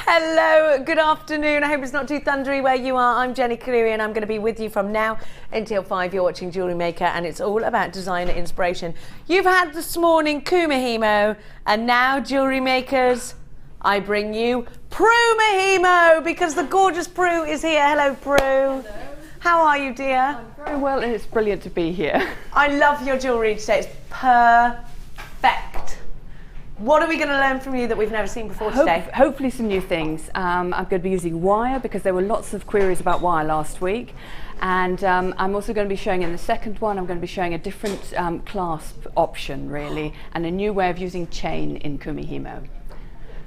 Hello, good afternoon. I hope it's not too thundery where you are. I'm Jenny Cleary and I'm going to be with you from now until 5. You're watching Jewellery Maker and it's all about designer inspiration. You've had this morning Kumihimo and now Jewellery Makers, I bring you Kumihimo because the gorgeous Prue is here. Hello, Prue. Hello. How are you, dear? I'm very well and it's brilliant to be here. I love your jewellery today. It's perfect. What are we going to learn from you that we've never seen before today? Hopefully some new things. I'm going to be using wire because there were lots of queries about wire last week. And I'm also going to be showing in the second one, I'm going to be showing a different clasp option really, and a new way of using chain in Kumihimo.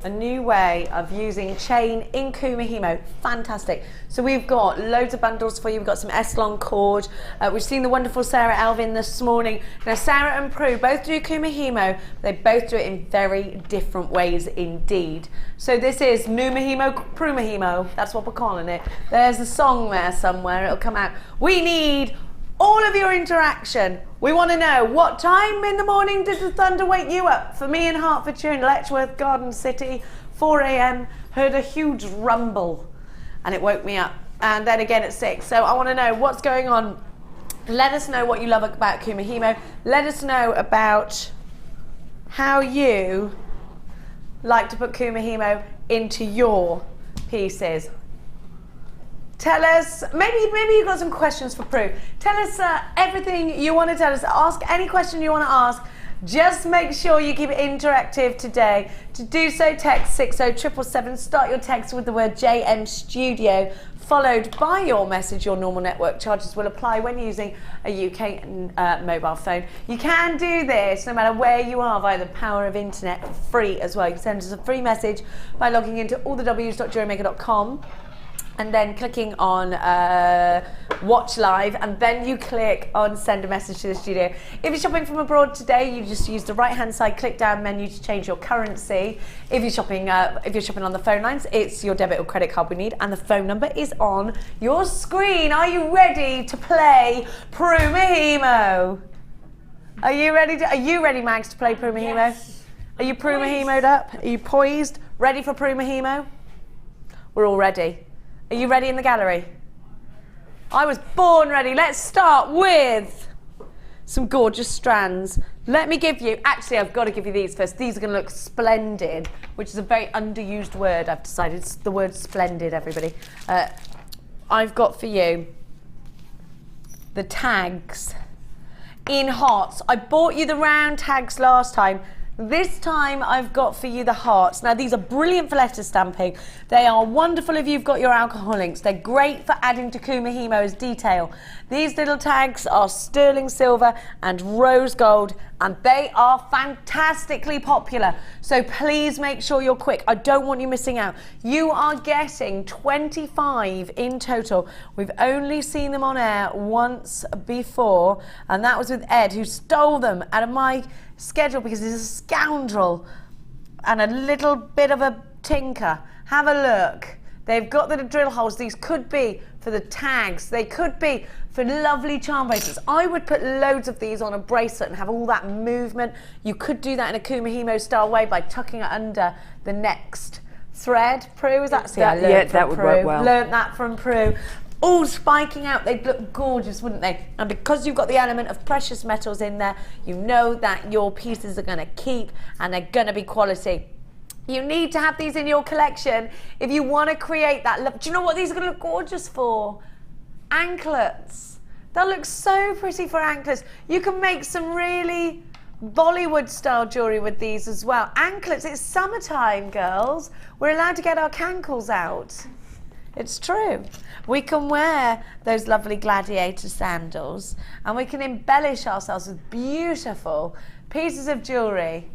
A new way of using chain in Kumihimo. Fantastic. So we've got loads of bundles for you. We've got some S-long cord. We've seen the wonderful Sarah Alvin this morning. Now Sarah and Prue both do Kumihimo. They both do it in very different ways indeed. So this is Numihimo, Prumihimo. That's what we're calling it. There's a song there somewhere. It'll come out. We need all of your interaction. We want to know, what time in the morning did the thunder wake you up? For me in Hertfordshire, in Letchworth Garden City, 4 a.m, heard a huge rumble and it woke me up. And then again at 6. So I want to know what's going on. Let us know what you love about Kumihimo. Let us know about how you like to put Kumihimo into your pieces. Tell us, maybe you've got some questions for Prue. Tell us everything you want to tell us. Ask any question you want to ask. Just make sure you keep it interactive today. To do so, text 60777. Start your text with the word JM Studio, followed by your message. Your normal network charges will apply when using a UK mobile phone. You can do this no matter where you are via the power of internet, free as well. You can send us a free message by logging into allthews.jewellerymaker.com. and then clicking on watch live, and then you click on send a message to the studio. If you're shopping from abroad today, you just use the right hand side click down menu to change your currency. If you're shopping on the phone lines, it's your debit or credit card we need, and the phone number is on your screen. Are you ready to play Kumihimo? Are you ready, Mags, to play Kumihimo? Yes. Are you Kumihimo'd up? Are you poised? Ready for Kumihimo? We're all ready. Are you ready in the gallery? I was born ready. Let's start with some gorgeous strands. Let me give you, actually I've got to give you these first. These are going to look splendid, which is a very underused word, I've decided. It's the word splendid, everybody. I've got for you the tags in hearts. I bought you the round tags last time. This time I've got for you the hearts. Now these are brilliant for letter stamping. They are wonderful if you've got your alcohol inks. They're great for adding to Kumihimo as detail. These little tags are sterling silver and rose gold, and they are fantastically popular. So please make sure you're quick. I don't want you missing out. You are getting 25 in total. We've only seen them on air once before, and that was with Ed, who stole them out of my schedule because he's a scoundrel and a little bit of a tinker. Have a look. They've got the drill holes. These could be for the tags. They could be for lovely charm bracelets. I would put loads of these on a bracelet and have all that movement. You could do that in a Kumihimo style way by tucking it under the next thread. Prue, is that? Yeah, that would work well. Learned that from Prue. All spiking out, they'd look gorgeous, wouldn't they? And because you've got the element of precious metals in there, you know that your pieces are going to keep and they're going to be quality. You need to have these in your collection if you want to create that look. Do you know what these are going to look gorgeous for? Anklets. They'll look so pretty for anklets. You can make some really Bollywood style jewellery with these as well. Anklets, it's summertime, girls. We're allowed to get our cankles out. It's true. We can wear those lovely gladiator sandals and we can embellish ourselves with beautiful pieces of jewellery.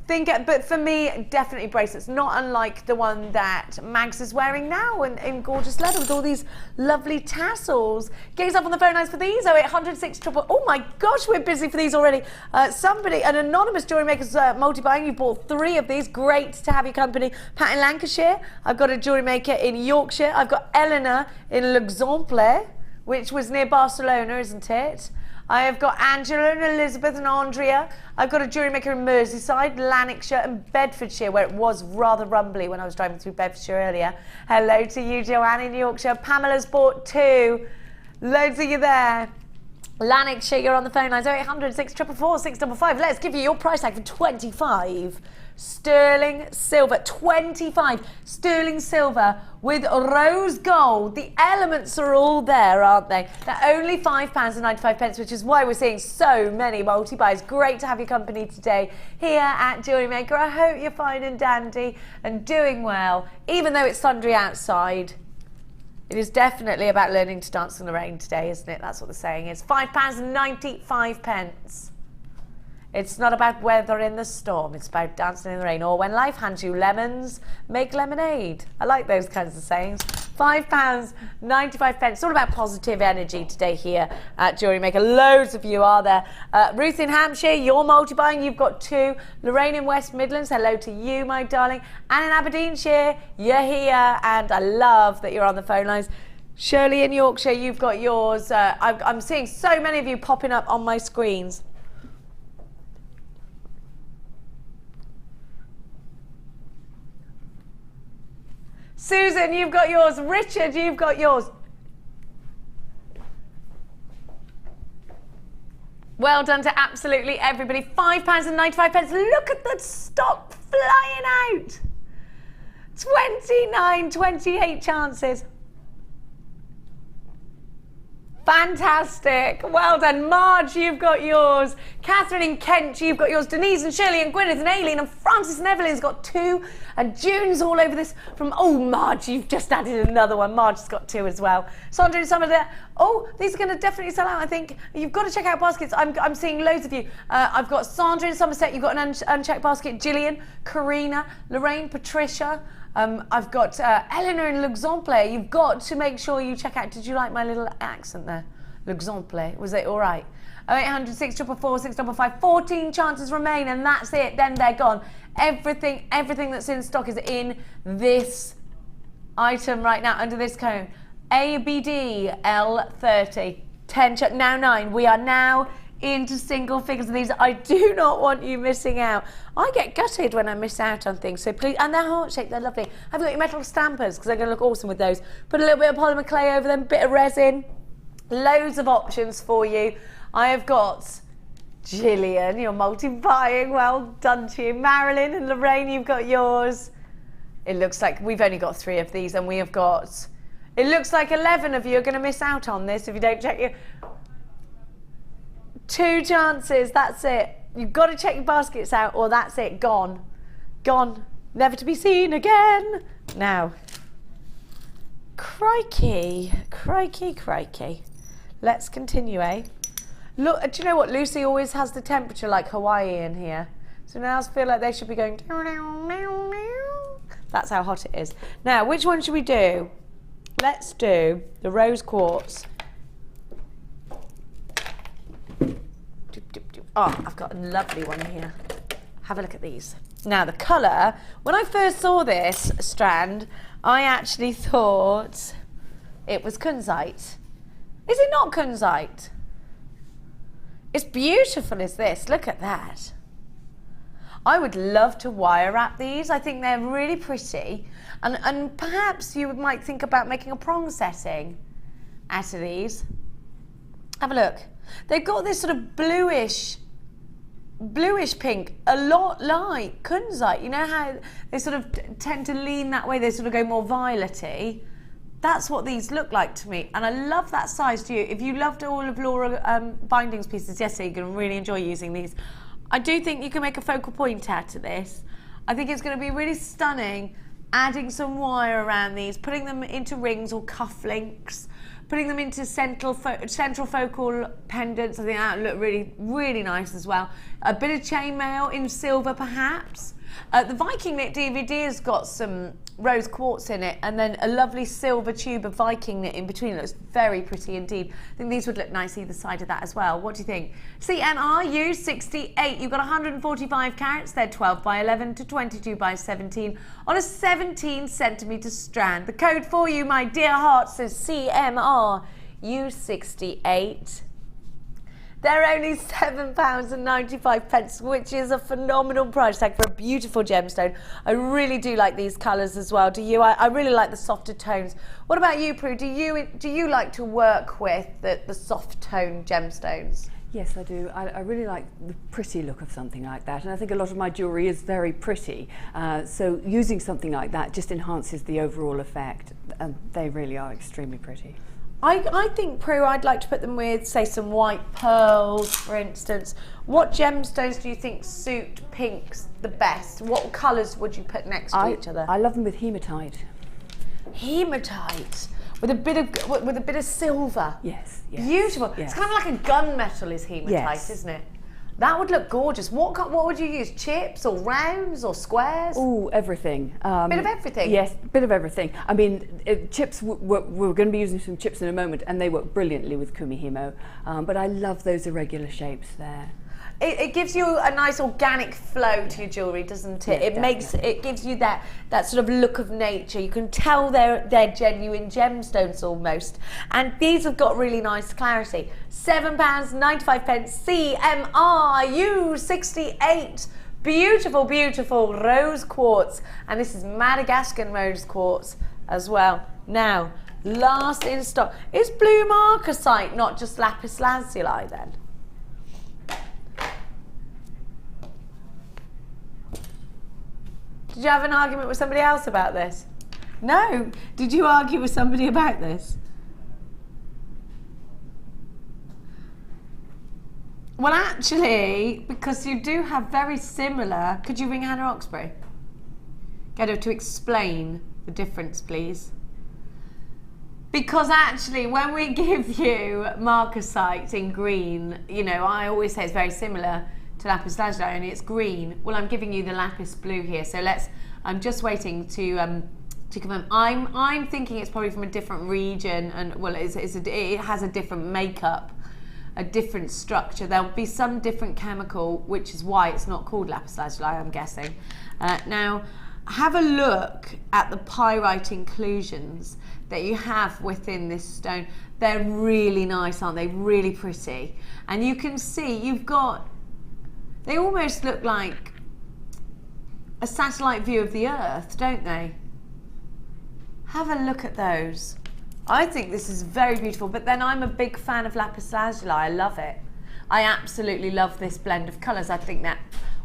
But for me, definitely bracelets, not unlike the one that Mags is wearing now in gorgeous leather with all these lovely tassels. Get yourself on the phone lines for these, 0800 600. Oh my gosh, we're busy for these already. An anonymous jewellery maker's multi-buying. You bought 3 of these. Great to have your company. Pat in Lancashire. I've got a jewellery maker in Yorkshire. I've got Eleanor in L'Exemple, which was near Barcelona, isn't it? I have got Angela and Elizabeth and Andrea. I've got a jewellery maker in Merseyside, Lanarkshire and Bedfordshire, where it was rather rumbly when I was driving through Bedfordshire earlier. Hello to you, Joanne in Yorkshire. Pamela's bought 2. Loads of you there. Lanarkshire, you're on the phone lines. 0800 644 655. Let's give you your price tag for 25. Sterling silver, 25 sterling silver with rose gold. The elements are all there, aren't they? They're only £5.95, which is why we're seeing so many multi-buys. Great to have your company today here at Jewellery Maker. I hope you're fine and dandy and doing well, even though it's thundery outside. It is definitely about learning to dance in the rain today, isn't it? That's what the saying is. £5.95. It's not about weather in the storm, it's about dancing in the rain. Or when life hands you lemons, make lemonade. I like those kinds of sayings. £5.95. It's all about positive energy today here at Jewellery Maker. Loads of you are there. Ruth in Hampshire, you're multi-buying, you've got 2. Lorraine in West Midlands, hello to you, my darling. Anne in Aberdeenshire, you're here, and I love that you're on the phone lines. Shirley in Yorkshire, you've got yours. I'm seeing so many of you popping up on my screens. Susan, you've got yours. Richard, you've got yours. Well done to absolutely everybody. £5.95. Look at the stock flying out. 29, 28 chances. Fantastic. Well done. Marge, you've got yours. Catherine in Kent, you've got yours. Denise and Shirley and Gwyneth and Aileen and Francis and Evelyn's got 2. And June's all over this from, oh, Marge, you've just added another one. Marge's got 2 as well. Sandra and Somerset, oh, these are going to definitely sell out, I think. You've got to check out baskets. I'm seeing loads of you. I've got Sandra in Somerset. You've got an unchecked basket. Gillian, Karina, Lorraine, Patricia. I've got Eleanor and L'Exemple. You've got to make sure you check out. Did you like my little accent there? L'Exemple. Was it all right? 0800 644 655. 14 chances remain, and that's it. Then they're gone. Everything that's in stock is in this item right now, under this cone. ABD L30. 10, now 9. We are now into single figures of these. I do not want you missing out. I get gutted when I miss out on things, so please, and they're heart-shaped, they're lovely. Have you got your metal stampers? Because they're going to look awesome with those. Put a little bit of polymer clay over them, bit of resin. Loads of options for you. I have got Gillian, you're multi-buying, well done to you. Marilyn and Lorraine, you've got yours. It looks like we've only got 3 of these, and we have got, it looks like 11 of you are going to miss out on this if you don't check your... 2 chances, that's it. You've got to check your baskets out, or that's it, gone. Gone, never to be seen again. Now, crikey, crikey, crikey. Let's continue, eh? Look, do you know what? Lucy always has the temperature like Hawaii in here. So now I feel like they should be going... That's how hot it is. Now, which one should we do? Let's do the rose quartz. Oh, I've got a lovely one here. Have a look at these. Now, the colour, when I first saw this strand, I actually thought it was kunzite. Is it not kunzite? It's beautiful as this. Look at that. I would love to wire wrap these. I think they're really pretty. And perhaps you might think about making a prong setting out of these. Have a look. They've got this sort of bluish pink, a lot like kunzite. You know how they sort of tend to lean that way, they sort of go more violety. That's what these look like to me, and I love that size to you. If you loved all of Laura Bindings pieces yesterday, you're going to really enjoy using these. I do think you can make a focal point out of this. I think it's going to be really stunning, adding some wire around these, putting them into rings or cufflinks, putting them into central focal pendants. I think that would look really, really nice as well. A bit of chainmail in silver, perhaps. The Viking knit DVD has got some rose quartz in it, and then a lovely silver tube of Viking knit in between. It looks very pretty indeed. I think these would look nice either side of that as well. What do you think? CMRU 68. You've got 145 carats. They're 12 by 11 to 22 by 17 on a 17 centimetre strand. The code for you, my dear hearts, is CMRU 68. They're only £7.95, which is a phenomenal price tag for a beautiful gemstone. I really do like these colours as well. Do you? I really like the softer tones. What about you, Prue? Do you like to work with the soft tone gemstones? Yes, I do. I really like the pretty look of something like that, and I think a lot of my jewellery is very pretty. So using something like that just enhances the overall effect, and they really are extremely pretty. I think, Prue, I'd like to put them with, say, some white pearls, for instance. What gemstones do you think suit pinks the best? What colours would you put next to each other? I love them with hematite. Hematite with a bit of silver. Yes. Beautiful. Yes. It's kind of like a gunmetal is hematite, Yes. isn't it? That would look gorgeous. What would you use? Chips or rounds or squares? Oh, everything. Bit of everything? Yes, bit of everything. I mean, chips, we're going to be using some chips in a moment, and they work brilliantly with Kumihimo, but I love those irregular shapes there. It gives you a nice organic flow to your jewellery, doesn't it? It gives you that sort of look of nature. You can tell they're genuine gemstones almost. And these have got really nice clarity. £7.95 CMRU 68. Beautiful, beautiful rose quartz. And this is Madagascan rose quartz as well. Now, last in stock. Is blue marcasite not just lapis lazuli then? Did you have an argument with somebody else about this? No. Did you argue with somebody about this? Well, actually, because you do have very similar... Could you ring Hannah Oxbury? Get her to explain the difference, please. Because actually, when we give you marcasite in green, you know, I always say it's very similar to lapis lazuli, only it's green. Well, I'm giving you the lapis blue here, so I'm just waiting to confirm. I'm thinking it's probably from a different region, and well, it has a different makeup, a different structure. There'll be some different chemical, which is why it's not called lapis lazuli, I'm guessing. Now, have a look at the pyrite inclusions that you have within this stone. They're really nice, aren't they? Really pretty. And you can see you've got, they almost look like a satellite view of the Earth, don't they? Have a look at those. I think this is very beautiful, but then I'm a big fan of lapis lazuli. I love it. I absolutely love this blend of colours. I think they're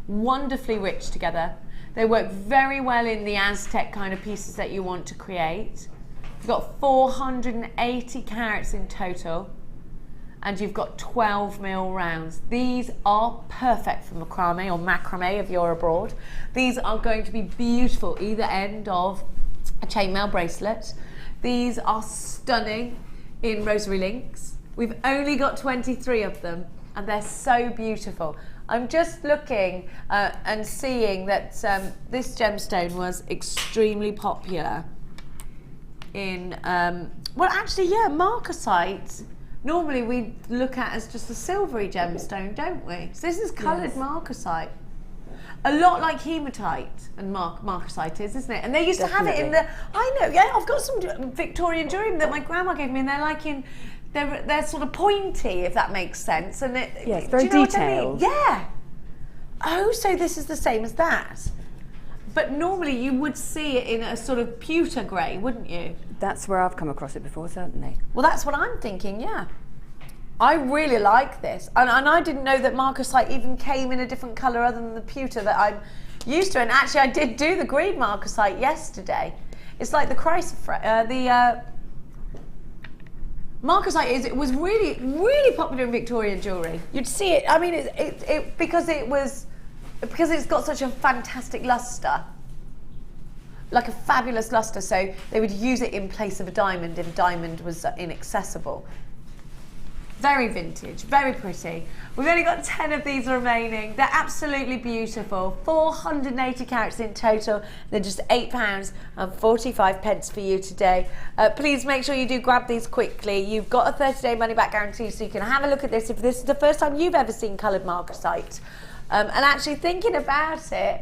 wonderfully rich together. They work very well in the Aztec kind of pieces that you want to create. You've got 480 carats in total, and you've got 12mm rounds. These are perfect for macrame or macrame if you're abroad. These are going to be beautiful either end of a chainmail bracelet. These are stunning in rosary links. We've only got 23 of them, and they're so beautiful. I'm just looking and seeing that this gemstone was extremely popular in, well, actually, yeah, marcasite. Normally we look at as just a silvery gemstone, don't we? So this is coloured marcasite. A lot like hematite and marcasite is, isn't it? And they used to have it in the, I know, yeah, I've got some Victorian jewellery that my grandma gave me, and they're like they're sort of pointy, if that makes sense. And it's very detailed. Yeah. Oh, so this is the same as that. But normally you would see it in a sort of pewter grey, wouldn't you? That's where I've come across it before, certainly. Well, that's what I'm thinking, yeah. I really like this. And I didn't know that marcasite even came in a different colour other than the pewter that I'm used to. And actually, I did do the green marcasite yesterday. It's like the marcasite it was really, really popular in Victorian jewellery. You'd see it, I mean, because it's got such a fantastic lustre, like a fabulous lustre, so they would use it in place of a diamond if a diamond was inaccessible. Very vintage, very pretty. We've only got 10 of these remaining. They're absolutely beautiful. 480 carats in total. They're just £8.45 for you today. Please make sure you do grab these quickly. You've got a 30-day money-back guarantee, so you can have a look at this if this is the first time you've ever seen coloured marcasite. And actually thinking about it,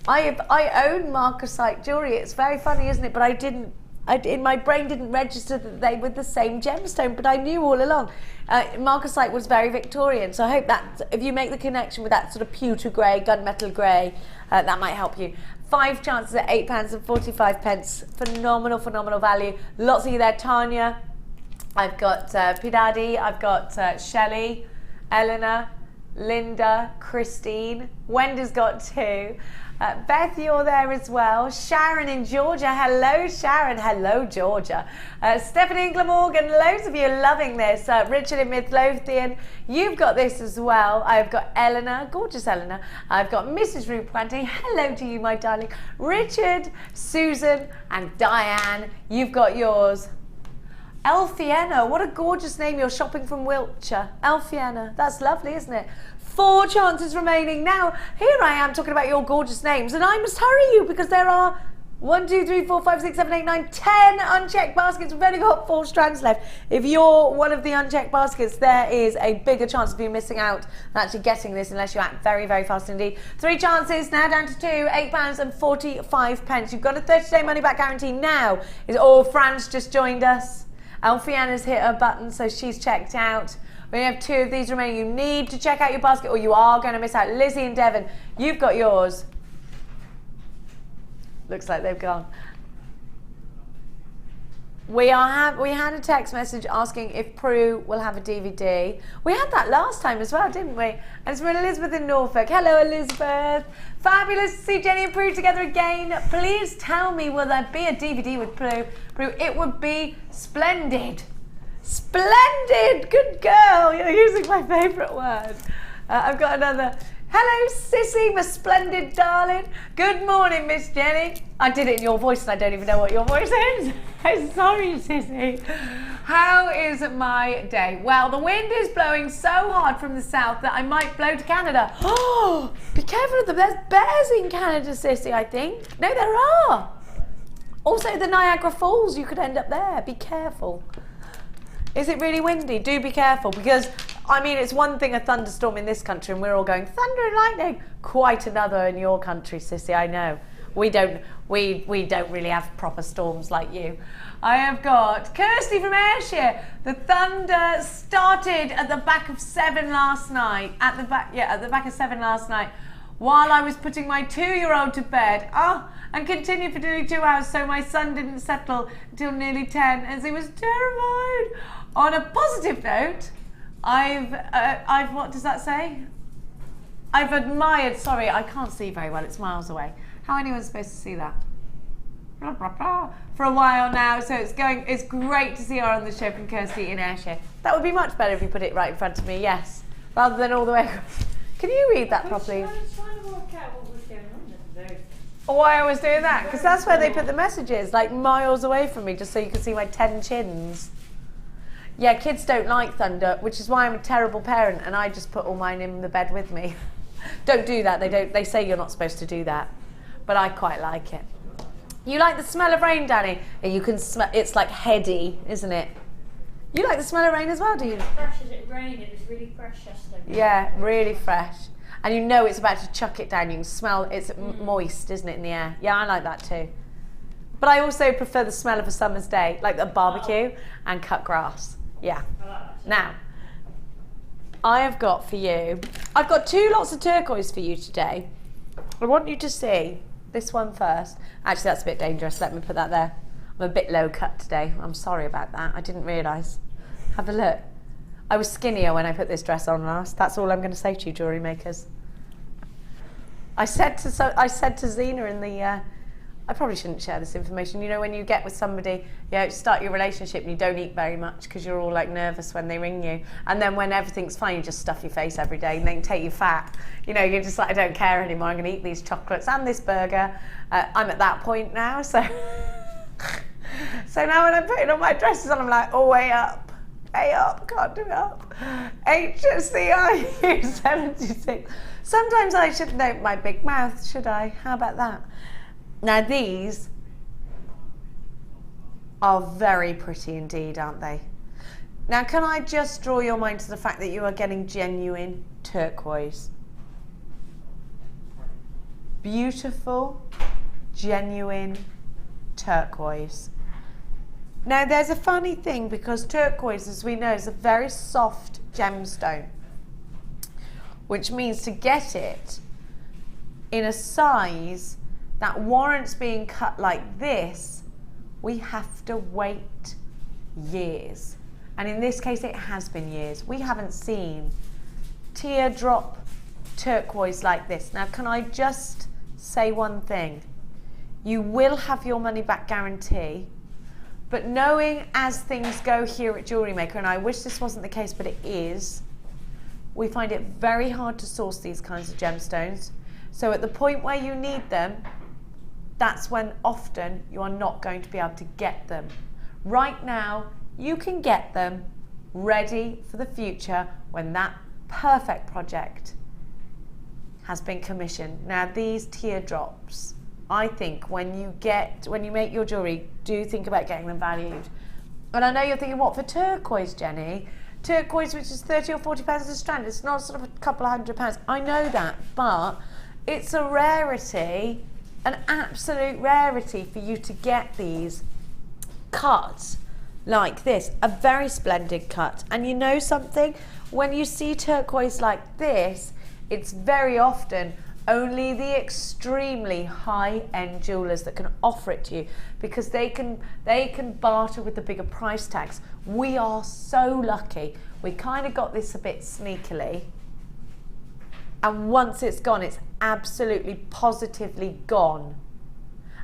I own marcasite jewellery. It's very funny, isn't it? But I didn't In my brain didn't register that they were the same gemstone, but I knew all along. Marcasite was very Victorian, so I hope that if you make the connection with that sort of pewter grey, gunmetal grey, that might help you. 5 chances at £8.45. Phenomenal, phenomenal value. Lots of you there. Tanya, I've got Pidadi, I've got Shelley, Eleanor, Linda, Christine, Wendy's got 2. Beth, you're there as well. Sharon in Georgia. Hello, Sharon. Hello, Georgia. Stephanie in Glamorgan. Loads of you are loving this. Richard in Midlothian. You've got this as well. I've got Eleanor. Gorgeous Eleanor. I've got Mrs. Ruth Puente. Hello to you, my darling. Richard, Susan, and Diane. You've got yours. Elfiena. What a gorgeous name. You're shopping from Wiltshire. Elfiena. That's lovely, isn't it? 4 chances remaining. Now, here I am talking about your gorgeous names, and I must hurry you because there are 1, 2, 3, 4, 5, 6, 7, 8, 9, 10 unchecked baskets. We've only got 4 strands left. If you're one of the unchecked baskets, there is a bigger chance of you missing out than actually getting this unless you act very, very fast indeed. 3 chances, now down to 2, £8.45. You've got a 30-day money-back guarantee now. Fran's just joined us. Alfiena's hit her button, so she's checked out. We have 2 of these remaining. You need to check out your basket or you are going to miss out. Lizzie and Devon, you've got yours. Looks like they've gone. We had a text message asking if Prue will have a DVD. We had that last time as well, didn't we? And it's from Elizabeth in Norfolk. Hello, Elizabeth. Fabulous to see Jenny and Prue together again. Please tell me, will there be a DVD with Prue? Prue, it would be splendid. Splendid! Good girl! You're using my favourite word. I've got another. Hello, Sissy, my splendid darling. Good morning, Miss Jenny. I did it in your voice and I don't even know what your voice is. I'm sorry, Sissy. How is my day? Well, the wind is blowing so hard from the south that I might blow to Canada. Oh, be careful of them. There's bears in Canada, Sissy, I think. No, there are. Also, the Niagara Falls, you could end up there. Be careful. Is it really windy? Do be careful because, I mean, it's one thing a thunderstorm in this country and we're all going, thunder and lightning. Quite another in your country, Sissy, I know. We don't really have proper storms like you. I have got Kirsty from Ayrshire. The thunder started at the back of 7 last night. At the back of 7 last night while I was putting my 2-year-old to bed. And continued for nearly 2 hours, so my son didn't settle until nearly 10 as he was terrified. On a positive note, I've what does that say? I've admired, sorry, I can't see very well, it's miles away. How anyone's supposed to see that? For a while now, so it's great to see her on the show from Kirsty in Ayrshire. That would be much better if you put it right in front of me, yes. Rather than all the way across. Can you read that properly? I was trying to work out what was going on yesterday. Why I was doing that? Because that's where they put the messages, like miles away from me, just so you can see my 10 chins. Yeah, kids don't like thunder, which is why I'm a terrible parent, and I just put all mine in the bed with me. Don't do that. They say you're not supposed to do that, but I quite like it. You like the smell of rain, Danny? And you can smell. It's like heady, isn't it? You like the smell of rain as well, do you? Fresh as it rained. It was really fresh yesterday. Yeah, really fresh. And you know it's about to chuck it down. You can smell it's moist, isn't it, in the air? Yeah, I like that too. But I also prefer the smell of a summer's day, like a barbecue and cut grass. Yeah. I like that too. Now, I have got for you, I've got 2 lots of turquoise for you today. I want you to see this one first. Actually, that's a bit dangerous. Let me put that there. I'm a bit low cut today. I'm sorry about that. I didn't realise. Have a look. I was skinnier when I put this dress on last. That's all I'm going to say to you, jewellery makers. I said to Zena in the, I probably shouldn't share this information. You know, when you get with somebody, start your relationship and you don't eat very much because you're all like nervous when they ring you. And then when everything's fine, you just stuff your face every day and they can take you fat. You know, you're just like, I don't care anymore. I'm going to eat these chocolates and this burger. I'm at that point now, so. So now when I'm putting all my dresses on, I'm like, oh, way up, can't do it up. HCIU 76. Sometimes I should note my big mouth, should I? How about that? Now these are very pretty indeed, aren't they? Now can I just draw your mind to the fact that you are getting genuine turquoise? Beautiful, genuine turquoise. Now there's a funny thing because turquoise, as we know, is a very soft gemstone, which means to get it in a size that warrants being cut like this, we have to wait years. And in this case, it has been years. We haven't seen teardrop turquoise like this. Now, can I just say one thing? You will have your money back guarantee, but knowing as things go here at JewelleryMaker, and I wish this wasn't the case, but it is, we find it very hard to source these kinds of gemstones. So at the point where you need them, that's when often you are not going to be able to get them. Right now, you can get them ready for the future when that perfect project has been commissioned. Now these teardrops, I think when you make your jewellery, do think about getting them valued. And I know you're thinking, what for turquoise, Jenny? Turquoise, which is 30 or 40 pounds a strand, it's not sort of a couple of £100. I know that, but it's a rarity, an absolute rarity for you to get these cuts like this, a very splendid cut. And you know something? When you see turquoise like this, it's very often only the extremely high-end jewelers that can offer it to you, because they can barter with the bigger price tags. We are so lucky. We kind of got this a bit sneakily, and once it's gone, it's absolutely positively gone.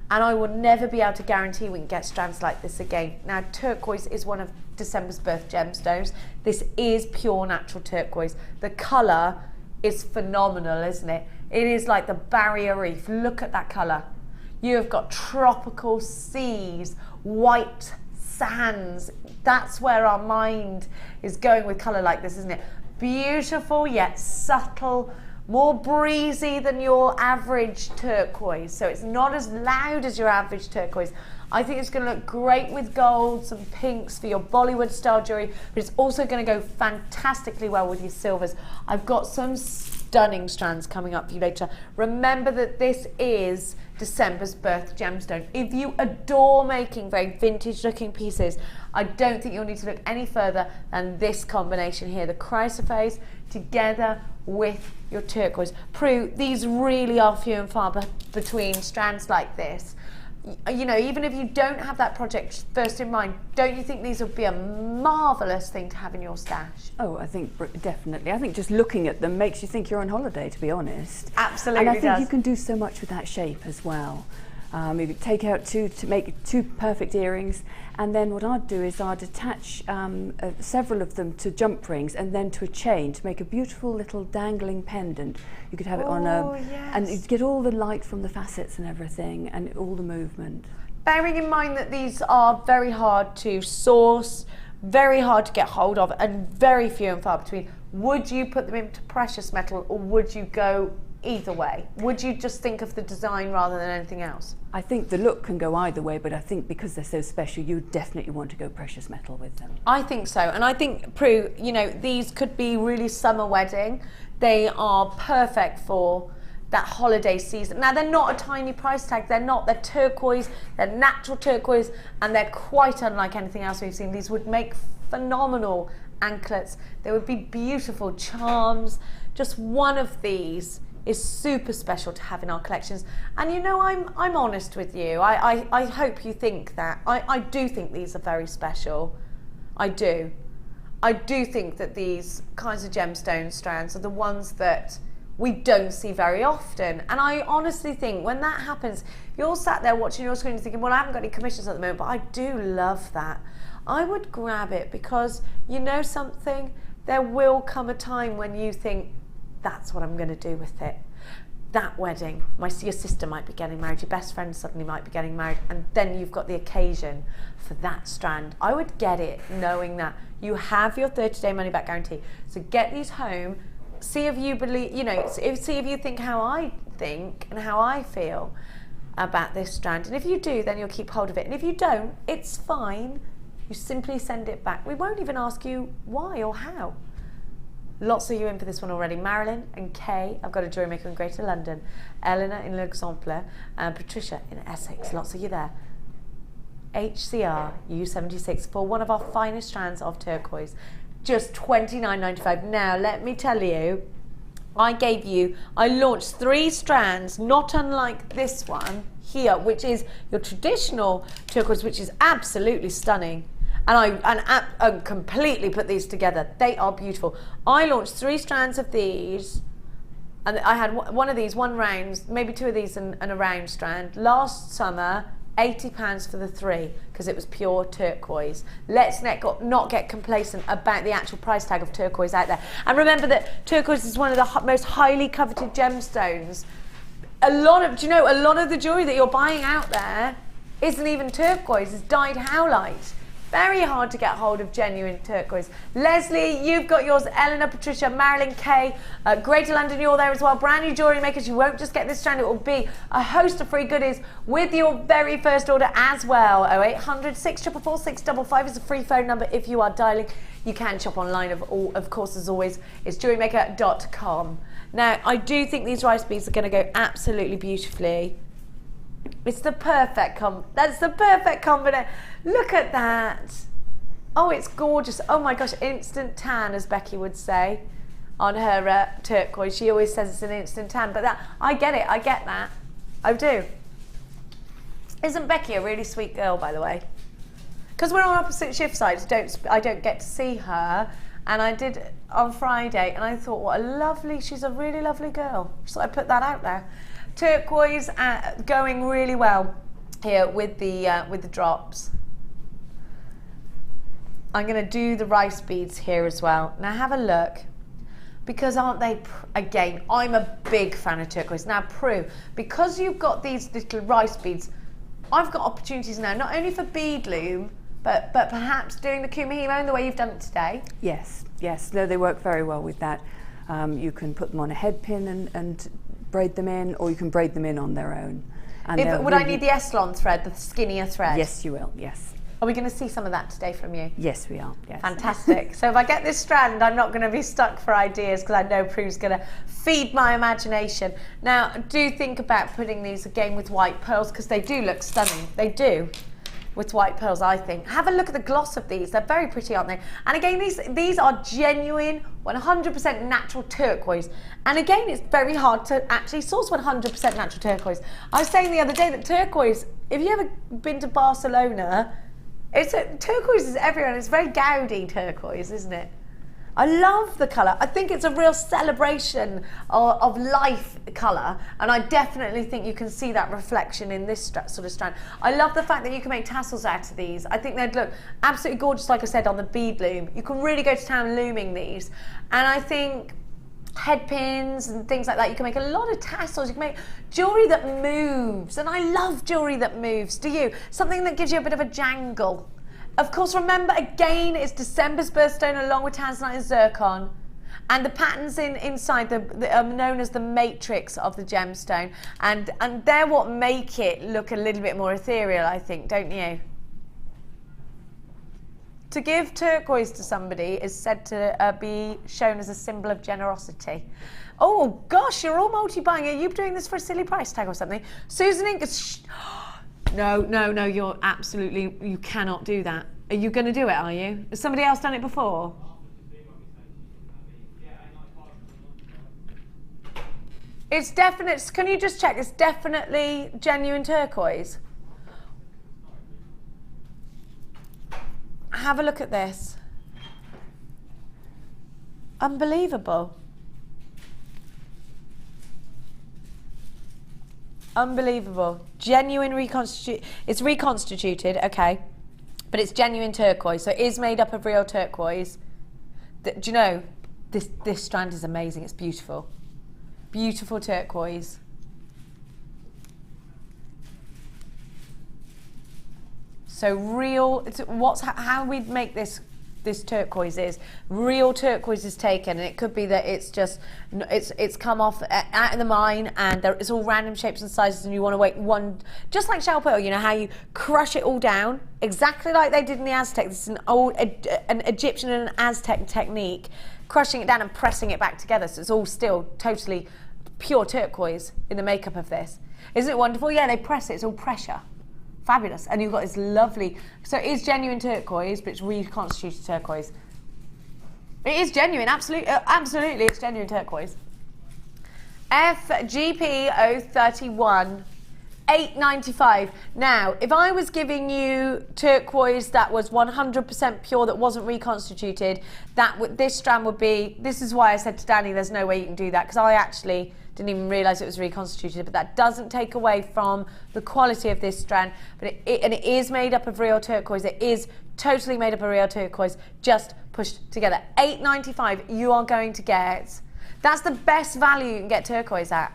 And I will never be able to guarantee we can get strands like this again. Now, turquoise is one of December's birth gemstones. This is pure natural turquoise. The colour is phenomenal, isn't it? It is like the barrier reef. Look at that colour. You have got tropical seas, white sands. That's where our mind is going with colour like this, isn't it? Beautiful yet subtle, more breezy than your average turquoise. So it's not as loud as your average turquoise. I think it's going to look great with golds and pinks for your Bollywood style jewellery, but it's also going to go fantastically well with your silvers. I've got some stunning strands coming up for you later. Remember that this is December's birth gemstone. If you adore making very vintage looking pieces, I don't think you'll need to look any further than this combination here, the chrysoprase together with your turquoise. Prue, these really are few and far between strands like this. You know, even if you don't have that project first in mind, don't you think these would be a marvellous thing to have in your stash? Oh, I think definitely. I think just looking at them makes you think you're on holiday, to be honest. Absolutely. And I think you can do so much with that shape as well. If you take out to make two perfect earrings, and then what I'd do is I'd attach several of them to jump rings and then to a chain to make a beautiful little dangling pendant. You could have it on yes. and you'd get all the light from the facets and everything, and all the movement. Bearing in mind that these are very hard to source, very hard to get hold of, and very few and far between, would you put them into precious metal, or would you go either way? Would you just think of the design rather than anything else? I think the look can go either way, but I think because they're so special, you definitely want to go precious metal with them. I think so, and I think, Prue, you know, these could be really summer wedding. They are perfect for that holiday season. Now, they're not a tiny price tag. They're not. They're turquoise. They're natural turquoise, and they're quite unlike anything else we've seen. These would make phenomenal anklets. They would be beautiful charms. Just one of these is super special to have in our collections. And you know, I'm honest with you. I hope you think that. I do think these are very special. I do. I do think that these kinds of gemstone strands are the ones that we don't see very often. And I honestly think when that happens, you're sat there watching your screen thinking, well, I haven't got any commissions at the moment, but I do love that. I would grab it, because you know something? There will come a time when you think, that's what I'm going to do with it. That wedding, your sister might be getting married, your best friend suddenly might be getting married, and then you've got the occasion for that strand. I would get it knowing that you have your 30-day money-back guarantee. So get these home, see if you believe, you know, see if you think how I think and how I feel about this strand. And if you do, then you'll keep hold of it. And if you don't, it's fine. You simply send it back. We won't even ask you why or how. Lots of you in for this one already. Marilyn and Kay, I've got a JewelleryMaker in Greater London. Eleanor in L'Exemple, and Patricia in Essex. Lots of you there. HCR U76 for one of our finest strands of turquoise. Just $29.95. Now, let me tell you, I launched 3 strands, not unlike this one here, which is your traditional turquoise, which is absolutely stunning. And I completely put these together. They are beautiful. I launched 3 strands of these, and I had one of these, one round, maybe 2 of these and a round strand. Last summer, £80 for the 3 because it was pure turquoise. Let's not get complacent about the actual price tag of turquoise out there. And remember that turquoise is one of the most highly coveted gemstones. Do you know, a lot of the jewellery that you're buying out there isn't even turquoise, it's dyed howlite. Very hard to get hold of genuine turquoise. Leslie, you've got yours. Eleanor, Patricia, Marilyn, Kay, Greater London, you're there as well. Brand new jewellery makers. You won't just get this strand, it will be a host of free goodies with your very first order as well. 0800 644 655 is a free phone number if you are dialing. You can shop online, of course, as always. It's JewelleryMaker.com. Now, I do think these rice beads are going to go absolutely beautifully. It's the perfect that's the perfect combination. Look at that. Oh, it's gorgeous. Oh my gosh, instant tan, as Becky would say on her turquoise. She always says it's an instant tan, but I get it. I get that. I do. Isn't Becky a really sweet girl, by the way? Because we're on opposite shift sides, I don't get to see her. And I did on Friday, and I thought, she's a really lovely girl. So I put that out there. Turquoise going really well here with the drops. I'm going to do the rice beads here as well. Now have a look, because aren't they, again, I'm a big fan of turquoise. Now Prue, because you've got these little rice beads, I've got opportunities now, not only for bead loom, but perhaps doing the Kumihimo in the way you've done it today. Yes, no, they work very well with that. You can put them on a head pin and braid them in, or you can braid them in on their own. And would I need the Eslon thread, the skinnier thread? Yes, you will, yes. Are we going to see some of that today from you? Yes, we are, yes. Fantastic. So if I get this strand, I'm not going to be stuck for ideas, because I know Prue's going to feed my imagination. Now, do think about putting these again with white pearls, because they do look stunning. They do. With white pearls, I think. Have a look at the gloss of these. They're very pretty, aren't they? And again, these are genuine, 100% natural turquoise. And again, it's very hard to actually source 100% natural turquoise. I was saying the other day that turquoise, if you ever been to Barcelona, turquoise is everywhere. It's very Gaudi turquoise, isn't it? I love the colour. I think it's a real celebration of life colour, and I definitely think you can see that reflection in this sort of strand. I love the fact that you can make tassels out of these. I think they'd look absolutely gorgeous, like I said, on the bead loom. You can really go to town looming these, and I think head pins and things like that, you can make a lot of tassels. You can make jewellery that moves, and I love jewellery that moves. Do you? Something that gives you a bit of a jangle. Of course, remember, again, it's December's birthstone along with tanzanite and zircon. And the patterns inside are known as the matrix of the gemstone. And they're what make it look a little bit more ethereal, I think, don't you? To give turquoise to somebody is said to be shown as a symbol of generosity. Oh, gosh, you're all multi-buying. Are you doing this for a silly price tag or something? Susan Inc. No, you're absolutely, you cannot do that. Are you going to do it, are you? Has somebody else done it before? It's definite, can you just check, it's definitely genuine turquoise? Have a look at this. Unbelievable. Unbelievable. Genuine it's reconstituted, okay, but it's genuine turquoise, so it is made up of real turquoise. Do you know, this strand is amazing. It's beautiful. Beautiful turquoise. So real, how we make this turquoise is real turquoise is taken, and it could be that it's just it's come off out of the mine, and it's all random shapes and sizes, and you want to wait one, just like shell pearl, you know how you crush it all down exactly like they did in the Aztec. This is an Egyptian and an Aztec technique, crushing it down and pressing it back together, so it's all still totally pure turquoise in the makeup of this. Isn't it wonderful? Yeah, they press it, it's all pressure. Fabulous. And you've got this lovely, so it is genuine turquoise, but it's reconstituted turquoise. It is genuine, absolutely, it's genuine turquoise. FGP031, $8.95. Now, if I was giving you turquoise that was 100% pure, that wasn't reconstituted, this strand would be, this is why I said to Danny, there's no way you can do that, because I actually didn't even realise it was reconstituted, but that doesn't take away from the quality of this strand. But it is made up of real turquoise. It is totally made up of real turquoise, just pushed together. $8.95 you are going to get. That's the best value you can get turquoise at,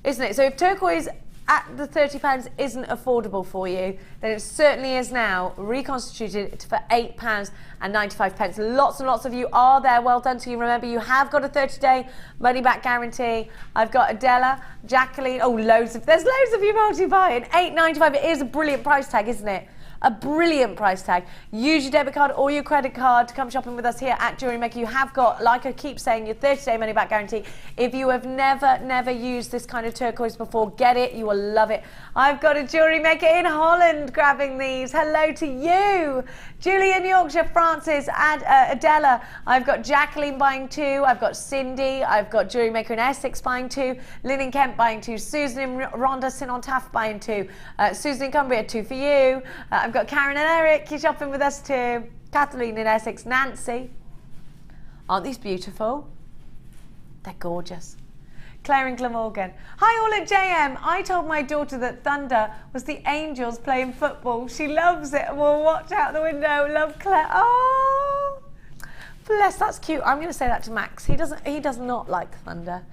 isn't it? So if turquoise at the £30 isn't affordable for you, then it certainly is now reconstituted for £8.95. Lots and lots of you are there. Well done to you. Remember, you have got a 30-day money-back guarantee. I've got Adela, Jacqueline. Oh, there's loads of you multi-buying. £8.95. It is a brilliant price tag, isn't it? A brilliant price tag. Use your debit card or your credit card to come shopping with us here at JewelleryMaker. You have got, like I keep saying, your 30-day money-back guarantee. If you have never used this kind of turquoise before, get it. You will love it. I've got a JewelleryMaker in Holland grabbing these. Hello to you. Julie in Yorkshire, Francis, and Adela. I've got Jacqueline buying 2. I've got Cindy. I've got JewelleryMaker in Essex buying 2. Lynn in Kent buying 2. Susan in Rhondda, Sin-on-Taff buying 2. Susan in Cumbria, 2 for you. I've got Karen and Eric, you're shopping with us too. Kathleen in Essex, Nancy. Aren't these beautiful? They're gorgeous. Claire in Glamorgan. Hi all at JM. I told my daughter that thunder was the angels playing football. She loves it and will watch out the window. Love, Claire. Oh, bless, that's cute. I'm going to say that to Max. He does not like thunder.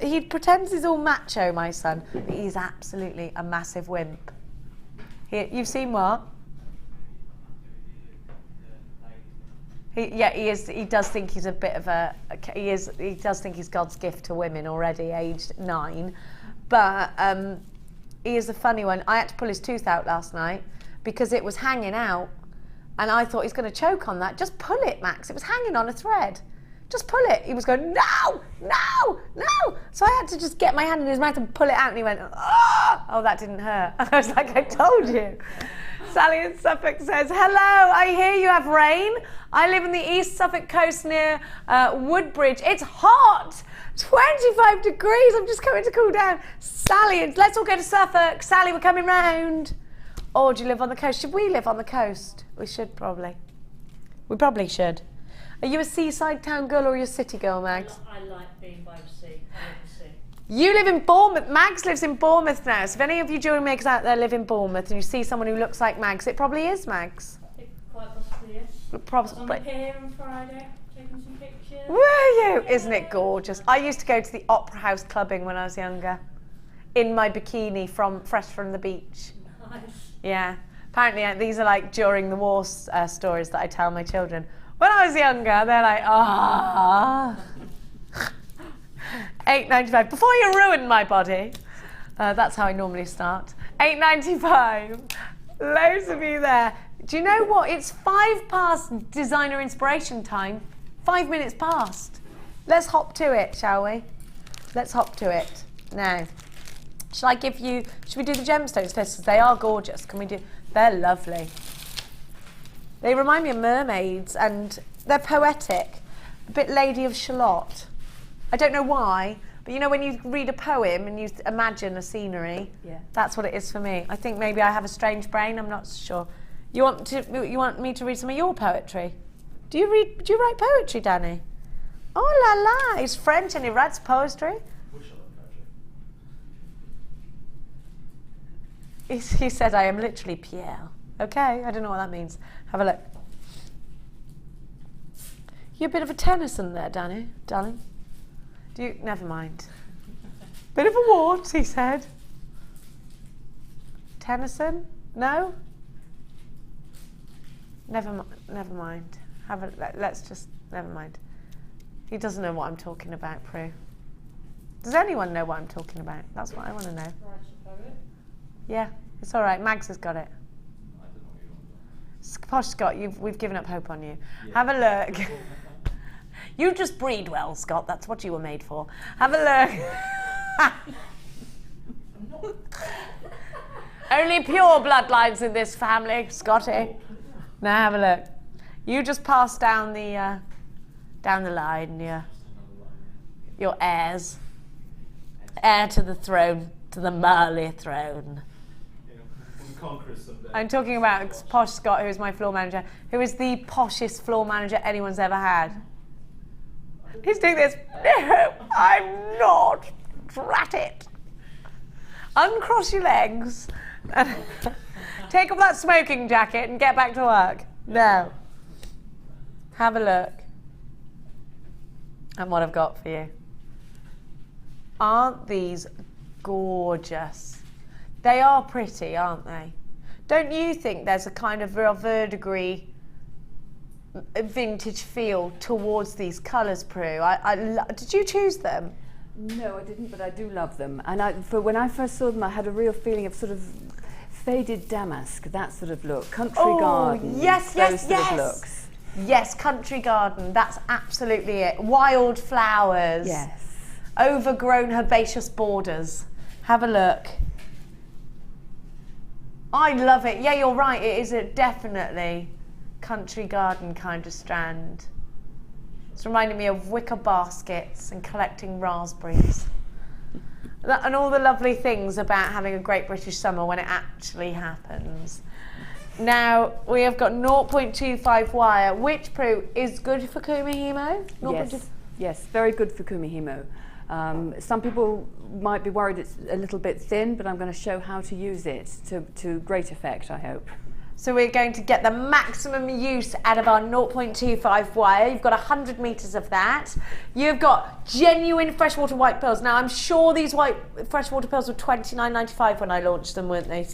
He pretends he's all macho, my son, but he's absolutely a massive wimp. You've seen what? He is. He does think he's a bit of a. He does think he's God's gift to women already, aged 9. But he is a funny one. I had to pull his tooth out last night because it was hanging out, and I thought he's going to choke on that. Just pull it, Max. It was hanging on a thread. Just pull it. He was going, no, no, no. So I had to just get my hand in his mouth and pull it out, and he went, oh, that didn't hurt. I was like, I told you. Sally in Suffolk says, hello, I hear you have rain. I live in the East Suffolk coast near Woodbridge. It's hot, 25 degrees. I'm just coming to cool down. Sally, let's all go to Suffolk. Sally, we're coming round. Or do you live on the coast? Should we live on the coast? We should probably. We probably should. Are you a seaside town girl or are you a city girl, Mags? I like being by the sea. I love the sea. You live in Bournemouth. Mags lives in Bournemouth now. So if any of you jewellery makers out there live in Bournemouth and you see someone who looks like Mags, it probably is Mags. I think quite possibly, yes. I was on the pier on Friday, taking some pictures. Were you? Yeah. Isn't it gorgeous? I used to go to the Opera House clubbing when I was younger. In my bikini, fresh from the beach. Nice. Yeah. Apparently these are like during the war stories that I tell my children. When I was younger, they're like, ah. $8.95. Before you ruin my body. That's how I normally start. $8.95. Loads of you there. Do you know what? It's 5 past designer inspiration time. 5 minutes past. Let's hop to it, shall we? Let's hop to it. Now, should we do the gemstones first? Because they are gorgeous. Can we do? They're lovely. They remind me of mermaids and they're poetic. A bit Lady of Shalott. I don't know why, but you know when you read a poem and you imagine a scenery, yeah, that's what it is for me. I think maybe I have a strange brain, I'm not sure. You want me to read some of your poetry? Do you write poetry, Danny? Oh la la, he's French and he writes poetry. He said, I am literally Pierre. Okay, I don't know what that means. Have a look. You're a bit of a Tennyson there, Danny, darling. Never mind. Bit of a wart, he said. Tennyson? No? Never mind. Never mind. He doesn't know what I'm talking about, Prue. Does anyone know what I'm talking about? That's what I want to know. Yeah, it's all right. Mags has got it. Posh Scott, we've given up hope on you. Yeah. Have a look. You just breed well, Scott. That's what you were made for. Have a look. Only pure bloodlines in this family, Scotty. Now have a look. You just pass down the line, your heirs. Heir to the throne, to the Marley throne. I'm talking about posh Scott, who is my floor manager, who is the poshest floor manager anyone's ever had. He's doing this. No, I'm not. Drat it. Uncross your legs. Take off that smoking jacket and get back to work. No. Have a look at what I've got for you. Aren't these gorgeous? They are pretty, aren't they? Don't you think there's a kind of real verdigris vintage feel towards these colours, Prue? Did you choose them? No, I didn't, but I do love them. And when I first saw them, I had a real feeling of sort of faded damask, that sort of look. Country garden. Yes, yes, those yes. sort of looks. Yes, country garden. That's absolutely it. Wild flowers. Yes. Overgrown herbaceous borders. Have a look. I love it. Yeah, you're right. It is a definitely country garden kind of strand. It's reminding me of wicker baskets and collecting raspberries. And all the lovely things about having a great British summer when it actually happens. Now, we have got 0.25 wire, which, Prue, is good for Kumihimo? Yes, very good for Kumihimo. Some people might be worried it's a little bit thin, but I'm going to show how to use it to great effect, I hope. So we're going to get the maximum use out of our 0.25 wire. You've got 100 metres of that. You've got genuine freshwater white pearls. Now, I'm sure these white freshwater pearls were $29.95 when I launched them, weren't they?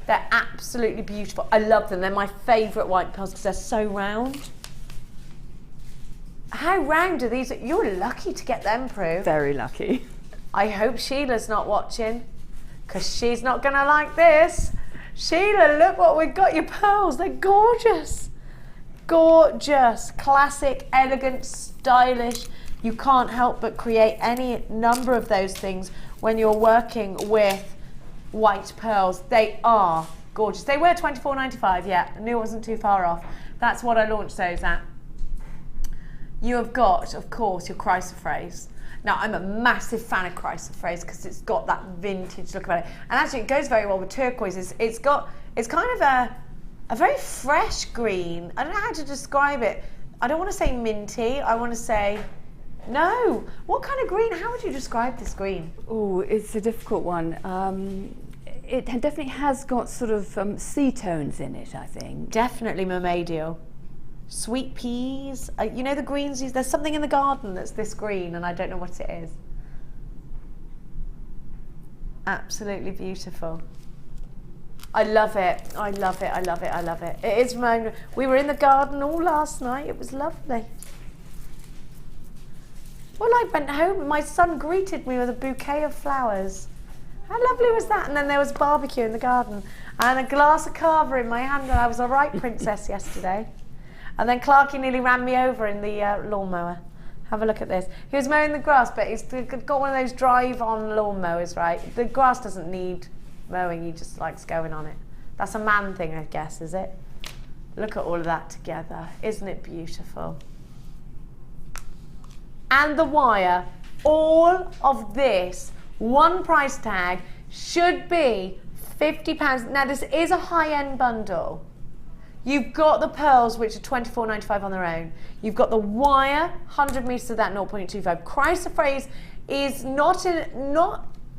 They're absolutely beautiful. I love them. They're my favourite white pearls because they're so round. How round are these? You're lucky to get them, Prue. Very lucky. I hope Sheila's not watching because she's not going to like this. Sheila, look what we've got, your pearls. They're gorgeous. Gorgeous. Classic, elegant, stylish. You can't help but create any number of those things when you're working with white pearls. They are gorgeous. They were $24.95, yeah. I knew it wasn't too far off. That's what I launched those at. You have got, of course, your chrysoprase. Now, I'm a massive fan of chrysoprase because it's got that vintage look about it. And actually, it goes very well with turquoise. It's kind of a very fresh green. I don't know how to describe it. I don't want to say minty. I want to say, no. What kind of green? How would you describe this green? Oh, it's a difficult one. It definitely has got sort of sea tones in it, I think. Definitely mermaidial. Sweet peas, you know the greens, there's something in the garden that's this green and I don't know what it is. Absolutely beautiful. I love it, I love it, I love it, I love it. It is we were in the garden all last night, it was lovely. Well, I went home and my son greeted me with a bouquet of flowers. How lovely was that? And then there was barbecue in the garden and a glass of cava in my hand and I was a right princess yesterday. And then Clarky nearly ran me over in the lawnmower. Have a look at this. He was mowing the grass, but he's got one of those drive-on lawnmowers, right? The grass doesn't need mowing, he just likes going on it. That's a man thing, I guess, is it? Look at all of that together. Isn't it beautiful? And the wire, all of this, one price tag, should be £50. Now, this is a high-end bundle. You've got the pearls, which are $24.95 on their own. You've got the wire, 100 metres of that 0.25. Chrysoprase is not a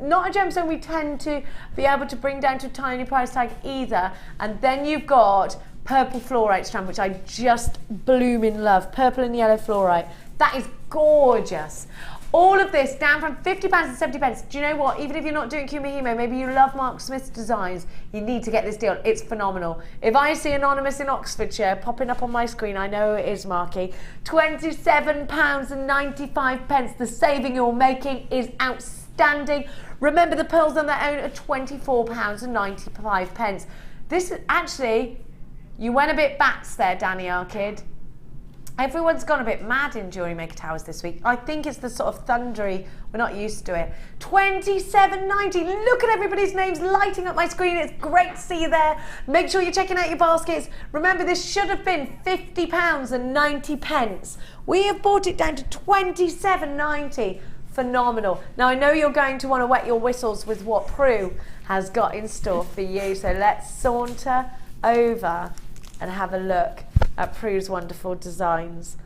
gemstone we tend to be able to bring down to a tiny price tag either. And then you've got purple fluorite strand, which I just bloom in love. Purple and yellow fluorite. That is gorgeous. All of this down from £50 and 70 pence. Do you know what? Even if you're not doing Kumihimo, maybe you love Mark Smith's designs, you need to get this deal. It's phenomenal. If I see Anonymous in Oxfordshire popping up on my screen, I know it is Marky. £27 and 95 pence. The saving you're making is outstanding. Remember, the pearls on their own are £24 and 95 pence. This is actually, you went a bit bats there, Danny, our kid. Everyone's gone a bit mad in Jewellery Maker Towers this week. I think it's the sort of thundery, we're not used to it. $27.90. Look at everybody's names lighting up my screen. It's great to see you there. Make sure you're checking out your baskets. Remember, this should have been £50.90. We have brought it down to $27.90. Phenomenal. Now, I know you're going to want to wet your whistles with what Prue has got in store for you. So let's saunter over and have a look at Prue's wonderful designs.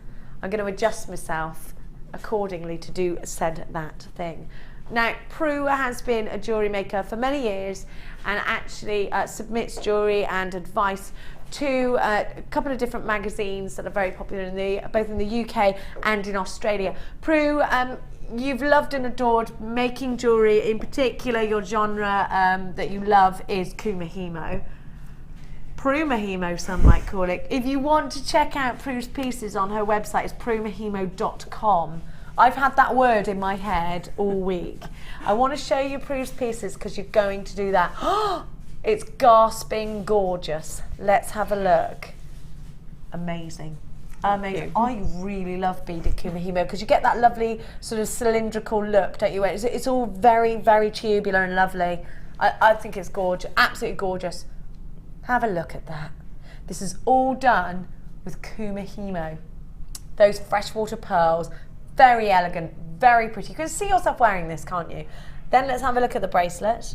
I'm going to adjust myself accordingly to do that thing. Now, Prue has been a jewellery maker for many years and actually submits jewellery and advice to a couple of different magazines that are very popular both in the UK and in Australia. Prue, you've loved and adored making jewellery. In particular, your genre that you love is Kumihimo. Prumihimo, some might call it. If you want to check out Prue's pieces on her website, it's prumihimo.com. I've had that word in my head all week. I want to show you Prue's pieces because you're going to do that. It's gasping gorgeous. Let's have a look. Amazing. Amazing. I really love beaded Kumihimo because you get that lovely sort of cylindrical look, don't you? It's all very, very tubular and lovely. I think it's gorgeous, absolutely gorgeous. Have a look at that. This is all done with Kumihimo. Those freshwater pearls, very elegant, very pretty. You can see yourself wearing this, can't you? Then let's have a look at the bracelet.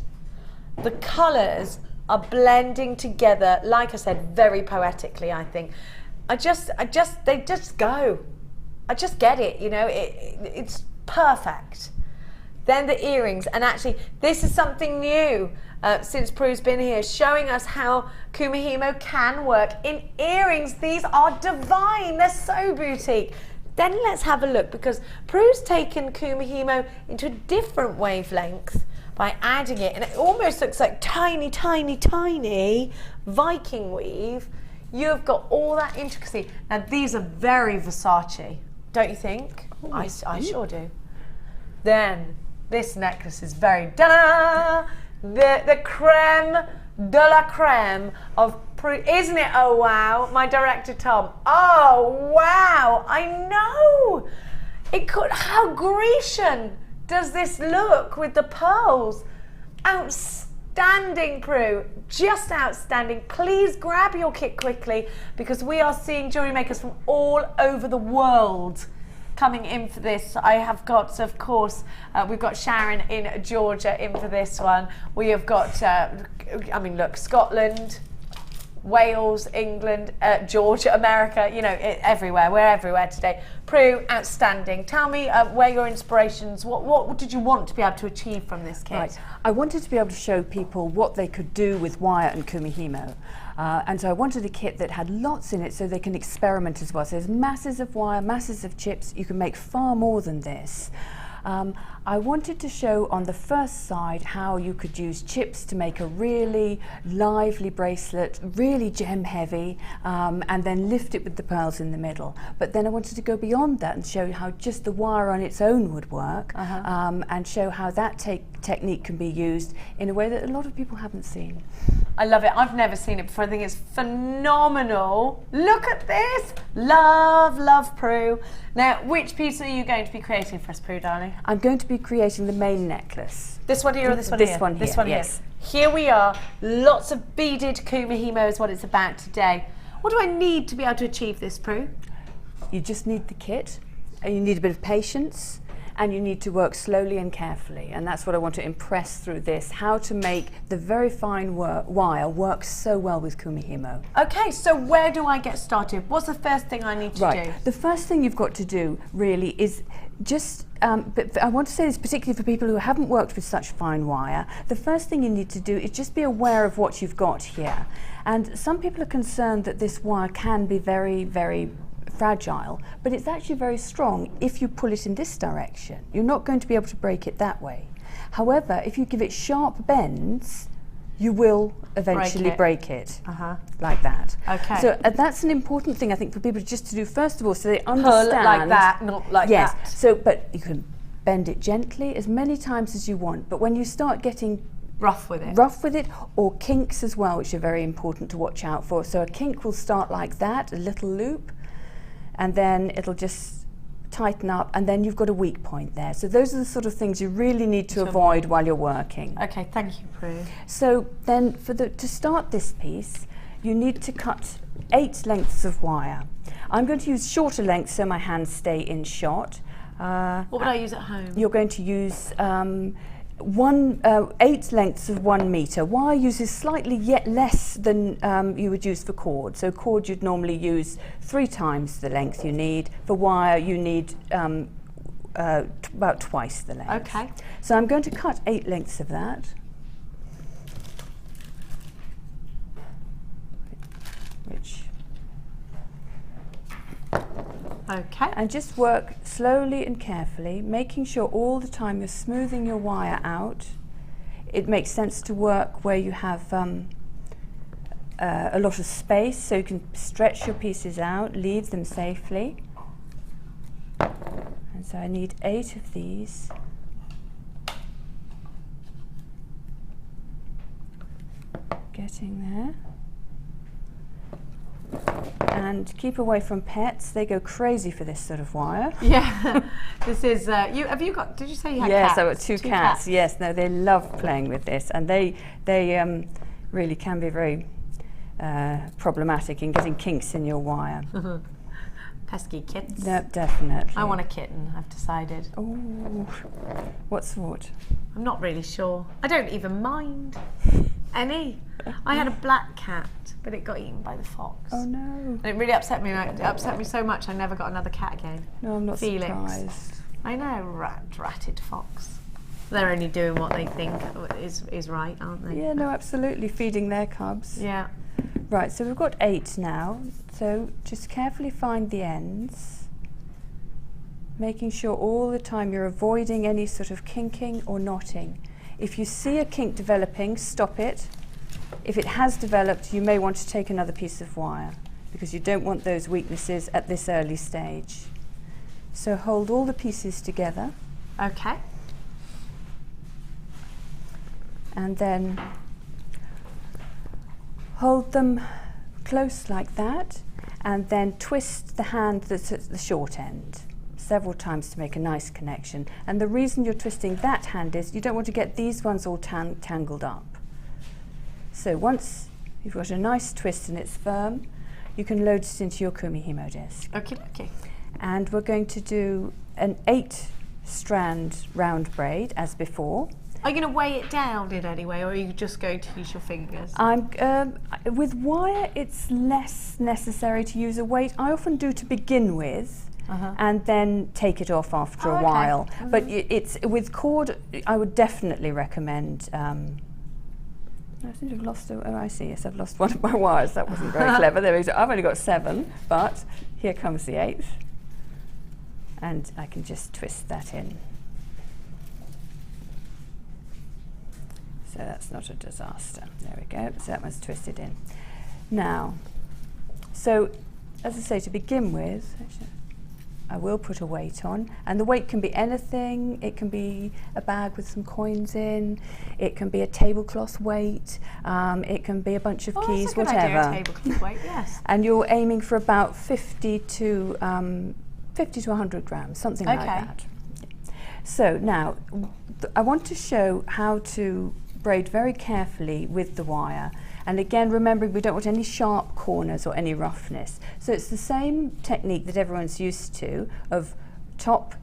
The colours are blending together, like I said, very poetically, I think. they just go. I just get it, you know, it's perfect. Then the earrings, and actually this is something new since Prue's been here, showing us how Kumihimo can work in earrings. These are divine, they're so boutique. Then let's have a look, because Prue's taken Kumihimo into a different wavelength by adding it, and it almost looks like tiny, tiny, tiny Viking weave. You've got all that intricacy. Now these are very Versace, don't you think? Oh, I sure do. Then this necklace is very da-da! The creme de la creme of Prue, isn't it? Oh wow, my director Tom. Oh wow, I know. It could. How Grecian does this look with the pearls? Outstanding, Prue. Just outstanding. Please grab your kit quickly, because we are seeing jewellery makers from all over the world coming in for this. I have got, of course, we've got Sharon in Georgia in for this one. We have got, I mean, look, Scotland, Wales, England, Georgia, America, you know, everywhere. We're everywhere today. Prue, outstanding. Tell me where your inspirations, what did you want to be able to achieve from this kit? Right. I wanted to be able to show people what they could do with wire and Kumihimo. And so I wanted a kit that had lots in it so they can experiment as well. So there's masses of wire, masses of chips. You can make far more than this. I wanted to show on the first side how you could use chips to make a really lively bracelet, really gem heavy, and then lift it with the pearls in the middle. But then I wanted to go beyond that and show how just the wire on its own would work, and show how that technique can be used in a way that a lot of people haven't seen. I love it. I've never seen it before. I think it's phenomenal. Look at this. Love, love, Prue. Now, which piece are you going to be creating for us, Prue, darling? I'm going to be creating the main necklace. This one here or this one here? This one here, this one yes. Here we are. Lots of beaded Kumihimo is what it's about today. What do I need to be able to achieve this, Prue? You just need the kit, and you need a bit of patience, and you need to work slowly and carefully, and that's what I want to impress through this, how to make the very fine wire work so well with Kumihimo. Okay, so where do I get started? What's the first thing I need to do? The first thing you've got to do really is just, but I want to say this particularly for people who haven't worked with such fine wire, the first thing you need to do is just be aware of what you've got here. And some people are concerned that this wire can be very, very fragile, but it's actually very strong if you pull it in this direction. You're not going to be able to break it that way. However, if you give it sharp bends, you will eventually break it like that. Okay. So that's an important thing, I think, for people just to do first of all, so they understand. Pull like that, not like that. Yes. So, but you can bend it gently as many times as you want. But when you start getting rough with it, or kinks as well, which are very important to watch out for. So a kink will start like that, a little loop. and then it'll just tighten up, and then you've got a weak point there. So those are the sort of things you really need to avoid while you're working. Okay, thank you, Prue. So then to start this piece, you need to cut 8 lengths of wire. I'm going to use shorter lengths so my hands stay in shot. What would I use at home? You're going to use 8 lengths of 1 metre. Wire uses slightly yet less than you would use for cord. So cord you'd normally use 3 times the length you need. For wire you need about twice the length. Okay. So I'm going to cut 8 lengths of that. Okay. And just work slowly and carefully, making sure all the time you're smoothing your wire out. It makes sense to work where you have a lot of space, so you can stretch your pieces out, leave them safely. And so I need 8 of these. Getting there. And keep away from pets. They go crazy for this sort of wire. Yeah. This is have you got, did you say you had yes, cats? I've got two cats. Yes, no, they love playing with this, and they really can be very problematic in getting kinks in your wire. Pesky kittens. No, definitely. I want a kitten, I've decided. Oh, what sort? I'm not really sure. I don't even mind any. I had a black cat, but it got eaten by the fox. Oh no. And it really upset me. It upset me so much I never got another cat again. No, I'm not Felix. surprised. I know, ratted fox. They're only doing what they think is right, aren't they? Yeah, no, absolutely, feeding their cubs. Yeah. Right, so we've got 8 now. So just carefully find the ends, making sure all the time you're avoiding any sort of kinking or knotting. If you see a kink developing, stop it. If it has developed, you may want to take another piece of wire because you don't want those weaknesses at this early stage. So hold all the pieces together. Okay. And then hold them close like that, and then twist the hand that's at the short end several times to make a nice connection. And the reason you're twisting that hand is you don't want to get these ones all tangled up. So once you've got a nice twist and it's firm, you can load it into your Kumihimo disc. Okay, okay. And we're going to do an 8-strand round braid as before. Are you going to weigh it down in any way, or are you just going to use your fingers? With wire, it's less necessary to use a weight. I often do to begin with, and then take it off after a while. But it's with cord, I would definitely recommend. I seem to have lost. Oh, I see. Yes, I've lost one of my wires. That wasn't very clever. There is. I've only got 7, but here comes the 8th, and I can just twist that in. So that's not a disaster. There we go. So that one's twisted in. Now, so as I say, to begin with, I will put a weight on, and the weight can be anything. It can be a bag with some coins in. It can be a tablecloth weight. It can be a bunch of keys, that's a good whatever. idea, a tablecloth weight, yes. And you're aiming for about 50 to 100 grams, something like that. So now, I want to show how to braid very carefully with the wire, and again remembering we don't want any sharp corners or any roughness. So it's the same technique that everyone's used to, of top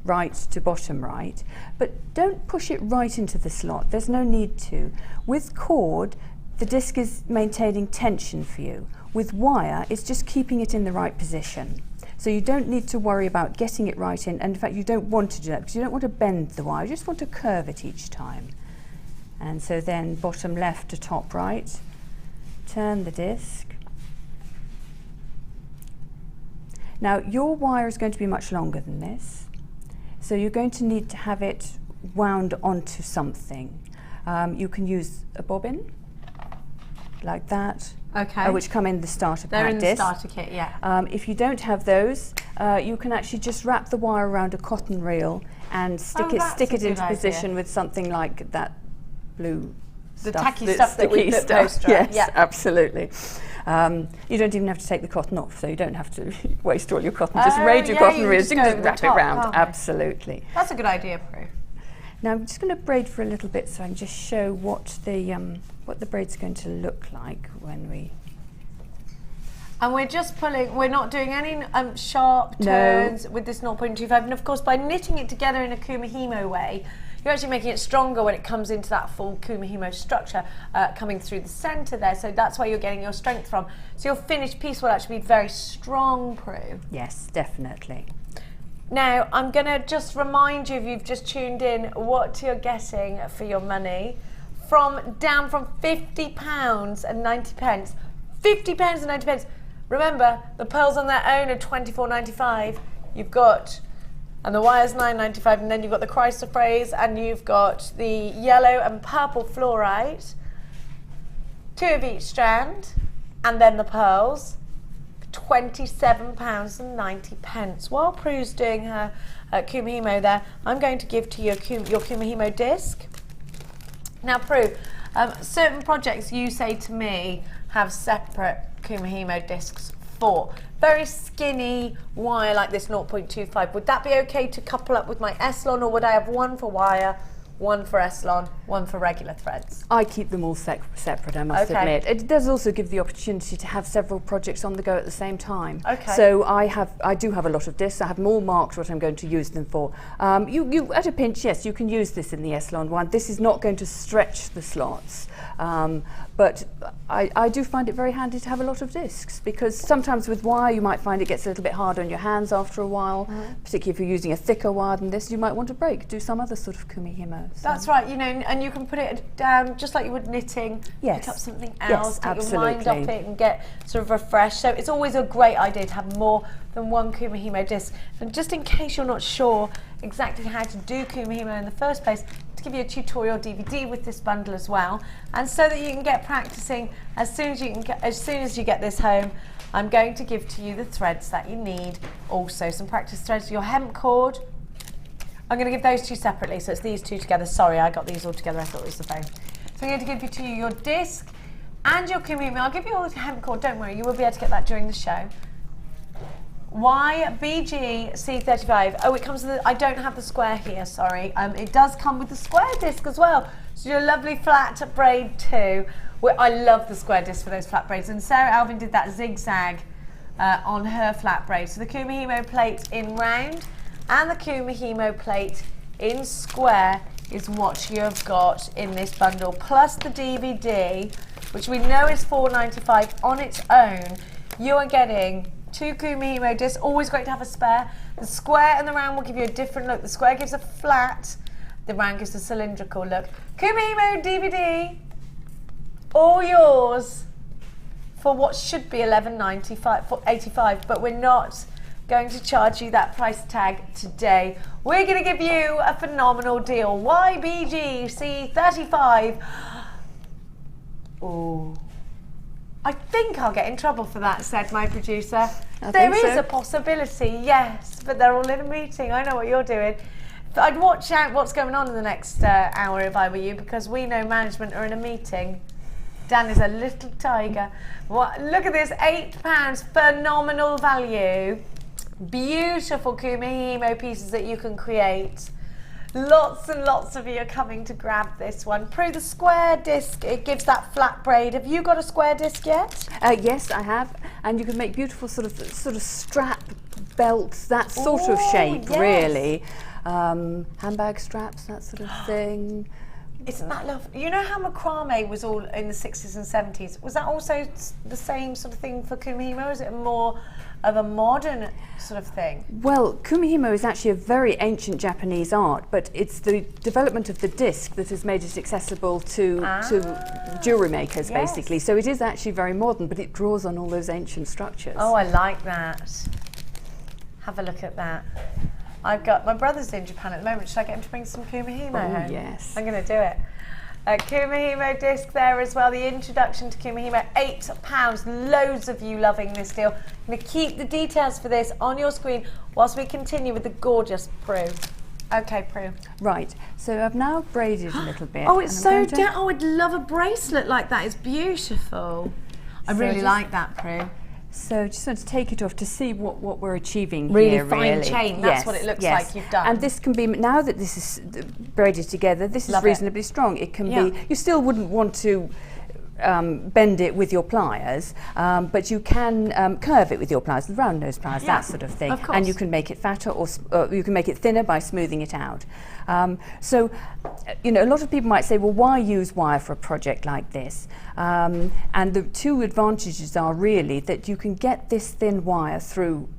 right to bottom right, but don't push it right into the slot. There's no need to. With cord, the disc is maintaining tension for you. With wire, it's just keeping it in the right position. So you don't need to worry about getting it right in, and in fact you don't want to do that because you don't want to bend the wire, you just want to curve it each time. And so then bottom left to top right, turn the disc. Now your wire is going to be much longer than this, so you're going to need to have it wound onto something. You can use a bobbin, like that, which come in the starter pack disc. They're in the starter kit, yeah. If you don't have those, you can actually just wrap the wire around a cotton reel and stick it into position with something like that blue the stuff. tacky stuff that we put poster. Yes, absolutely. You don't even have to take the cotton off, so you don't have to waste all your cotton. Just raid your cotton reels, you can just wrap it around. Absolutely. That's a good idea, Prue. Now I'm just going to braid for a little bit so I can just show what the braid's going to look like when we... And we're just pulling, we're not doing any sharp turns with this 0.25. And of course, by knitting it together in a Kumihimo way, you're actually making it stronger when it comes into that full Kumihimo structure coming through the centre there. So that's where you're getting your strength from. So your finished piece will actually be very strong, Prue. Yes, definitely. Now, I'm going to just remind you, if you've just tuned in, what you're getting for your money. Down from £50 and 90 pence. £50 and 90 pence. Remember, the pearls on their own are £24.95. You've got, and the wire's £9.95, and then you've got the chrysoprase, and you've got the yellow and purple fluorite, 2 of each strand, and then the pearls, £27 and 90 pence. While Prue's doing her Kumihimo there, I'm going to give to you your Kumihimo disc. Now, Prue, certain projects you say to me have separate Kumihimo discs for. Very skinny wire like this 0.25. Would that be okay to couple up with my Eslon, or would I have one for wire, one for Eslon, one for regular threads? I keep them all separate, I must admit. It does also give the opportunity to have several projects on the go at the same time. Okay. So I do have a lot of discs. I have them all marked what I'm going to use them for. You at a pinch, yes, you can use this in the Eslon one. This is not going to stretch the slots. But I do find it very handy to have a lot of discs, because sometimes with wire you might find it gets a little bit hard on your hands after a while, particularly if you're using a thicker wire than this. You might want to break, do some other sort of Kumihimo. So. That's right, you know, and you can put it down just like you would knitting, pick up something else, take your mind off it and get sort of refreshed. So it's always a great idea to have more than one Kumihimo disc. And just in case you're not sure exactly how to do Kumihimo in the first place, to give you a tutorial DVD with this bundle as well, and so that you can get practicing as soon as you get this home, I'm going to give to you the threads that you need. Also some practice threads, your hemp cord. I'm going to give those two separately, so it's these two together. Sorry, I got these all together, I thought it was the phone. So I'm going to give to you your disc and your Kumihimo. I'll give you all the hemp cord, don't worry, you will be able to get that during the show. YBG C35. Oh, it comes with I don't have the square here, sorry. It does come with the square disc as well. So your lovely flat braid too. I love the square disc for those flat braids. And Sarah Alvin did that zigzag on her flat braid. So the Kumihimo plate in round and the Kumihimo plate in square is what you've got in this bundle, plus the DVD, which we know is $4.95 on its own. You are getting 2 Kumihimo discs, always great to have a spare. The square and the round will give you a different look. The square gives a flat, the round gives a cylindrical look. Kumihimo DVD, all yours for what should be $11.85, but we're not going to charge you that price tag today. We're going to give you a phenomenal deal. YBG C35. Oh. I think I'll get in trouble for that, said my producer. There is a possibility, yes, but they're all in a meeting. I know what you're doing. I'd watch out what's going on in the next hour if I were you, because we know management are in a meeting. Dan is a little tiger. Look at this, £8, phenomenal value. Beautiful Kumihimo pieces that you can create. Lots and lots of you are coming to grab this one. Prue, the square disc, it gives that flat braid. Have you got a square disc yet? Yes, I have, and you can make beautiful sort of strap belts, that sort of shape, really. Handbag straps, that sort of thing. Isn't that lovely? You know how macrame was all in the 60s and 70s? Was that also the same sort of thing for Kumihimo, or is it more of a modern sort of thing? Well, Kumihimo is actually a very ancient Japanese art, but it's the development of the disc that has made it accessible to jewellery makers, basically. So it is actually very modern, but it draws on all those ancient structures. Oh, I like that. Have a look at that. I've got, my brother's in Japan at the moment. Should I get him to bring some Kumihimo home? Oh, yes. I'm going to do it. Kumihimo disc there as well. The introduction to Kumihimo, £8. Loads of you loving this deal. I'm going to keep the details for this on your screen whilst we continue with the gorgeous Prue. Okay, Prue. Right. So I've now braided a little bit. Oh, it's so down. Oh, I'd love a bracelet like that. It's beautiful. I really like that, Prue. So just want to take it off to see what we're achieving Really here. fine chain, that's what it looks like you've done. And this can be, now that this is braided together, this is reasonably strong. It can be, you still wouldn't want to bend it with your pliers, but you can curve it with your pliers, round nose pliers, that sort of thing. And you can make it fatter or you can make it thinner by smoothing it out. So, you know, a lot of people might say, well, why use wire for a project like this? And the two advantages are really that you can get this thin wire through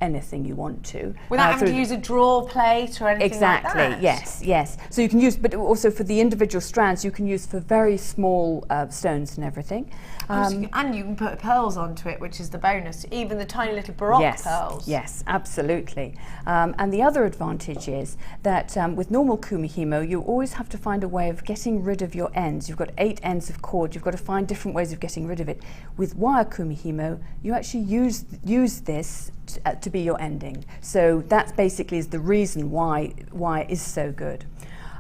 anything you want to. Without having to use a draw plate or anything like that? Exactly, yes. So you can use, but also for the individual strands, you can use for very small stones and everything. And you can put pearls onto it, which is the bonus, even the tiny little Baroque pearls. Yes, absolutely. And the other advantage is that with normal Kumihimo, you always have to find a way of getting rid of your ends. You've got 8 ends of cord, you've got to find different ways of getting rid of it. With wire Kumihimo, you actually use this to be your ending. So that basically is the reason why it is so good.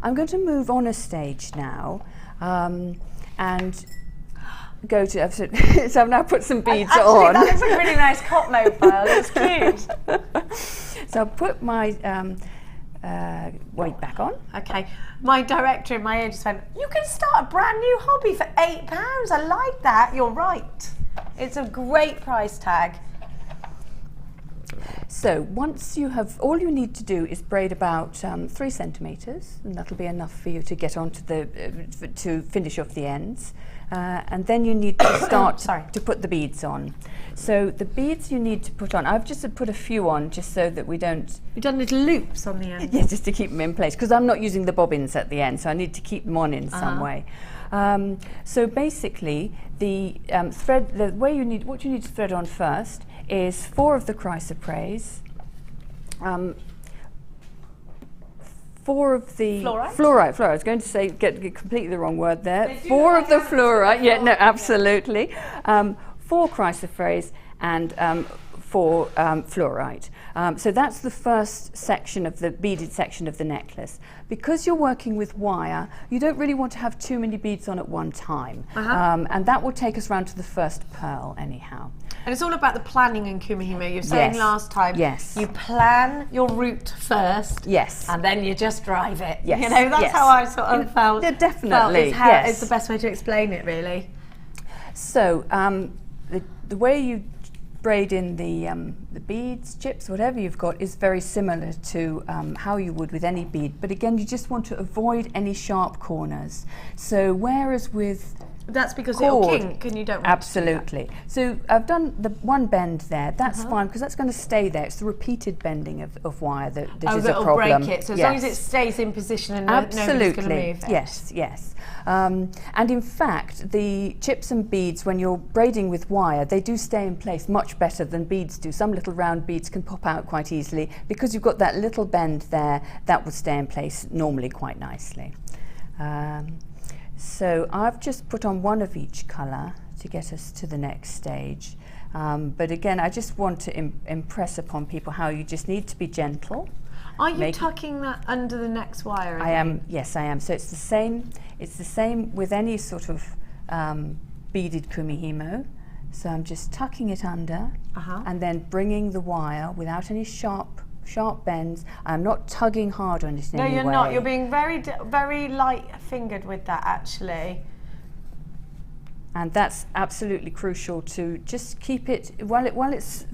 I'm going to move on a stage now and go to, so I've now put some beads on. That looks like a really nice cot mobile, it's cute. So I'll put my weight back on. Okay, my director in my ear just went, you can start a brand new hobby for £8. I like that, you're right. It's a great price tag. So once you have, all you need to do is braid about 3 centimetres, and that'll be enough for you to get onto the, to finish off the ends. And then you need to start to put the beads on. So the beads you need to put on, I've just put a few on just so that we don't... You've done little loops on the end? Yeah, just to keep them in place, because I'm not using the bobbins at the end, so I need to keep them on in some way. So basically, the thread, the way you need, what you need to thread on first is 4 of the chrysoprase, 4 of the fluorite. I was going to say, get completely the wrong word there. 4 of the fluorite. Yeah, no, absolutely. 4 chrysoprase and 4 fluorite. So that's the first section of the beaded section of the necklace. Because you're working with wire, you don't really want to have too many beads on at one time. And that will take us round to the first pearl anyhow. And it's all about the planning in Kumihimo. You were saying last time, you plan your route first, and then you just drive it. You know, that's how I sort of felt. Yeah, definitely. It's the best way to explain it, really. So the way you braid in the beads, chips, whatever you've got, is very similar to how you would with any bead. But again, you just want to avoid any sharp corners. So whereas with that's because it'll kink and you don't want absolutely. To do that. So I've done the one bend there. That's fine because that's going to stay there. It's the repeated bending of wire that is a problem. Break it. So as long as it stays in position and nobody's going to move it. Yes. And in fact, the chips and beads, when you're braiding with wire, they do stay in place much better than beads do. Some little round beads can pop out quite easily because you've got that little bend there. That will stay in place normally quite nicely. So I've just put on 1 of each colour to get us to the next stage. But again, I just want to impress upon people how you just need to be gentle. Are you tucking that under the next wire? I am, yes I am. So it's the same with any sort of beaded Kumihimo. So I'm just tucking it under and then bringing the wire without any sharp bends. I'm not tugging hard on it in any way. No, you're not. You're being very light-fingered with that, actually. And that's absolutely crucial to just keep it, while it's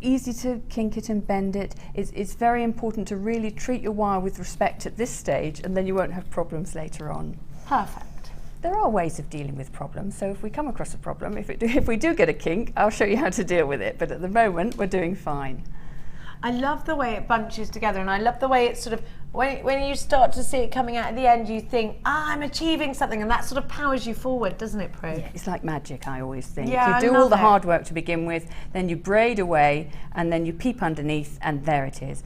easy to kink it and bend it, it's very important to really treat your wire with respect at this stage, and then you won't have problems later on. Perfect. There are ways of dealing with problems, so if we come across a problem, if we do get a kink, I'll show you how to deal with it, but at the moment we're doing fine. I love the way it bunches together, and I love the way it's sort of, when you start to see it coming out at the end, you think, I'm achieving something, and that sort of powers you forward, doesn't it, Prue? Yeah, it's like magic, I always think. Yeah, you do all the hard work to begin with, then you braid away, and then you peep underneath, and there it is.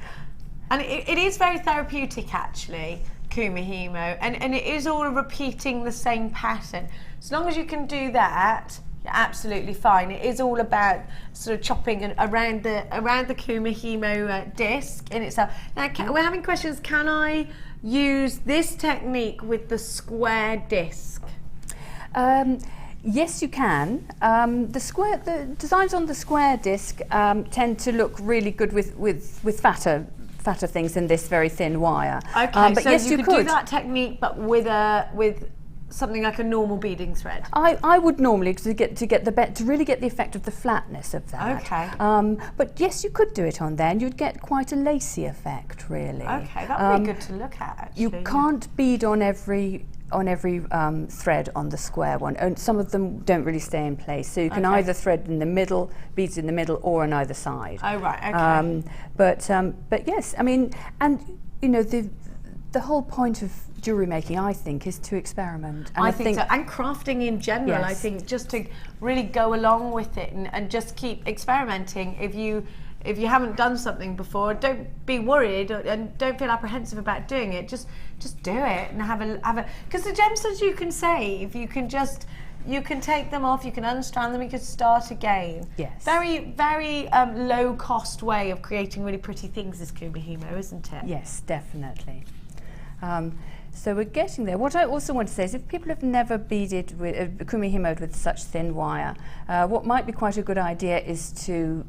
And it is very therapeutic, actually, Kumihimo, and it is all repeating the same pattern. As long as you can do that, you're absolutely fine. It is all about sort of chopping around the Kumihimo disc in itself. Now, we're having questions. Can I use this technique with the square disc? Yes, you can. The designs on the square disc tend to look really good with fatter things than this very thin wire. Okay, but so yes, you could do that technique, but with something like a normal beading thread. I would normally to really get the effect of the flatness of that. Okay. But yes, you could do it on there, and you'd get quite a lacy effect, really. Okay, that would be good to look at. Actually, you can't bead on every thread on the square one, and some of them don't really stay in place, so you can either thread in the middle, beads in the middle, or on either side. Oh right, okay. But yes, I mean, and you know, the whole point of jewellery making, I think, is to experiment. And I think so, and crafting in general. Yes. I think just to really go along with it and just keep experimenting. If you haven't done something before, don't be worried and don't feel apprehensive about doing it. Just do it and have a because the gemstones you can save. You can take them off, you can unstrand them, you can start again. Yes. Very, very low cost way of creating really pretty things is Kumihimo, isn't it? Yes, definitely. So we're getting there. What I also want to say is, if people have never beaded with Kumihimoed with such thin wire, what might be quite a good idea is to,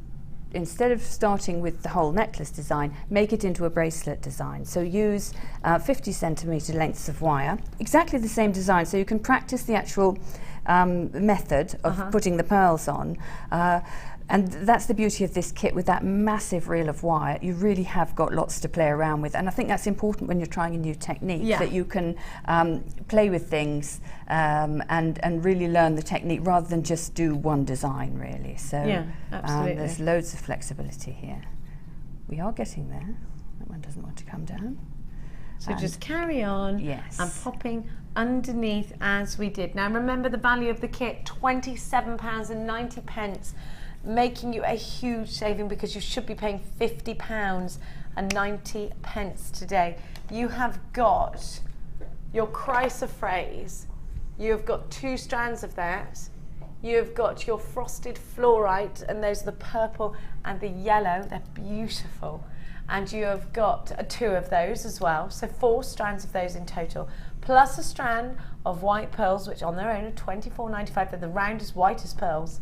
instead of starting with the whole necklace design, make it into a bracelet design. So use 50 centimetre lengths of wire, exactly the same design, so you can practice the actual method of putting the pearls on. And that's the beauty of this kit. With that massive reel of wire, you really have got lots to play around with, and I think that's important when you're trying a new technique, that you can play with things and really learn the technique rather than just do one design, really. So absolutely. There's loads of flexibility here. We are getting there. That one doesn't want to come down. So just carry on and popping underneath as we did. Now remember the value of the kit, £27.90, making you a huge saving because you should be paying £50.90 today. You have got your chrysoprase, you have got 2 strands of that, you have got your frosted fluorite, and those are the purple and the yellow, they're beautiful. And you have got 2 of those as well, so 4 strands of those in total, plus a strand of white pearls, which on their own are £24.95, they're the round as white as pearls.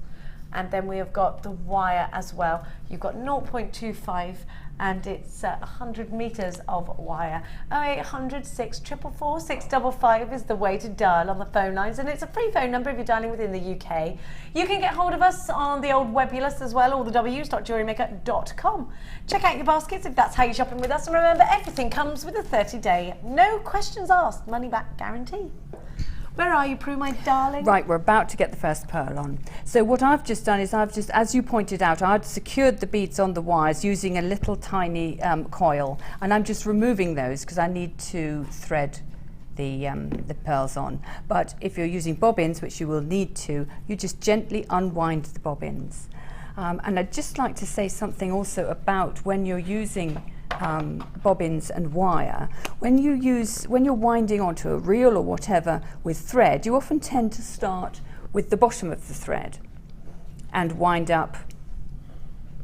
And then we have got the wire as well. You've got 0.25 and it's 100 meters of wire. 0800 644 655 is the way to dial on the phone lines, and it's a free phone number if you're dialing within the UK. You can get hold of us on the old webulous as well, all the w's.jewellerymaker.com. Check out your baskets if that's how you're shopping with us, and remember, everything comes with a 30-day, no questions asked, money back guarantee. Where are you, Prue, my darling? Right, we're about to get the first pearl on. So what I've just done is as you pointed out, I'd secured the beads on the wires using a little tiny coil, and I'm just removing those because I need to thread the pearls on. But if you're using bobbins, which you will need to, you just gently unwind the bobbins. And I'd just like to say something also about when you're using bobbins and wire. When you're winding onto a reel or whatever with thread, you often tend to start with the bottom of the thread and wind up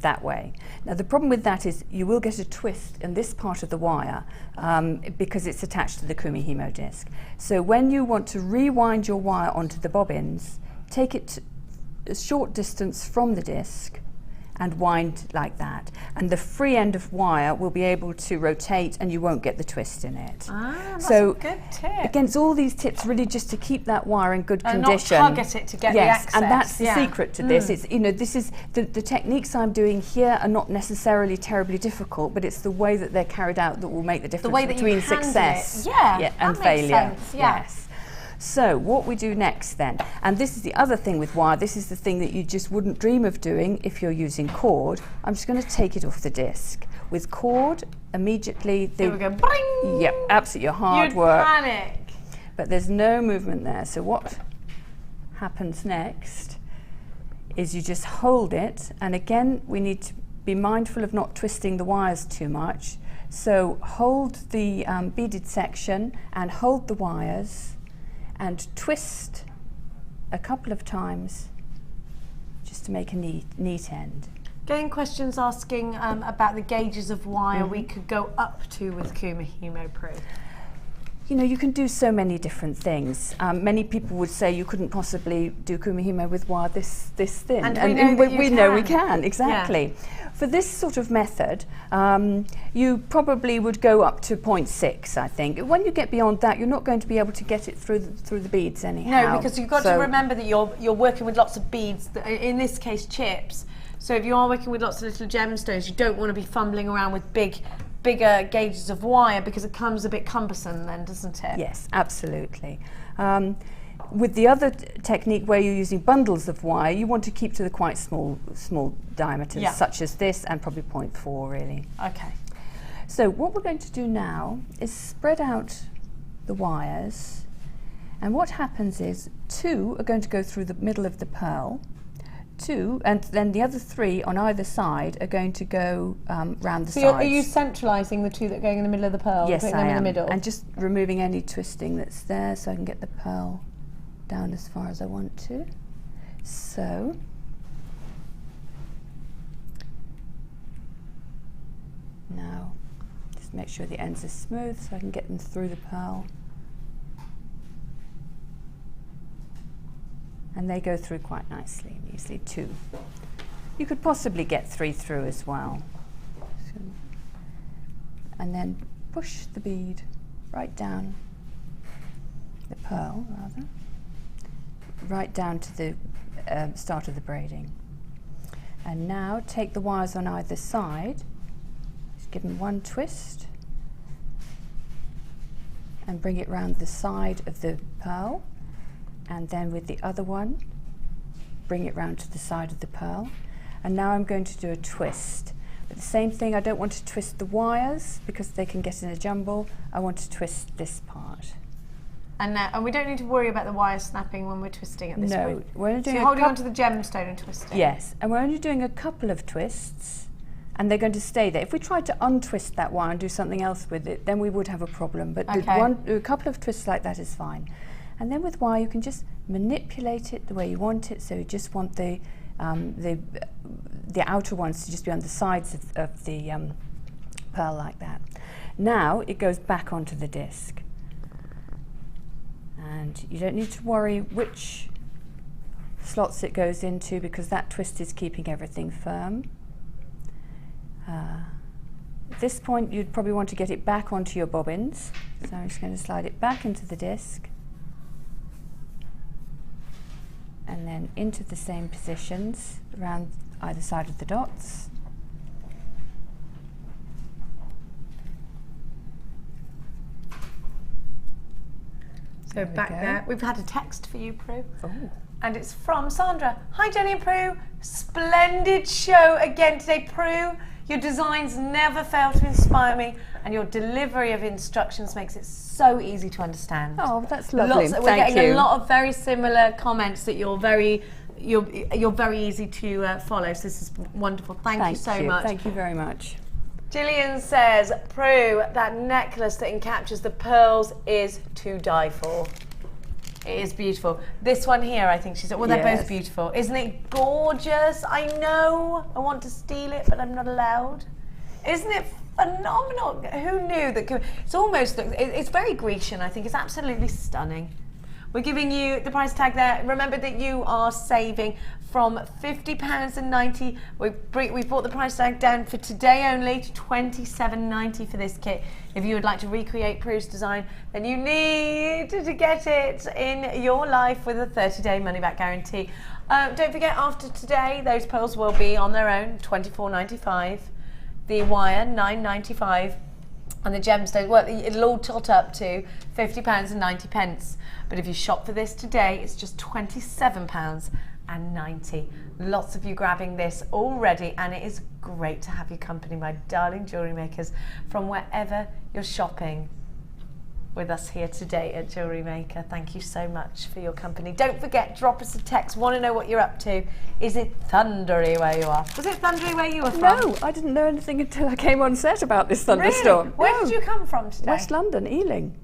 that way. Now the problem with that is you will get a twist in this part of the wire because it's attached to the Kumihimo disc. So when you want to rewind your wire onto the bobbins, take it a short distance from the disc and wind like that, and the free end of wire will be able to rotate and you won't get the twist in it. That's so a good tip. Against all these tips, really just to keep that wire in good and condition. Not tug at it to get the access. And that's the secret to this. It's, you know, this is the techniques I'm doing here are not necessarily terribly difficult, but it's the way that they're carried out that will make the difference between success and failure. Yes. So what we do next then, and this is the other thing with wire, this is the thing that you just wouldn't dream of doing if you're using cord. I'm just going to take it off the disc. With cord, immediately there we go. Bring! Yep, absolutely hard work. Panic. But there's no movement there. So what happens next is you just hold it, and again we need to be mindful of not twisting the wires too much. So hold the beaded section and hold the wires and twist a couple of times just to make a neat end. Getting questions asking about the gauges of wire we could go up to with Kumihimo Pro. you know, you can do so many different things. Many people would say you couldn't possibly do Kumihimo with wire this thin. And we know we can, exactly. Yeah. For this sort of method, you probably would go up to 0.6, I think. When you get beyond that, you're not going to be able to get it through the beads anyhow. No, because you've got to remember that you're working with lots of beads, in this case chips. So if you are working with lots of little gemstones, you don't want to be fumbling around with bigger gauges of wire, because it comes a bit cumbersome then, doesn't it? Yes, absolutely. With the other technique where you're using bundles of wire, you want to keep to the quite small diameters, such as this, and probably 0.4 really. Okay. So what we're going to do now is spread out the wires, and what happens is 2 are going to go through the middle of the pearl, 2, and then the other 3 on either side are going to go round the sides. So are you centralising the 2 that are going in the middle of the pearl? Yes, putting I them am. in the middle? And just removing any twisting that's there, so I can get the pearl down as far as I want to. So, now just make sure the ends are smooth so I can get them through the pearl. And they go through quite nicely, easily 2. You could possibly get 3 through as well. So, and then push the bead right down, the pearl rather, right down to the start of the braiding. And now take the wires on either side, just give them one twist, and bring it round the side of the pearl. And then with the other one, bring it round to the side of the pearl. And now I'm going to do a twist. But the same thing, I don't want to twist the wires because they can get in a jumble. I want to twist this part. And we don't need to worry about the wires snapping when we're twisting at this point. No, we're only doing you're holding onto the gemstone and twisting. Yes, and we're only doing a couple of twists, and they're going to stay there. If we tried to untwist that wire and do something else with it, then we would have a problem. But a couple of twists like that is fine. And then with wire, you can just manipulate it the way you want it. So you just want the outer ones to just be on the sides of the pearl like that. Now it goes back onto the disc. And you don't need to worry which slots it goes into, because that twist is keeping everything firm. At this point, you'd probably want to get it back onto your bobbins. So I'm just going to slide it back into the disc. And then into the same positions around either side of the dots. So back there. We've had a text for you, Prue. Oh. And it's from Sandra. Hi Jenny and Prue. Splendid show again today, Prue. Your designs never fail to inspire me, and your delivery of instructions makes it so easy to understand. Oh, that's lovely. We're getting a lot of very similar comments that you're very easy to follow. So this is wonderful. Thank you so much. Thank you very much. Gillian says, Prue, that necklace that encaptures the pearls is to die for. It is beautiful. This one here, I think she said, well, they're both beautiful. Isn't it gorgeous? I know. I want to steal it, but I'm not allowed. Isn't it phenomenal? Who knew that? It's almost, it's very Grecian, I think. It's absolutely stunning. We're giving you the price tag there. Remember that you are saving from £50.90. We've brought the price tag down for today only to £27.90 for this kit. If you would like to recreate Prue's design, then you need to get it in your life with a 30-day money-back guarantee. Don't forget, after today, those pearls will be on their own, £24.95. The wire, £9.95. And the gemstones, well, it'll all tot up to £50.90. But if you shop for this today, it's just £27.90. Lots of you grabbing this already, and it is great to have your company, my darling jewellery makers, from wherever you're shopping with us here today at Jewellery Maker. Thank you so much for your company. Don't forget, drop us a text. Want to know what you're up to? Is it thundery where you are? Was it thundery where you were from? No, I didn't know anything until I came on set about this thunderstorm. Really? Where did you come from today? West London, Ealing.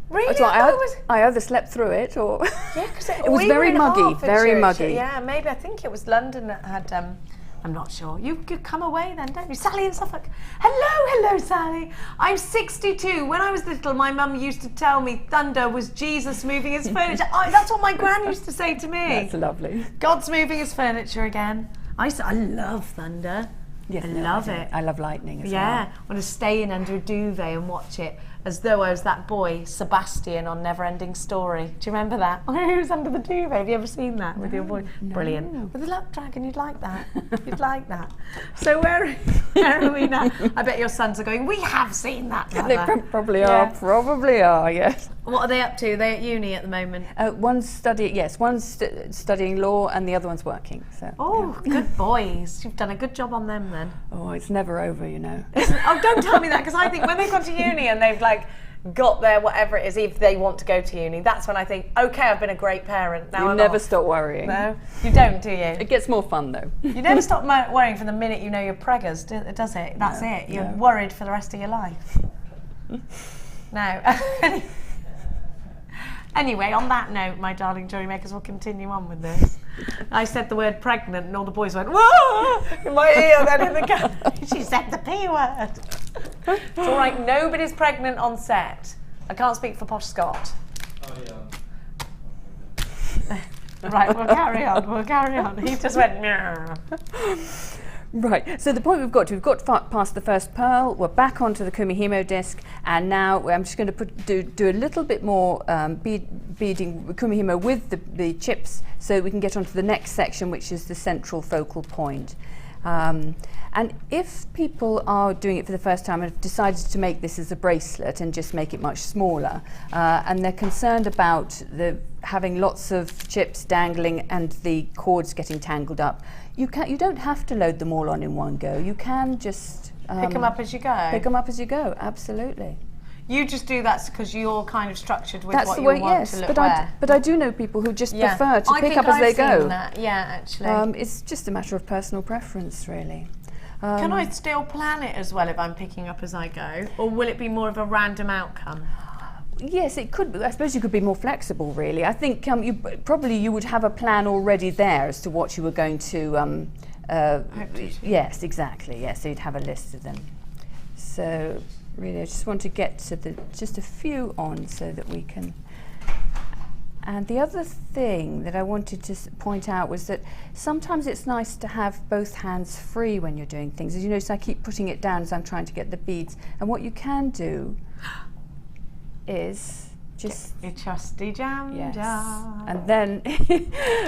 Really? So I either slept through it or yeah, because it was very muggy, very muggy. Yeah, maybe I think it was London that had I'm not sure. You could come away then, don't you? Sally in Suffolk. Hello, Sally. I'm 62. When I was little, my mum used to tell me thunder was Jesus moving his furniture. That's what my gran used to say to me. That's lovely. God's moving his furniture again. I love thunder. Yes, I love it. I love lightning as well. Yeah, I want to stay in under a duvet and watch it as though I was that boy, Sebastian, on Neverending Story. Do you remember that? He was under the duvet. Have you ever seen that with your boy? No. Brilliant. With the luck dragon, you'd like that. You'd like that. So where are we now? I bet your sons are going, we have seen that, They Mother. probably are, yes. What are they up to? Are they at uni at the moment? One's studying law and the other one's working. So. Oh, good boys. You've done a good job on them then. Oh, it's never over, you know. Oh, don't tell me that, because I think when they've gone to uni and they've got their whatever it is, if they want to go to uni, that's when I think, okay, I've been a great parent. Now You I'm never off. stop worrying. No, you don't, do you? It gets more fun though. You never stop worrying from the minute you know you're preggers, does it? That's No, it. You're no. worried for the rest of your life. Now, anyway, on that note, my darling jewellery makers, will continue on with this. I said the word pregnant and all the boys went, whoa, in my ear, then in the car. She said the P word. It's all right, nobody's pregnant on set. I can't speak for Posh Scott. Oh, yeah. Right, we'll carry on. He just went, meow. Right, so the point we've got past the first pearl, we're back onto the Kumihimo disc, and now I'm just going to do a little bit more beading Kumihimo with the chips so we can get onto the next section, which is the central focal point. And if people are doing it for the first time and have decided to make this as a bracelet and just make it much smaller, and they're concerned about having lots of chips dangling and the cords getting tangled up, you don't have to load them all on in one go. You can just Pick them up as you go. Pick them up as you go. Absolutely. You just do that because you're kind of structured with That's what the you way. want Yes, to look but wear. I do know people who just prefer to I pick think up as I've they go. seen that. Yeah, actually. It's just a matter of personal preference, really. Can I still plan it as well if I'm picking up as I go, or will it be more of a random outcome? Yes, it could be. I suppose you could be more flexible, really. I think you would have a plan already there as to what you were going to. Yes, exactly. Yes, so you'd have a list of them. So really, I just want to get to just a few on so that we can. And the other thing that I wanted to point out was that sometimes it's nice to have both hands free when you're doing things. As you notice, I keep putting it down as I'm trying to get the beads. And what you can do is just Your trusty jam jar. and then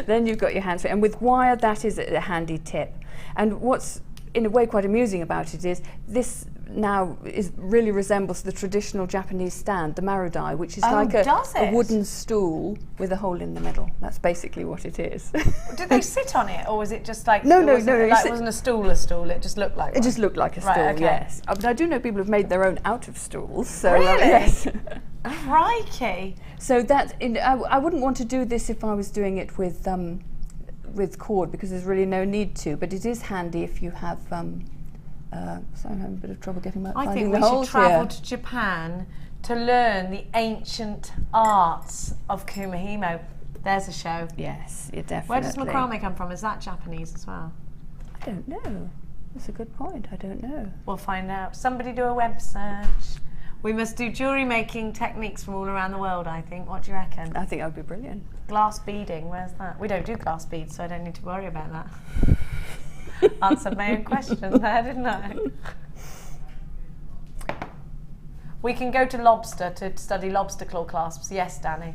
then you've got your hands free. And with wire, that is a handy tip. And what's in a way quite amusing about it is this now really resembles the traditional Japanese stand, the marudai, which is like a wooden stool with a hole in the middle. That's basically what it is. Did they sit on it, or was it just like No. It wasn't a stool. It just looked like It one? just looked like a stool, Right, okay. yes. But I do know people who've made their own out of stools. So, Really? yes. Crikey! So that I wouldn't want to do this if I was doing it with cord, because there's really no need to. But it is handy if you have. So I'm having a bit of trouble getting my. I finding think the we holes should travel here. to Japan to learn the ancient arts of Kumihimo. There's a show. Yes, yeah, definitely. Where does macrame come from? Is that Japanese as well? I don't know. That's a good point. I don't know. We'll find out. Somebody do a web search. We must do jewellery making techniques from all around the world, I think. What do you reckon? I think that would be brilliant. Glass beading, where's that? We don't do glass beads, so I don't need to worry about that. Answered my own question there, didn't I? We can go to Lobster to study lobster claw clasps. Yes, Danny.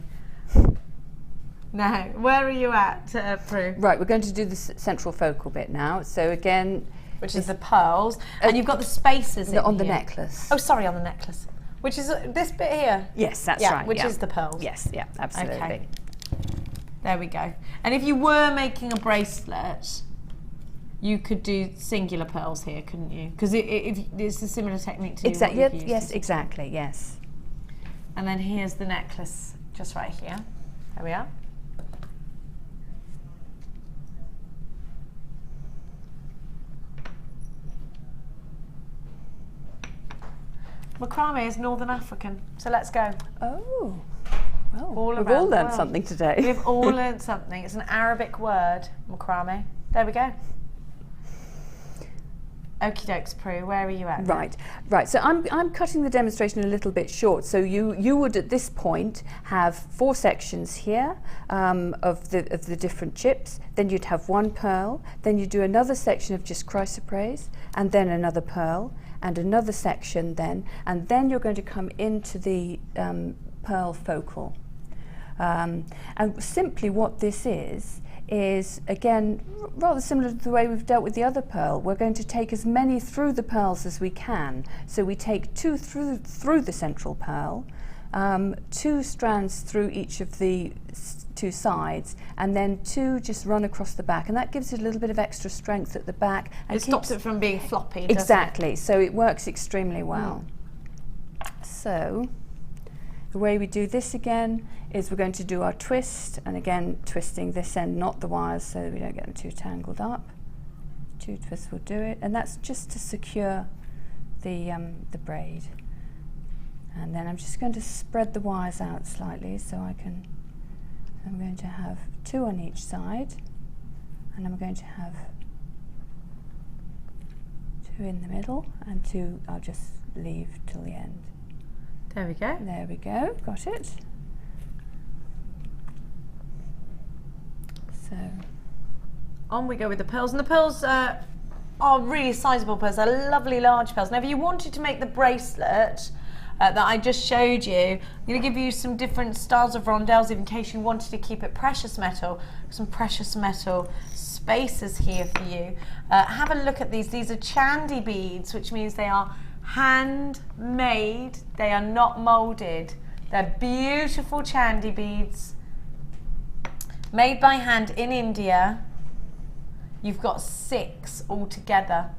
Now, where are you at, Prue? Right, we're going to do the central focal bit now. So again, Which is the pearls, and you've got the spaces on the here. necklace. Oh, sorry, on the necklace. Which is this bit here. Yes, that's Yeah, right. which yeah. is the pearls. Yes, yeah, absolutely. Okay. There we go. And if you were making a bracelet, you could do singular pearls here, couldn't you? Because it's a similar technique to Exactly. what you've used, Yes, isn't it? exactly. Yes. And then here's the necklace, just right here. There we are. Macrame is Northern African, so let's go. Oh. Well, All we've around all the learned world. something today. We've all learned something. It's an Arabic word, macrame. There we go. Okie dokes, Prue, where are you at? Right. So I'm cutting the demonstration a little bit short. So you would at this point have 4 sections here of the different chips. Then you'd have 1 pearl. Then you do another section of just chrysoprase, and then another pearl, and another section then, and then you're going to come into the pearl focal. And simply what this is again rather similar to the way we've dealt with the other pearl. We're going to take as many through the pearls as we can. So we take 2 through the central pearl, 2 strands through each of the 2 sides, and then 2 just run across the back, and that gives it a little bit of extra strength at the back. And it stops it from being floppy. Exactly. So it works extremely well. So the way we do this again is we're going to do our twist, and again twisting this end, not the wires, so that we don't get them too tangled up. 2 twists will do it, and that's just to secure the braid. And then I'm just going to spread the wires out slightly so I'm going to have 2 on each side, and I'm going to have 2 in the middle, and 2 I'll just leave till the end. There we go. There we go, got it. So on we go with the pearls, and the pearls are really sizable pearls. They're lovely large pearls. Now if you wanted to make the bracelet that I just showed you, I'm going to give you some different styles of rondelles in case you wanted to keep it precious metal. Some precious metal spacers here for you. Have a look at these. These are Chandi beads, which means they are handmade. They are not molded. They're beautiful Chandi beads made by hand in India. You've got 6 altogether.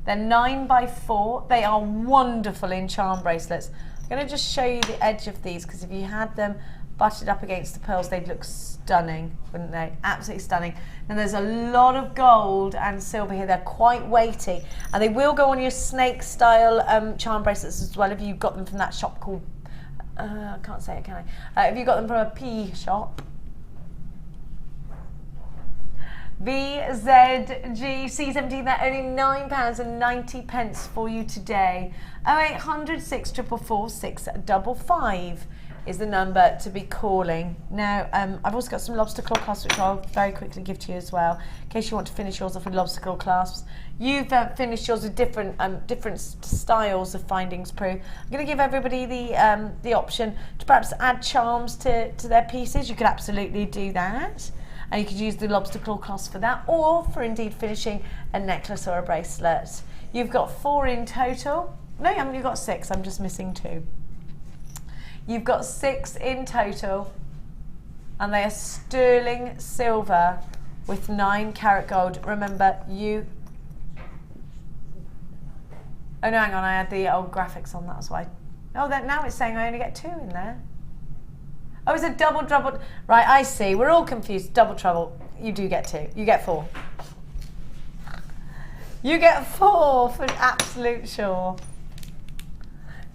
They're 9 by 4. They are wonderful in charm bracelets. I'm going to just show you the edge of these, because if you had them butted up against the pearls, they'd look stunning, wouldn't they? Absolutely stunning. And there's a lot of gold and silver here. They're quite weighty, and they will go on your snake style charm bracelets as well if you got them from that shop called I can't say it, can I? If you got them from a P shop. VZGC17, they're only £9.90 for you today. 0800 644 655 is the number to be calling. Now, I've also got some lobster claw clasps, which I'll very quickly give to you as well, in case you want to finish yours off with lobster claw clasps. You've finished yours with different styles of findings, Prue. I'm going to give everybody the option to perhaps add charms to their pieces. You could absolutely do that. And you could use the lobster claw clasp for that, or for indeed finishing a necklace or a bracelet. You've got 4 in total. No, you've got 6, I'm just missing 2. You've got 6 in total, and they are sterling silver with 9 karat gold. Remember, oh no, hang on, I had the old graphics on, that's why. Oh, now it's saying I only get 2 in there. Oh, it's a double trouble. Right, I see. We're all confused. Double trouble. You do get 2. You get 4. You get 4 for absolute sure.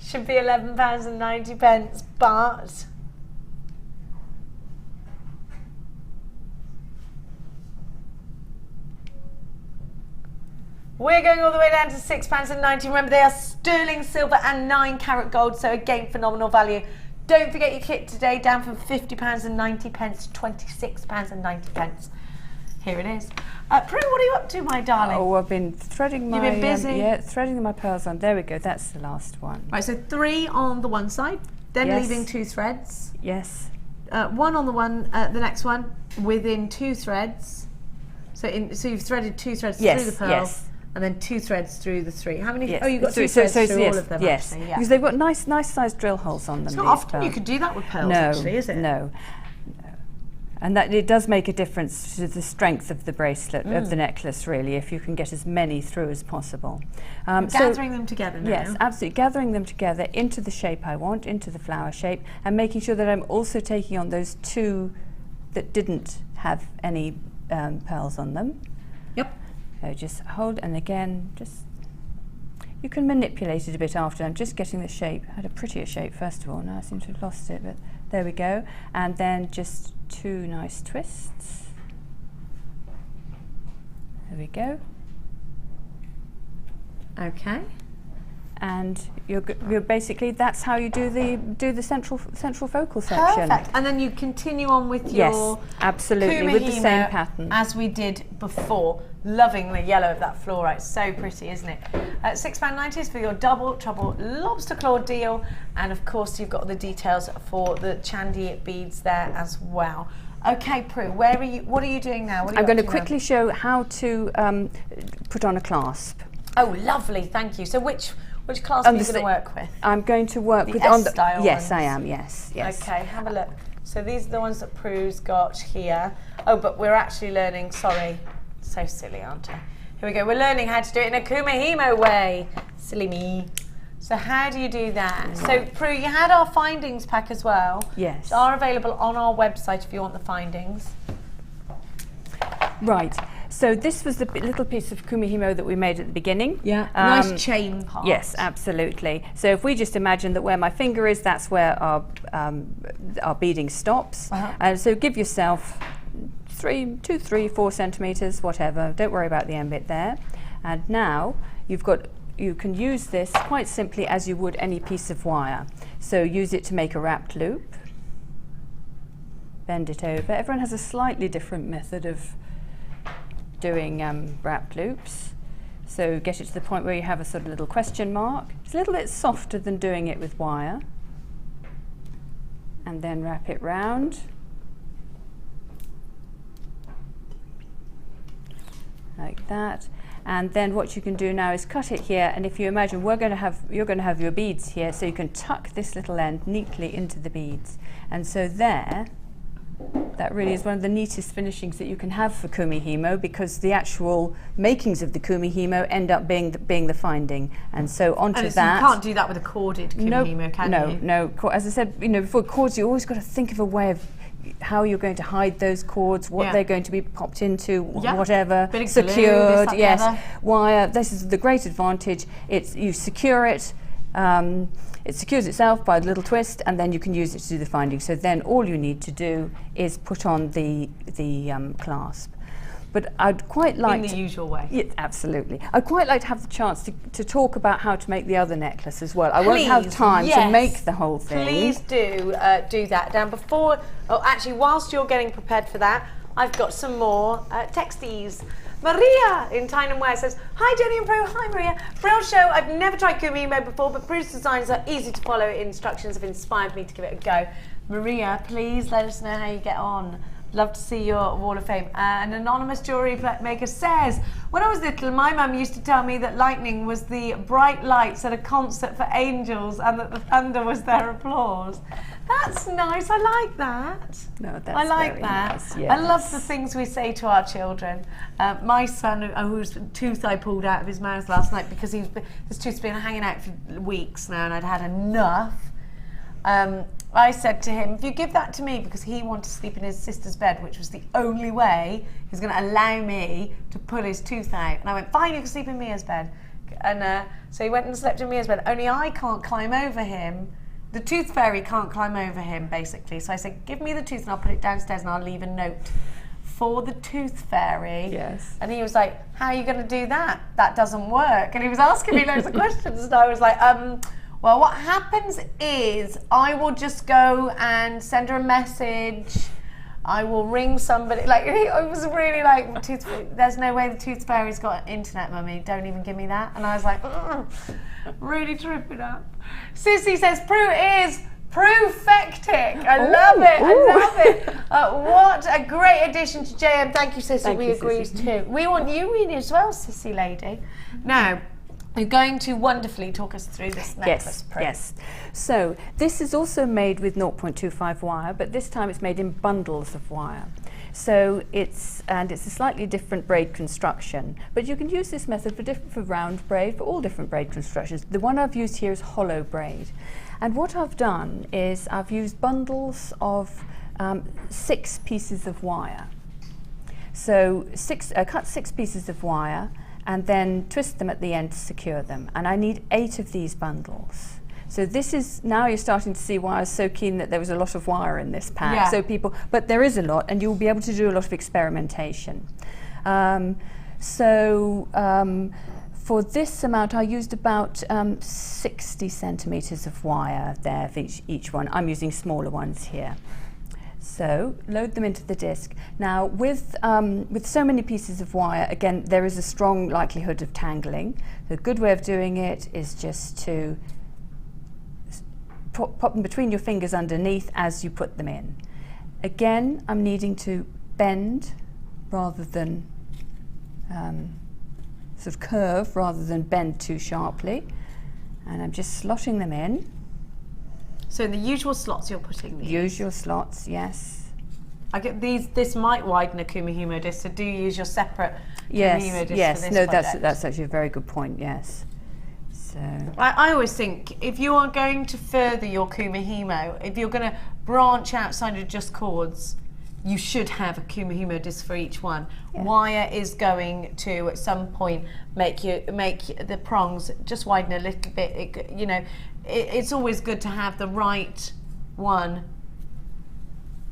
Should be £11.90, but we're going all the way down to £6.90. Remember, they are sterling silver and 9 karat gold, so again, phenomenal value. Don't forget your kit today, down from £50.90 to £26.90. Here it is. Prue, what are you up to, my darling? Oh, I've been threading my... You've been busy? Threading my pearls on. There we go, that's the last one. Right, so 3 on the one side, then Yes. leaving 2 threads. Yes. 1 on the next one, within 2 threads. So you've threaded 2 threads through the pearl. Yes. And then 2 threads through the 3. How many? Yes. Oh, you've got 2 So threads through yes, all of them. yes. Actually, yeah. Because they've got nice sized drill holes on them. It's not these often pearls. you could do that with pearls, No, actually, is it? No. And that it does make a difference to the strength of the bracelet, of the necklace, really, if you can get as many through as possible. Gathering them together now. Yes, absolutely. Gathering them together into the shape I want, into the flower shape, and making sure that I'm also taking on those 2 that didn't have any pearls on them. Yep. So just hold, and again, just, you can manipulate it a bit after. I'm just getting the shape. I had a prettier shape first of all, now I seem to have lost it, but there we go. And then just 2 nice twists. There we go. Okay. And you're basically, that's how you do the central focal section. Perfect. And then you continue on with Yes, your absolutely, with the Kumihimo same pattern. as we did before. Loving the yellow of that fluorite. So pretty, isn't it? £6.90 is for your double trouble lobster claw deal. And of course, you've got the details for the Chandi beads there as well. Okay, Prue, where are you? What are you doing now? What are you I'm going to up quickly show how to put on a clasp. now? Oh, lovely, thank you. So which clasp are you going to work with? I'm going to work with S-style Yes, ones. I am. Yes, yes. Okay, have a look. So these are the ones that Prue's got here. Oh, but we're actually learning, sorry, so silly, aren't I? Here we go, we're learning how to do it in a Kumihimo way. Silly me. So how do you do that? So Prue, you had our findings pack as well. Yes. Which are available on our website if you want the findings. Right. So this was the little piece of Kumihimo that we made at the beginning. Yeah. Nice chain part. Yes, absolutely. So if we just imagine that where my finger is, that's where our beading stops. And so give yourself 2, 3, 4 centimeters, whatever. Don't worry about the end bit there. And now you can use this quite simply as you would any piece of wire. So use it to make a wrapped loop. Bend it over. Everyone has a slightly different method of doing wrapped loops. So get it to the point where you have a sort of little question mark. It's a little bit softer than doing it with wire. And then wrap it round. Like that. And then what you can do now is cut it here, and if you imagine you're going to have your beads here, so you can tuck this little end neatly into the beads. And so there, that really is one of the neatest finishings that you can have for Kumihimo, because the actual makings of the Kumihimo end up being the finding. And so onto that. You can't do that with a corded Kumihimo, can you? No. As I said, before cords, you always got to think of a way of how you're going to hide those cords, what they're going to be popped into, whatever, secured, yes, wire. This is the great advantage. You secure it. It secures itself by a little twist, and then you can use it to do the finding. So then all you need to do is put on the clasp. But I'd quite like in the usual way. Yeah, absolutely. I'd quite like to have the chance to talk about how to make the other necklace as well. I won't have time to make the whole thing. Please do that. Now actually, whilst you're getting prepared for that, I've got some more texties. Maria in Tyne & Wear says, hi Jenny and Prue, hi Maria. Brill show, I've never tried Kumihimo before, but Prue's designs are easy to follow. Instructions have inspired me to give it a go. Maria, please let us know how you get on. Love to see your Wall of Fame. An anonymous jewellery maker says, when I was little, my mum used to tell me that lightning was the bright lights at a concert for angels and that the thunder was their applause. That's nice. I like that. No, that's I like very that. Nice, yes. I love the things we say to our children. My son, whose tooth I pulled out of his mouth last night because his tooth's been hanging out for weeks now and I'd had enough. I said to him, if you give that to me, because he wanted to sleep in his sister's bed, which was the only way he was going to allow me to pull his tooth out. And I went, fine, you can sleep in Mia's bed. And so he went and slept in Mia's bed. Only I can't climb over him. The tooth fairy can't climb over him, basically. So I said, give me the tooth and I'll put it downstairs and I'll leave a note for the tooth fairy. Yes. And he was like, how are you going to do that? That doesn't work. And he was asking me loads of questions. And I was like, well, what happens is I will just go and send her a message. I will ring somebody. Like, it was really like, there's no way the tooth fairy's got internet, mummy. Don't even give me that. And I was like, really tripping up. Sissy says, Prue is Prufectic. I love it. I love it. What a great addition to JM. Thank you, Sissy. We agree too. We want you reading as well, Sissy lady. Now, you're going to wonderfully talk us through this necklace, Prue. Yes. So this is also made with 0.25 wire, but this time it's made in bundles of wire. So it's a slightly different braid construction, but you can use this method for round braid, for all different braid constructions. The one I've used here is hollow braid, and what I've done is I've used bundles of 6 pieces of wire. So cut 6 pieces of wire, and then twist them at the end to secure them. And I need 8 of these bundles. So this is, now you're starting to see why I was so keen that there was a lot of wire in this pack. Yeah. So but there is a lot, and you'll be able to do a lot of experimentation. For this amount, I used about 60 centimetres of wire there for each one. I'm using smaller ones here. So load them into the disc. Now with so many pieces of wire, again, there is a strong likelihood of tangling. The good way of doing it is just to pop them between your fingers underneath as you put them in. Again, I'm needing to bend rather than sort of curve rather than bend too sharply. And I'm just slotting them in. So in the usual slots you're putting these? Usual slots, yes. I get these. This might widen a Kumihimo disc, so do you use your separate Kumihimo disc for this project? That's actually a very good point, yes. So I always think if you are going to further your Kumihimo, if you're going to branch outside of just cords, you should have a Kumihimo disc for each one. Yeah. Wire is going to at some point make the prongs just widen a little bit. You know, it's always good to have the right one.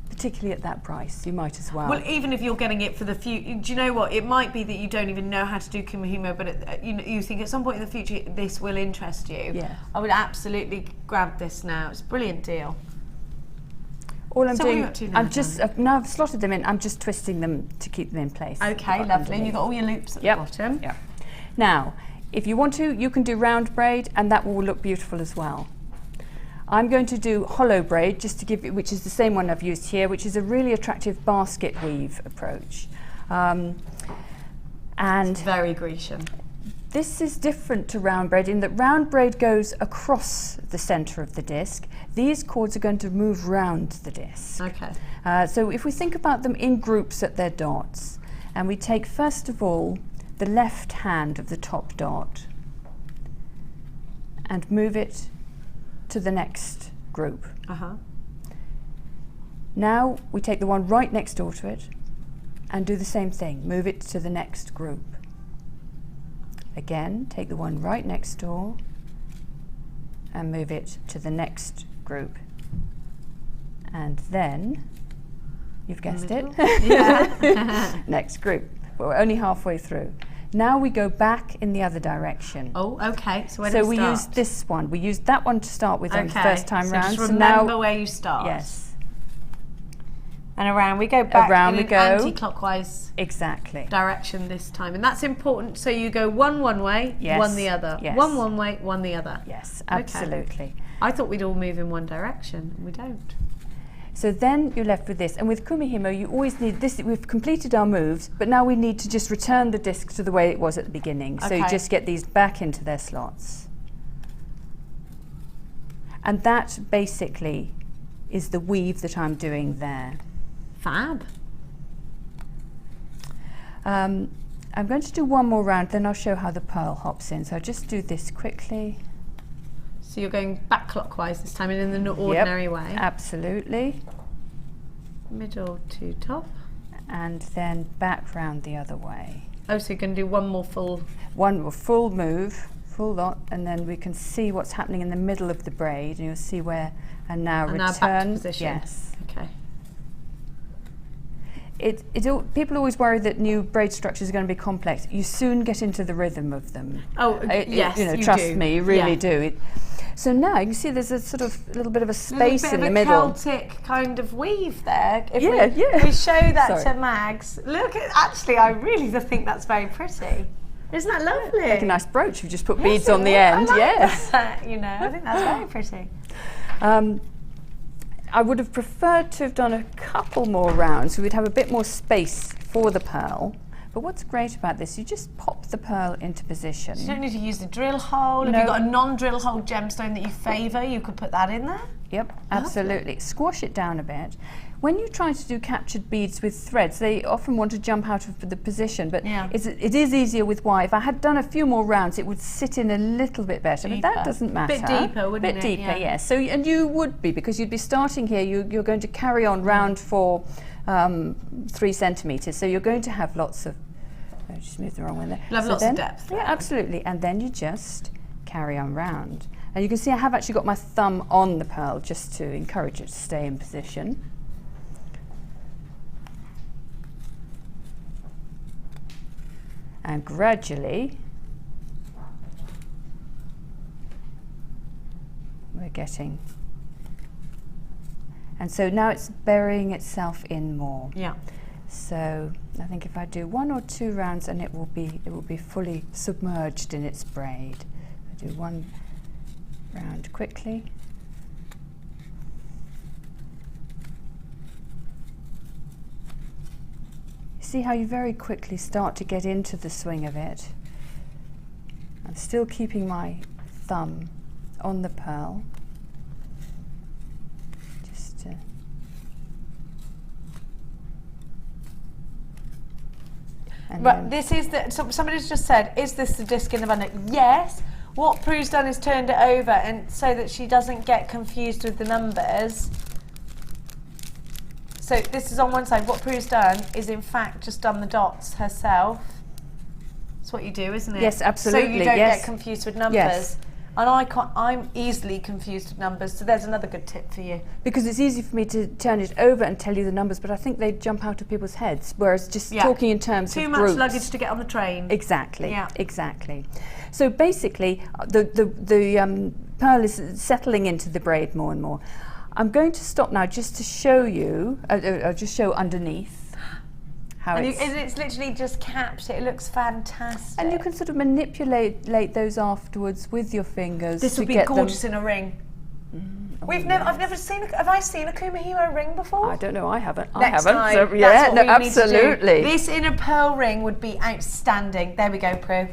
Particularly at that price, you might as well. Well, even if you're getting it for the future, do you know what? It might be that you don't even know how to do Kumihimo, but you think at some point in the future this will interest you. Yeah. I would absolutely grab this now. It's a brilliant deal. All I'm doing, now I've slotted them in, I'm just twisting them to keep them in place. Okay, lovely. And you've got all your loops at the bottom. Yeah. Now, if you want to, you can do round braid, and that will look beautiful as well. I'm going to do hollow braid, just to give you, which is the same one I've used here, which is a really attractive basket weave approach. And it's very Grecian. This is different to round braid in that round braid goes across the centre of the disc. These cords are going to move round the disc. Okay. So if we think about them in groups at their dots, and we take first of all the left hand of the top dot and move it to the next group. Now we take the one right next door to it and do the same thing, move it to the next group. Again, take the one right next door and move it to the next group. And then, you've guessed it, next group. But we're only halfway through. Now we go back in the other direction. Oh, okay. So we use this one. We used that one to start with on the first time round. Just remember where you start. Yes. And around we go back around in we an go. anti-clockwise direction this time. And that's important. So you go one way, one the other. Yes. One way, one the other. Yes, absolutely. Okay. I thought we'd all move in one direction. We don't. So then you're left with this. And with Kumihimo, you always need this. We've completed our moves, but now we need to just return the disc to the way it was at the beginning. So you just get these back into their slots. And that basically is the weave that I'm doing there. Fab. I'm going to do one more round, then I'll show how the pearl hops in. So I'll just do this quickly. So you're going back clockwise this time and in the ordinary way? Absolutely. Middle to top. And then back round the other way. Oh, so you're going to do one more full... One more full move, full lot, and then we can see what's happening in the middle of the braid, and you'll see where, and now return. Now back to position. Yes. Okay. People always worry that new braid structures are going to be complex. You soon get into the rhythm of them. Oh, yes, you trust do. me, you really do. So now you can see there's a sort of little bit of a space in the middle. There's a Celtic kind of weave there. If we show that to Mags. Look, actually, I really think that's very pretty. Isn't that lovely? Like a nice brooch. You just put beads on the end. Yes. That, you know, I think that's very pretty. I would have preferred to have done a couple more rounds so we'd have a bit more space for the pearl. But what's great about this, you just pop the pearl into position. So you don't need to use the drill hole. If you've got a non-drill hole gemstone that you favour, you could put that in there. Yep, absolutely. Squash it down a bit. When you try to do captured beads with threads, they often want to jump out of the position, but it is easier with wire. If I had done a few more rounds, it would sit in a little bit better, but that doesn't matter. A bit deeper, wouldn't it? A bit deeper, yes. So, and you would be, because you'd be starting here, you're going to carry on round for 3 centimetres, so you're going to have lots of, I just moved the wrong one there. You'll have lots of depth. Yeah, absolutely. And then you just carry on round. And you can see I have actually got my thumb on the pearl just to encourage it to stay in position. And gradually getting. And so now it's burying itself in more. Yeah. So I think if I do 1 or 2 rounds, and it will be fully submerged in its braid. I do 1 round quickly. See how you very quickly start to get into the swing of it. I'm still keeping my thumb on the pearl. Just But this is the, somebody's just said, is this the disc in the bundle? Yes. What Prue's done is turned it over, and so that she doesn't get confused with the numbers. So this is on one side. What Prue's done is in fact just done the dots herself. That's what you do, isn't it? Yes, absolutely. So you don't yes. get confused with numbers. Yes. And I'm easily confused with numbers, so there's another good tip for you. Because it's easy for me to turn it over and tell you the numbers, but I think they jump out of people's heads, whereas just talking in terms Too of much groups. luggage to get on the train. Exactly. Yeah. Exactly. So basically, the pearl is settling into the braid more and more. I'm going to stop now just to show you. I'll just show underneath how it's literally just capped. It looks fantastic. and you can sort of manipulate those afterwards with your fingers. This would be gorgeous in a ring. I've never seen. Have I seen a Kumihimo ring before? I don't know. I haven't. Next I haven't. time, So, yeah, that's what no, we need to do. absolutely. This in a pearl ring would be outstanding. There we go, Prue.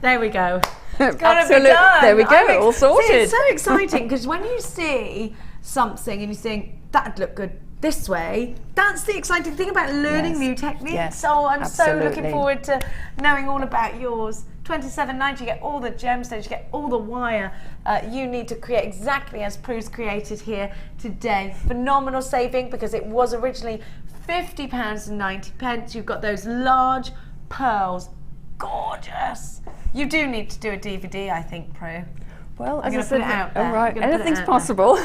There we go. It's gotta Absolutely. be done. There we go. All sorted. See, it's so exciting because when you see something and you think that'd look good this way, that's the exciting thing about learning new techniques. Yes, So I'm so looking absolutely. forward to knowing all about yours. $27.90, you get all the gemstones, you get all the wire you need to create exactly as Prue's created here today. Phenomenal saving because it was originally £50.90. You've got those large pearls, gorgeous. You do need to do a DVD, I think, Prue. Well, I'm going to put it out there. All right, I'm gonna put it anything's out possible.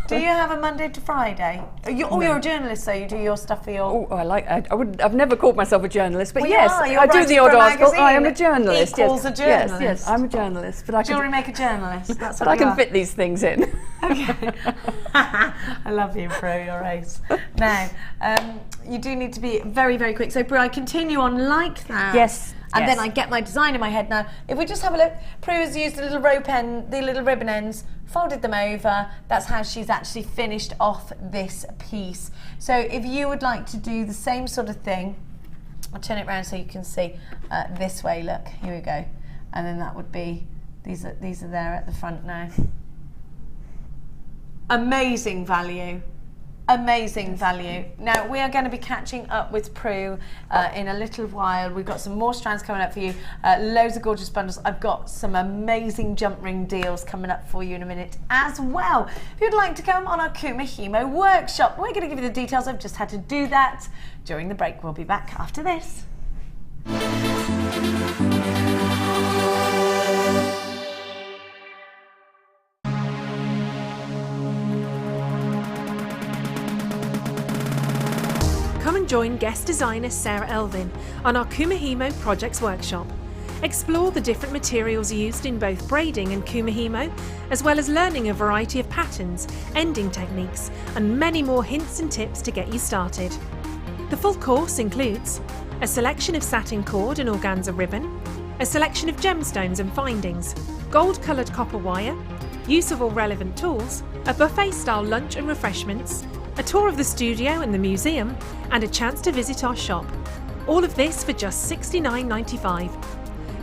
Do you have a Monday to Friday? You're a journalist, so you do your stuff for your... I've never called myself a journalist, but Well, yes, you're I do writing the odd for a article. I am a magazine journalist. equals yes. a journalist. Yes, I'm a journalist, but I can, JewelleryMaker journalist, that's but what I you can are. fit these things in. Okay. I love you, Prue, your ace. Now, you do need to be very, very quick. So, Prue, I continue on like that. Yes. And yes. then I get my design in my head. Now, if we just have a look, Prue has used the little the little ribbon ends, folded them over. That's how she's actually finished off this piece. So if you would like to do the same sort of thing, I'll turn it around so you can see this way. Look, here we go. And then that would be, these are there at the front now. Amazing value. Amazing value. Now we are going to be catching up with Prue in a little while. We've got some more strands coming up for you, loads of gorgeous bundles. I've got some amazing jump ring deals coming up for you in a minute as well. If you'd like to come on our Kumihimo workshop, we're going to give you the details. I've just had to do that during the break. We'll be back after this. Come and join guest designer Sarah Elvin on our Kumihimo Projects Workshop. Explore the different materials used in both braiding and Kumihimo, as well as learning a variety of patterns, ending techniques, and many more hints and tips to get you started. The full course includes a selection of satin cord and organza ribbon, a selection of gemstones and findings, gold-coloured copper wire, use of all relevant tools, a buffet-style lunch and refreshments, a tour of the studio and the museum, and a chance to visit our shop. All of this for just $69.95.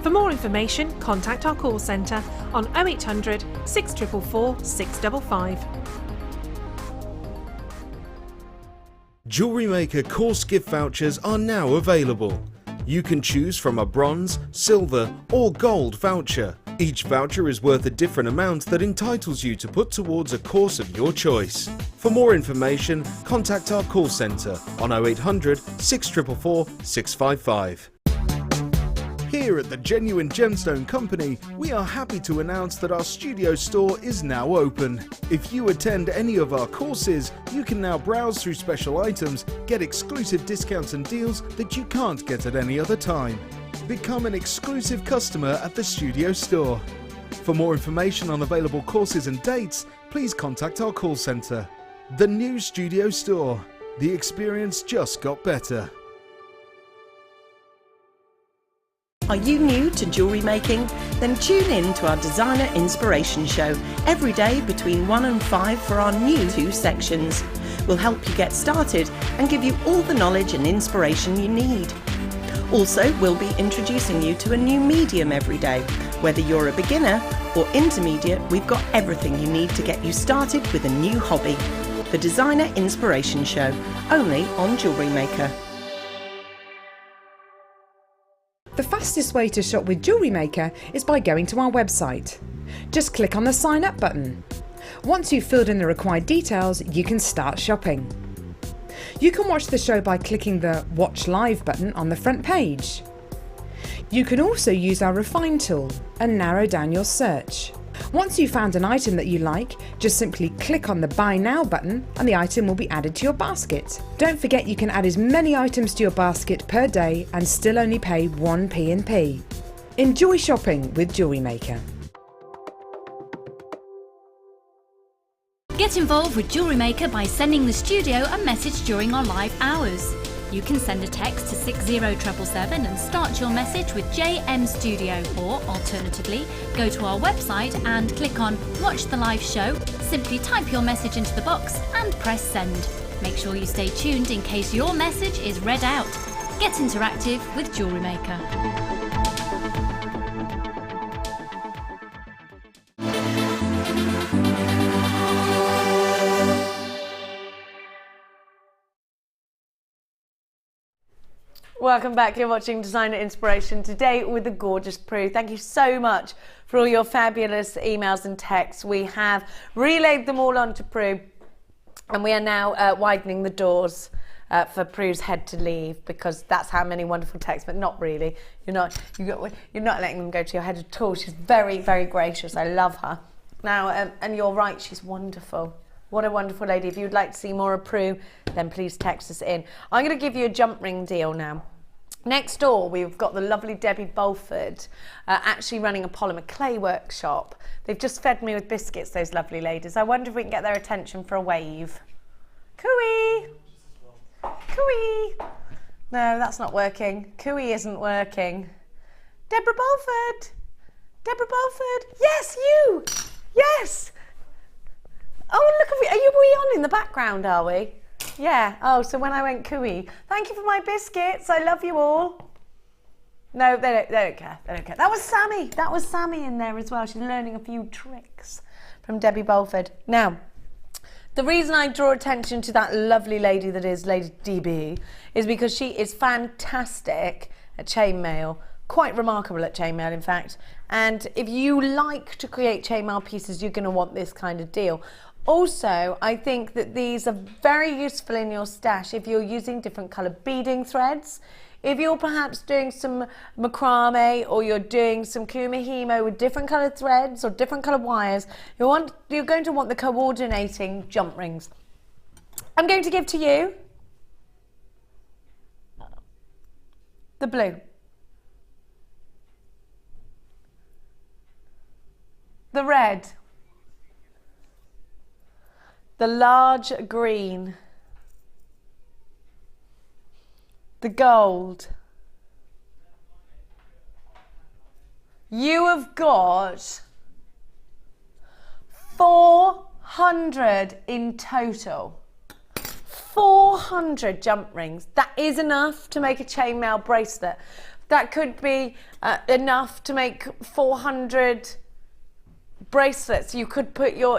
For more information, contact our call centre on 0800 644 655. JewelleryMaker course gift vouchers are now available. You can choose from a bronze, silver or gold voucher. Each voucher is worth a different amount that entitles you to put towards a course of your choice. For more information, contact our call centre on 0800 644 655. Here at the Genuine Gemstone Company, we are happy to announce that our studio store is now open. If you attend any of our courses, you can now browse through special items, get exclusive discounts and deals that you can't get at any other time. Become an exclusive customer at the studio store. For more information on available courses and dates, please contact our call centre. The new studio store. The experience just got better. Are you new to jewellery making? Then tune in to our Designer Inspiration Show every day between 1 and 5 for our new 2 sections. We'll help you get started and give you all the knowledge and inspiration you need. Also, we'll be introducing you to a new medium every day. Whether you're a beginner or intermediate, we've got everything you need to get you started with a new hobby. The Designer Inspiration Show, only on JewelleryMaker. The fastest way to shop with JewelleryMaker is by going to our website. Just click on the sign up button. Once you've filled in the required details, you can start shopping. You can watch the show by clicking the Watch Live button on the front page. You can also use our Refine tool and narrow down your search. Once you've found an item that you like, just simply click on the Buy Now button and the item will be added to your basket. Don't forget you can add as many items to your basket per day and still only pay 1 P&P. Enjoy shopping with JewelleryMaker. Get involved with JewelleryMaker by sending the studio a message during our live hours. You can send a text to 60777 and start your message with JM Studio, or alternatively, go to our website and click on Watch the Live Show, simply type your message into the box and press send. Make sure you stay tuned in case your message is read out. Get interactive with JewelleryMaker. Welcome back. You're watching Designer Inspiration today with the gorgeous Prue. Thank you so much for all your fabulous emails and texts. We have relayed them all onto Prue, and we are now widening the doors for Prue's head to leave, because that's how many wonderful texts, but not really. You're not letting them go to your head at all. She's very, very gracious. I love her. Now, and you're right, she's wonderful. What a wonderful lady. If you'd like to see more of Prue, then please text us in. I'm going to give you a jump ring deal now. Next door, we've got the lovely Debbie Bolford actually running a polymer clay workshop. They've just fed me with biscuits, those lovely ladies. I wonder if we can get their attention for a wave. Cooey! Cooey! No, that's not working. Cooey isn't working. Deborah Bolford! Deborah Bolford! Yes, you! Yes! Oh, look at me. Are we on in the background, are we? Yeah. Oh, so when I went cooey. Thank you for my biscuits. I love you all. No, they don't care. They don't care. That was Sammy. That was Sammy in there as well. She's learning a few tricks from Debbie Bolford. Now, the reason I draw attention to that lovely lady that is Lady DB is because she is fantastic at chainmail. Quite remarkable at chainmail, in fact. And if you like to create chainmail pieces, you're going to want this kind of deal. Also, I think that these are very useful in your stash if you're using different colour beading threads. If you're perhaps doing some macrame or you're doing some kumihimo with different coloured threads or different coloured wires, you're going to want the coordinating jump rings. I'm going to give to you the blue, the red, the large green, the gold. You have got 400 in total. 400 jump rings. That is enough to make a chainmail bracelet. That could be enough to make 400 bracelets. You could put your,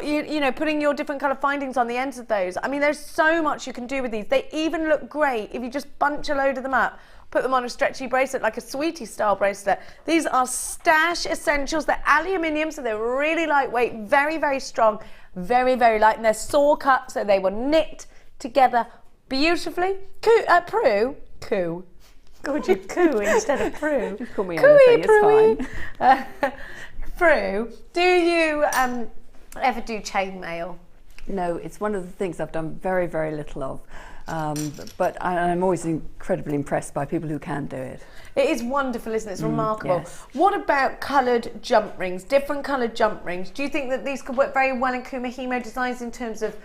putting your different colour findings on the ends of those. I mean, there's so much you can do with these. They even look great if you just bunch a load of them up, put them on a stretchy bracelet, like a sweetie style bracelet. These are stash essentials. They're aluminium, so they're really lightweight, very, very strong, very, very light, and they're saw cut, so they will knit together beautifully. Prue, coo. Called you coo instead of Prue. Just call me anything, it's fine. Prue, do you ever do chainmail? No, it's one of the things I've done very, very little of. But I'm always incredibly impressed by people who can do it. It is wonderful, isn't it? It's remarkable. Yes. What about coloured jump rings, different coloured jump rings? Do you think that these could work very well in Kumihimo designs in terms of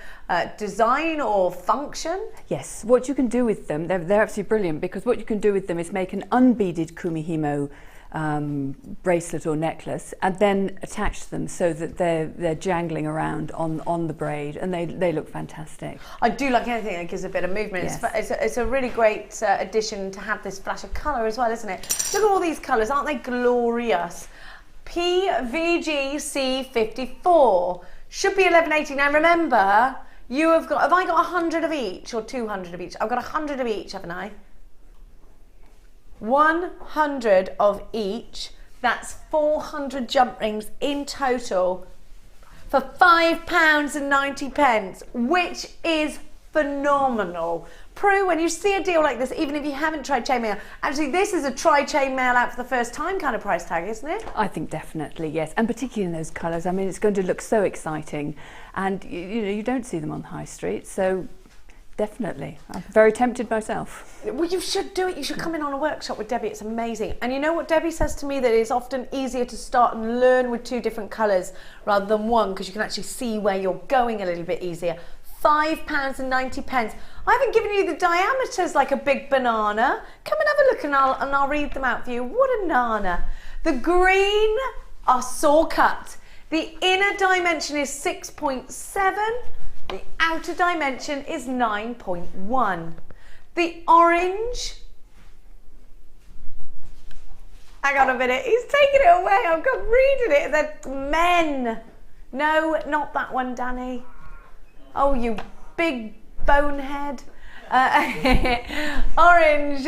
design or function? Yes, what you can do with them, they're absolutely brilliant, because what you can do with them is make an unbeaded Kumihimo bracelet or necklace and then attach them so that they're jangling around on the braid, and they look fantastic. I do like anything that gives a bit of movement. Yes. It's a really great addition to have this flash of colour as well, isn't it? Look at all these colours, aren't they glorious? PVGC54 should be 11.80. Now remember, have I got 100 of each or 200 of each? I've got 100 of each, haven't I? 100 of each. That's 400 jump rings in total for £5.90, which is phenomenal. Prue, when you see a deal like this, even if you haven't tried chainmail, actually this is a try chainmail out for the first time kind of price tag, isn't it? I think definitely, yes, and particularly in those colours. I mean, it's going to look so exciting, and you don't see them on the high street, so definitely. I'm very tempted myself. Well, you should do it. You should come in on a workshop with Debbie. It's amazing. And you know what Debbie says to me, that it's often easier to start and learn with 2 different colours rather than one, because you can actually see where you're going a little bit easier. £5.90. I haven't given you the diameters like a big banana. Come and have a look and I'll read them out for you. What a nana. The green are saw cut. The inner dimension is 6.7. The outer dimension is 9.1. The orange, hang on a minute, he's taking it away, I'm reading it, the men. No, not that one, Danny. Oh, you big bonehead. Orange,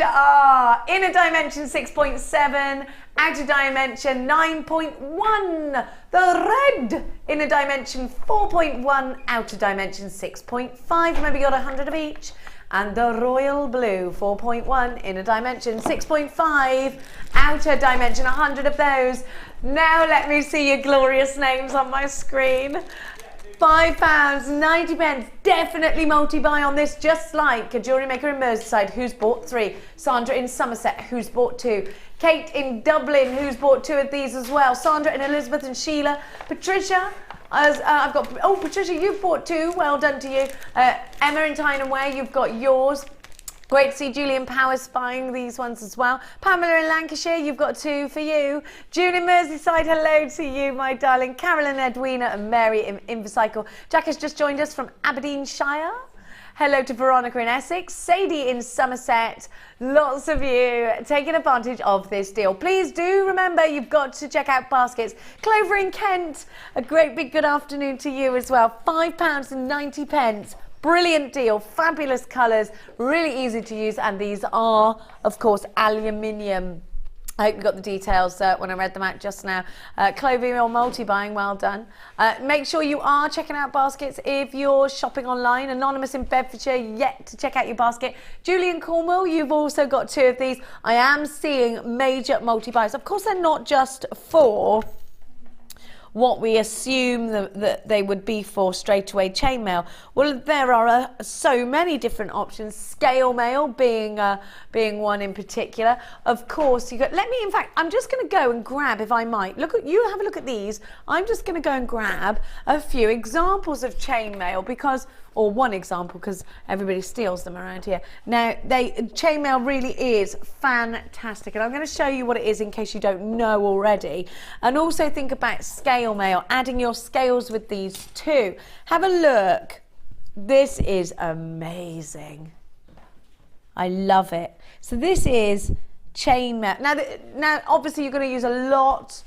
inner dimension 6.7, outer dimension 9.1. The red, inner dimension 4.1, outer dimension 6.5. Maybe got 100 of each. And the royal blue 4.1, inner dimension 6.5, outer dimension 100 of those. Now let me see your glorious names on my screen. £5.90. Definitely multi-buy on this, just like a jewellery maker in Merseyside who's bought 3, Sandra in Somerset who's bought 2, Kate in Dublin who's bought 2 of these as well, Sandra and Elizabeth and Sheila, Patricia, I've got, oh Patricia, you've bought 2, well done to you, Emma in Tyne Way, you've got yours. Great to see Julian Powers buying these ones as well. Pamela in Lancashire, you've got 2 for you. June in Merseyside, hello to you, my darling. Carolyn, Edwina and Mary in Invercycle. Jack has just joined us from Aberdeenshire. Hello to Veronica in Essex. Sadie in Somerset. Lots of you taking advantage of this deal. Please do remember, you've got to check out baskets. Clover in Kent, a great big good afternoon to you as well. £5.90. Brilliant deal, fabulous colours, really easy to use, and these are, of course, aluminium. I hope you got the details when I read them out just now. Clover, you're multi-buying, well done. Make sure you are checking out baskets if you're shopping online. Anonymous in Bedfordshire, yet to check out your basket. Julie in Cornwall, you've also got 2 of these. I am seeing major multi-buys. Of course, they're not just for what we assume that they would be for straight away chainmail. Well, there are so many different options. Scale mail being one in particular. Of course, you got. In fact, I'm just going to go and grab, if I might. Have a look at these. I'm just going to go and grab a few examples of chainmail or one example, because everybody steals them around here. Now, chainmail really is fantastic, and I'm going to show you what it is in case you don't know already. And also think about scale mail, adding your scales with these too. Have a look. This is amazing. I love it. So this is chainmail. Now, obviously, you're going to use a lot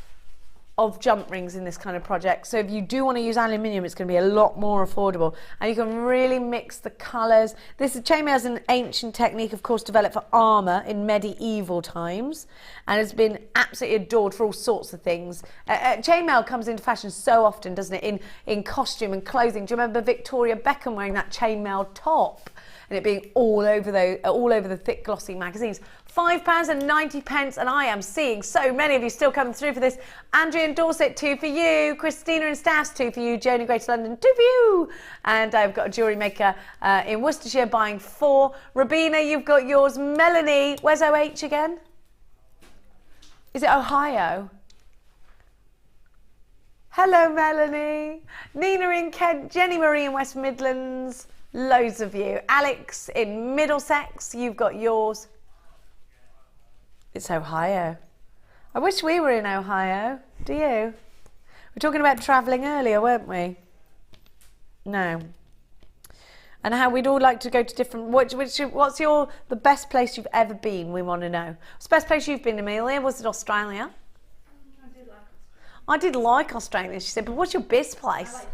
of jump rings in this kind of project, so if you do want to use aluminium, it's going to be a lot more affordable, and you can really mix the colours. Chainmail is an ancient technique, of course, developed for armour in medieval times, and has been absolutely adored for all sorts of things. Chainmail comes into fashion so often, doesn't it, in costume and clothing. Do you remember Victoria Beckham wearing that chainmail top and it being all over the thick glossy magazines? £5.90, and I am seeing so many of you still coming through for this. Andrea in Dorset, 2 for you. Christina in Staffs, 2 for you. Joan in Greater London, 2 for you. And I've got a jewellery maker in Worcestershire buying 4. Rabina, you've got yours. Melanie, where's OH again? Is it Ohio? Hello, Melanie. Nina in Kent, Jenny Marie in West Midlands. Loads of you. Alex in Middlesex, you've got yours. It's Ohio. I wish we were in Ohio. Do you? We were talking about travelling earlier, weren't we? No. And how we'd all like to go to different... What's the best place you've ever been, we want to know. What's the best place you've been, Amelia? Was it Australia? I did like Australia, she said, but what's your best place? I like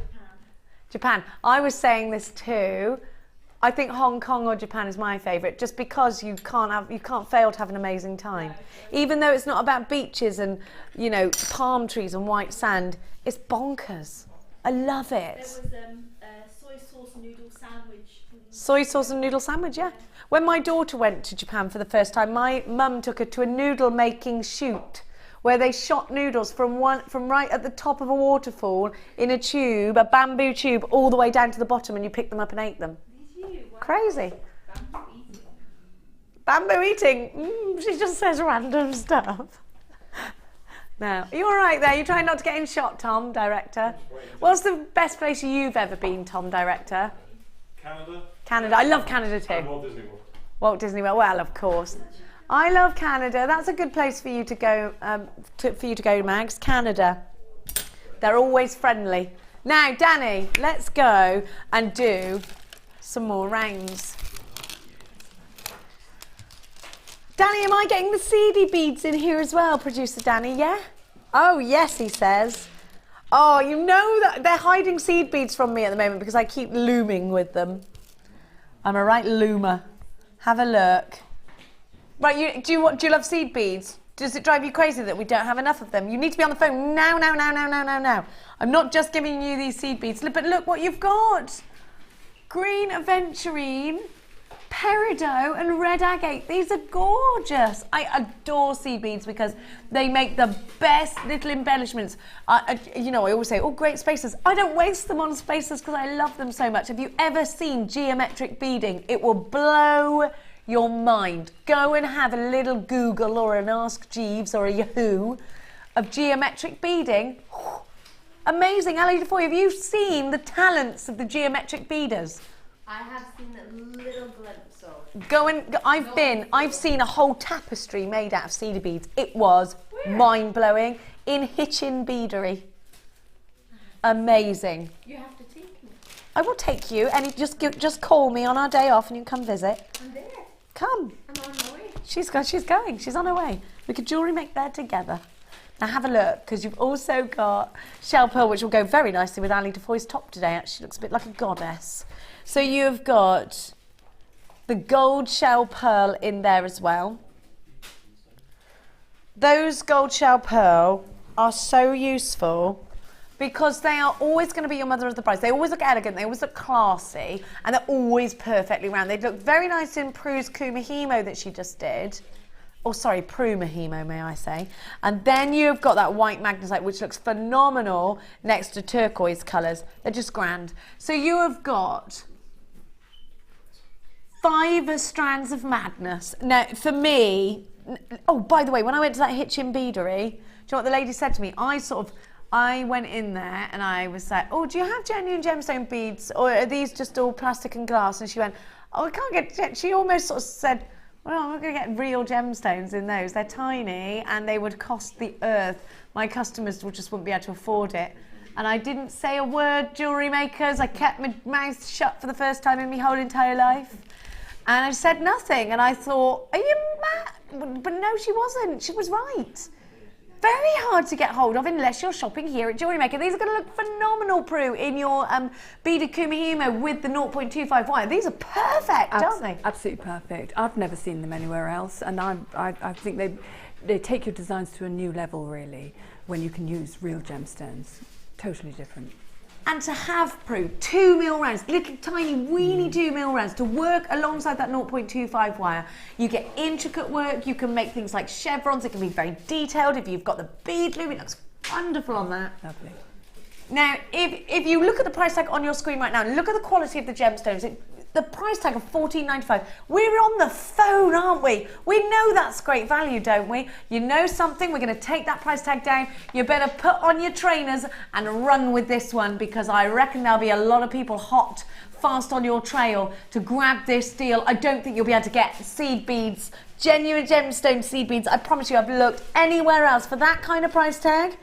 Japan. Japan. I was saying this too. I think Hong Kong or Japan is my favourite, just because you can't fail to have an amazing time. No, even though it's not about beaches and, you know, palm trees and white sand, it's bonkers. I love it. There was soy sauce noodle sandwich. Soy sauce and noodle sandwich, yeah. When my daughter went to Japan for the first time, my mum took her to a noodle making shoot where they shot noodles from right at the top of a waterfall in a tube, a bamboo tube, all the way down to the bottom, and you picked them up and ate them. Wow. Crazy. Bamboo eating. She just says random stuff. Now, are you all right there? You trying not to get in shot, Tom, director? What's the best place you've ever been, Tom, director? Canada. Canada. I love Canada too. And Walt Disney World. Walt Disney World. Well, of course. I love Canada. That's a good place for you to go. Mags. Canada. They're always friendly. Now, Danny, let's go and do some more rounds. Danny, am I getting the seedy beads in here as well, producer Danny? Yeah? Oh, yes, he says. Oh, you know that they're hiding seed beads from me at the moment because I keep looming with them. I'm a right loomer. Have a look. Right, do you love seed beads? Does it drive you crazy that we don't have enough of them? You need to be on the phone now. I'm not just giving you these seed beads, but look what you've got. Green aventurine, peridot and red agate. These are gorgeous. I adore seed beads because they make the best little embellishments. You know, I always say, oh, great spacers. I don't waste them on spacers because I love them so much. Have you ever seen geometric beading? It will blow your mind. Go and have a little Google or an Ask Jeeves or a Yahoo of geometric beading. Amazing. Ali Defoy, have you seen the talents of the geometric beaders? I have seen a little glimpse of. I've seen a whole tapestry made out of cedar beads. It was mind-blowing in Hitchin Beadery. Amazing. You have to take me. I will take you, and just call me on our day off and you can come visit. I'm there. Come. I'm on my way. She's going. She's on her way. We could jewellery make there together. Now have a look, because you've also got shell pearl, which will go very nicely with Ali Defoy's top today. Actually looks a bit like a goddess. So you've got the gold shell pearl in there as well. Those gold shell pearl are so useful because they are always going to be your mother of the brides. They always look elegant, they always look classy, and they're always perfectly round. They look very nice in Prue's Kumihimo that she just did. Oh, sorry, Kumihimo, may I say. And then you've got that white magnesite, which looks phenomenal next to turquoise colours. They're just grand. So you have got 5 strands of madness. Now, for me, oh, by the way, when I went to that Hitchin Beadery, do you know what the lady said to me? I went in there and I was like, oh, do you have genuine gemstone beads, or are these just all plastic and glass? And she went, oh, I can't get, she almost sort of said, well, I'm not going to get real gemstones in those. They're tiny and they would cost the earth. My customers just wouldn't be able to afford it. And I didn't say a word, jewellery makers. I kept my mouth shut for the first time in my whole entire life. And I said nothing. And I thought, are you mad? But no, she wasn't. She was right. Very hard to get hold of unless you're shopping here at JewelleryMaker. These are going to look phenomenal, Prue, in your beaded Kumihimo with the 0.25 wire. These are perfect, aren't they? Absolutely perfect. I've never seen them anywhere else, and I think they take your designs to a new level, really, when you can use real gemstones. Totally different. And to have, Prue, 2mm rounds, little tiny weeny 2mm rounds to work alongside that 0.25 wire. You get intricate work, you can make things like chevrons, it can be very detailed. If you've got the bead loom, it looks Wonderful on that. Lovely. Now, if you look at the price tag on your screen right now, look at the quality of the gemstones. The price tag of $14.95. We're on the phone, aren't we? We know that's great value, don't we? You know something, we're going to take that price tag down. You better put on your trainers and run with this one, because I reckon there'll be a lot of people hot, fast on your trail to grab this deal. I don't think you'll be able to get seed beads, genuine gemstone seed beads. I promise you, I've looked anywhere else for that kind of price tag.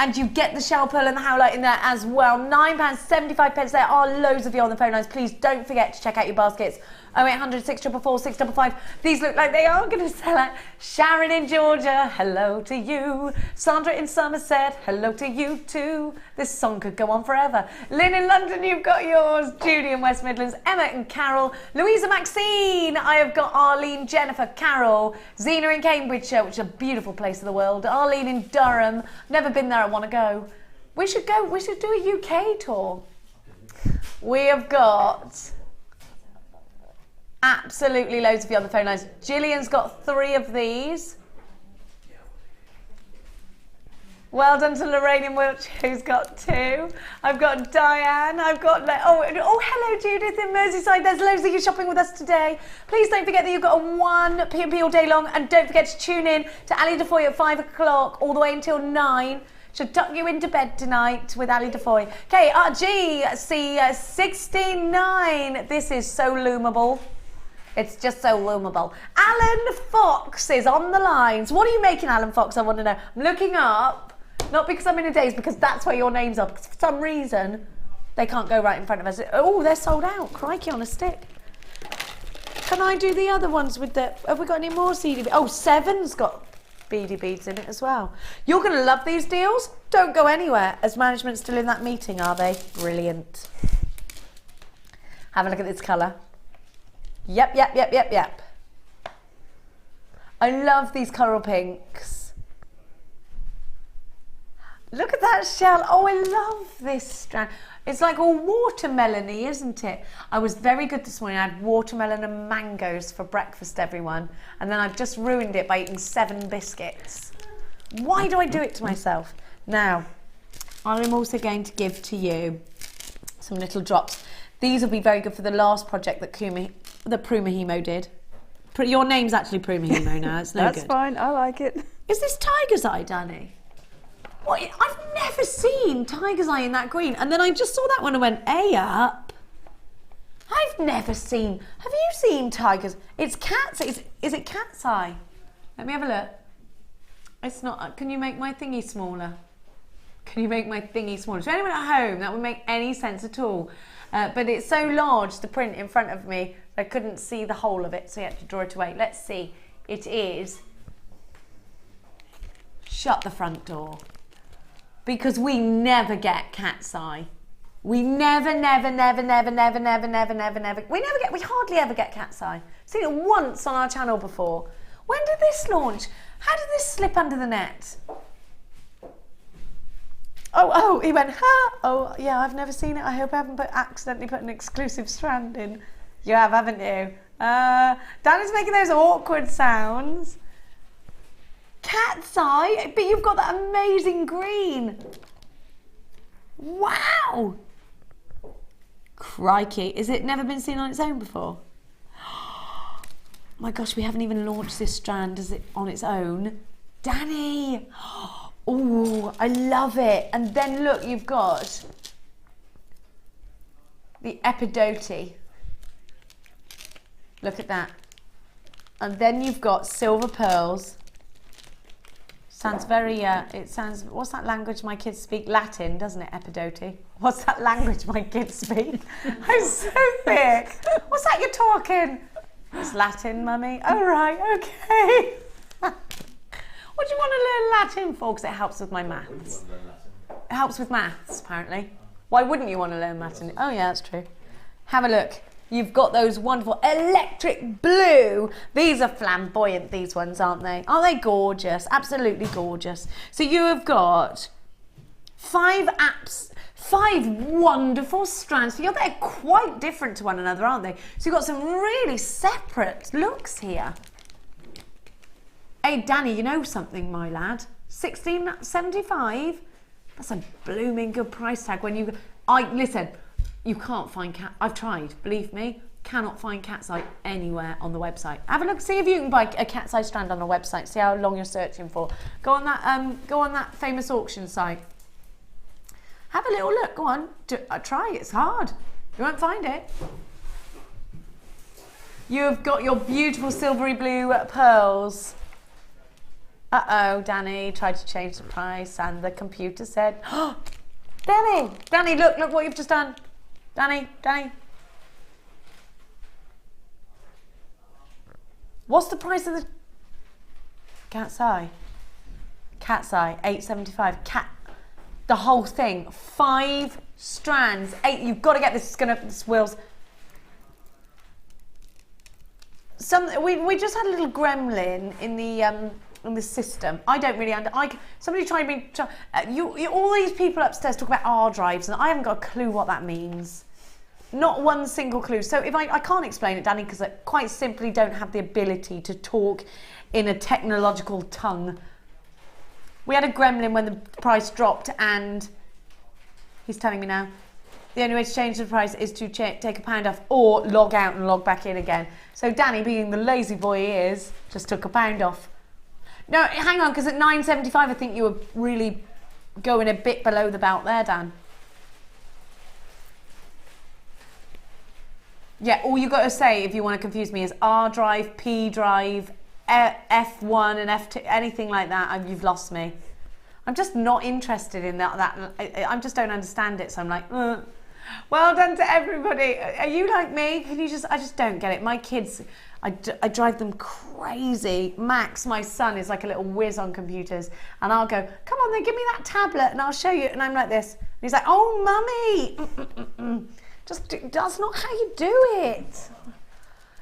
And you get the shell pearl and the howlite in there as well. £9.75. There are loads of you on the phone lines. Please don't forget to check out your baskets. 0800 644 655. These look like they are going to sell out. Sharon in Georgia, hello to you. Sandra in Somerset, hello to you too. This song could go on forever. Lynn in London, you've got yours. Judy in West Midlands, Emma and Carol. Louisa Maxine, I have got Arlene, Jennifer, Carol. Zena in Cambridgeshire, which is a beautiful place of the world. Arlene in Durham, never been there, I want to go. We should do a UK tour. We have got absolutely loads of you on the phone lines. Gillian's got 3 of these. Well done to Lorraine in Wiltshire, who's got 2. I've got Diane. I've got, oh, hello Judith in Merseyside. There's loads of you shopping with us today. Please don't forget that you've got a 1 P&P all day long, and don't forget to tune in to Ali Defoy at 5 o'clock all the way until 9. Should tuck you into bed tonight with Ali Defoy. KRG C69. This is so loomable. It's just so loomable. Alan Fox is on the lines. What are you making, Alan Fox? I want to know. I'm looking up, not because I'm in a daze, because that's where your name's up. For some reason, they can't go right in front of us. Oh, they're sold out. Crikey on a stick. Can I do the other ones with the... Have we got any more CD? Oh, 7's got beady beads in it as well. You're going to love these deals. Don't go anywhere, as management's still in that meeting, are they? Brilliant. Have a look at this colour. Yep. I love these coral pinks. Look at that shell. Oh, I love this strand. It's like all watermelon-y, isn't it? I was very good this morning. I had watermelon and mangoes for breakfast, everyone. And then I've just ruined it by eating 7 biscuits. Why do I do it to myself? Now, I'm also going to give to you some little drops. These will be very good for the last project that Kumihimo did. Your name's actually Kumihimo now. It's no That's good. fine. I like it. Is this tiger's eye, Danny? What? I've never seen tiger's eye in that green. And then I just saw that one and went, "Hey up." I've never seen. Have you seen tigers? It's cat's. Is it cat's eye? Let me have a look. It's not. Can you make my thingy smaller? Can you make my thingy smaller? To anyone at home, that would make any sense at all. But it's so large, the print in front of me, I couldn't see the whole of it, so you had to draw it away. Let's see. It is... Shut the front door. Because we never get cat's eye. We never, we hardly ever get cat's eye. Seen it once on our channel before. When did this launch? How did this slip under the net? Oh, he went, huh? Oh, yeah, I've never seen it. I hope I haven't accidentally put an exclusive strand in. You have, haven't you? Danny's making those awkward sounds. Cat's eye, but you've got that amazing green. Wow. Crikey. Is it never been seen on its own before? My gosh, we haven't even launched this strand on its own. Danny. Oh, I love it. And then look, you've got the epidote. Look at that. And then you've got silver pearls. Sounds very, what's that language my kids speak? Latin, doesn't it, epidote? What's that language my kids speak? I'm so thick. What's that you're talking? It's Latin, mummy. Oh, right, okay. What do you want to learn Latin for? Because it helps with my maths. It helps with maths, apparently. Why wouldn't you want to learn Latin? Oh, yeah, that's true. Have a look. You've got those wonderful electric blue. These are flamboyant, these ones, aren't they? Aren't they gorgeous? Absolutely gorgeous. So you have got 5 wonderful strands. So they're quite different to one another, aren't they? So you've got some really separate looks here. Hey, Danny, you know something, my lad? 16.75. That's a blooming good price tag. When you, listen, you can't find cat. I've tried, believe me, cannot find cat's eye anywhere on the website. Have a look, see if you can buy a cat's eye strand on a website. See how long you're searching for. Go on that famous auction site. Have a little look. Go on, try. It's hard. You won't find it. You have got your beautiful silvery blue pearls. Uh-oh, Danny tried to change the price and the computer said, oh, Danny, look what you've just done. Danny. What's the price of the cat's eye? Cat's eye, $8.75. The whole thing, 5 strands, 8. You've got to get this. This Will's. We just had a little gremlin in the system. I don't really somebody tried me. All these people upstairs talk about R drives, and I haven't got a clue what that means. Not one single clue. So if I can't explain it, Danny, because I quite simply don't have the ability to talk in a technological tongue. We had a gremlin when the price dropped, and he's telling me now the only way to change the price is to take a pound off or log out and log back in again. So Danny, being the lazy boy he is, just took a pound off. No, hang on, because at $9.75 I think you were really going a bit below the belt there, Dan. Yeah, all you got to say if you want to confuse me is R drive, P drive, F1 and F2, anything like that. You've lost me. I'm just not interested in that. I just don't understand it. So I'm like, ugh. Well done to everybody. Are you like me? I just don't get it. My kids, I drive them crazy. Max, my son, is like a little whiz on computers, and I'll go, come on then, give me that tablet and I'll show you. And I'm like this. And he's like, oh, mummy. That's not how you do it.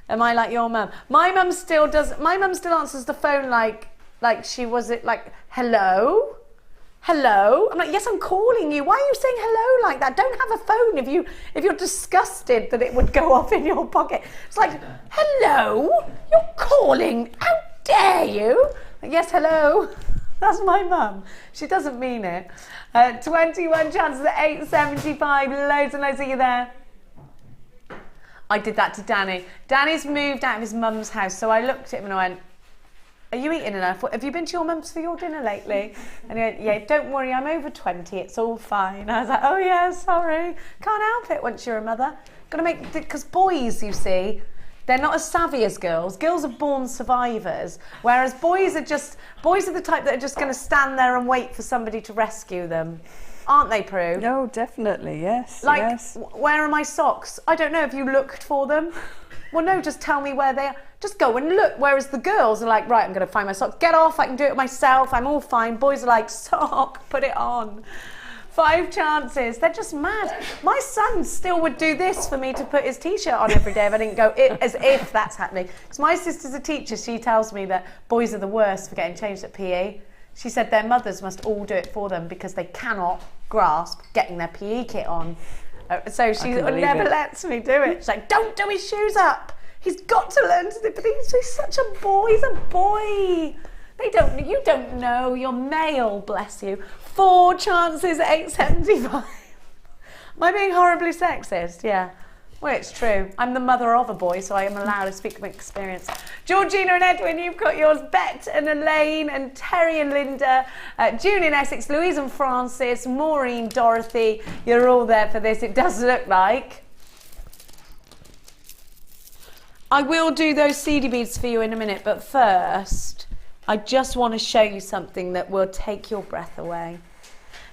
Am I like your mum? My mum still answers the phone like she was it like, hello? Hello? I'm like, yes, I'm calling you. Why are you saying hello like that? Don't have a phone if you're disgusted that it would go off in your pocket. It's like, hello? You're calling? How dare you? Like, yes, hello. That's my mum. She doesn't mean it. 21 chances at 8.75. Loads and loads of you there. I did that to Danny. Danny's moved out of his mum's house, so I looked at him and I went, are you eating enough? Have you been to your mum's for your dinner lately? And he went, yeah, don't worry, I'm over 20, it's all fine. I was like, oh yeah, sorry. Can't help it once you're a mother. Got to make, because boys, you see, they're not as savvy as girls. Girls are born survivors, whereas boys are the type that are just going to stand there and wait for somebody to rescue them. Aren't they, Prue? No, definitely, yes. Like, yes. Where are my socks? I don't know. Have you looked for them? Well, no, just tell me where they are. Just go and look. Whereas the girls are like, right, I'm going to find my socks. Get off, I can do it myself. I'm all fine. Boys are like, sock, put it on. 5 chances. They're just mad. My son still would do this for me to put his T-shirt on every day if I didn't go, as if that's happening. Because my sister's a teacher. She tells me that boys are the worst for getting changed at PE. She said their mothers must all do it for them because they cannot grasp getting their PE kit on. So she never lets me do it. She's like, don't do his shoes up. He's got to learn to do it. But he's such a boy. He's a boy. You don't know. You're male, bless you. 4 chances at 8.75. Am I being horribly sexist? Yeah. Well, it's true. I'm the mother of a boy, so I am allowed to speak from experience. Georgina and Edwin, you've got yours. Bet and Elaine and Terry and Linda, June in Essex, Louise and Francis, Maureen, Dorothy. You're all there for this, it does look like. I will do those CD beads for you in a minute, but first, I just want to show you something that will take your breath away.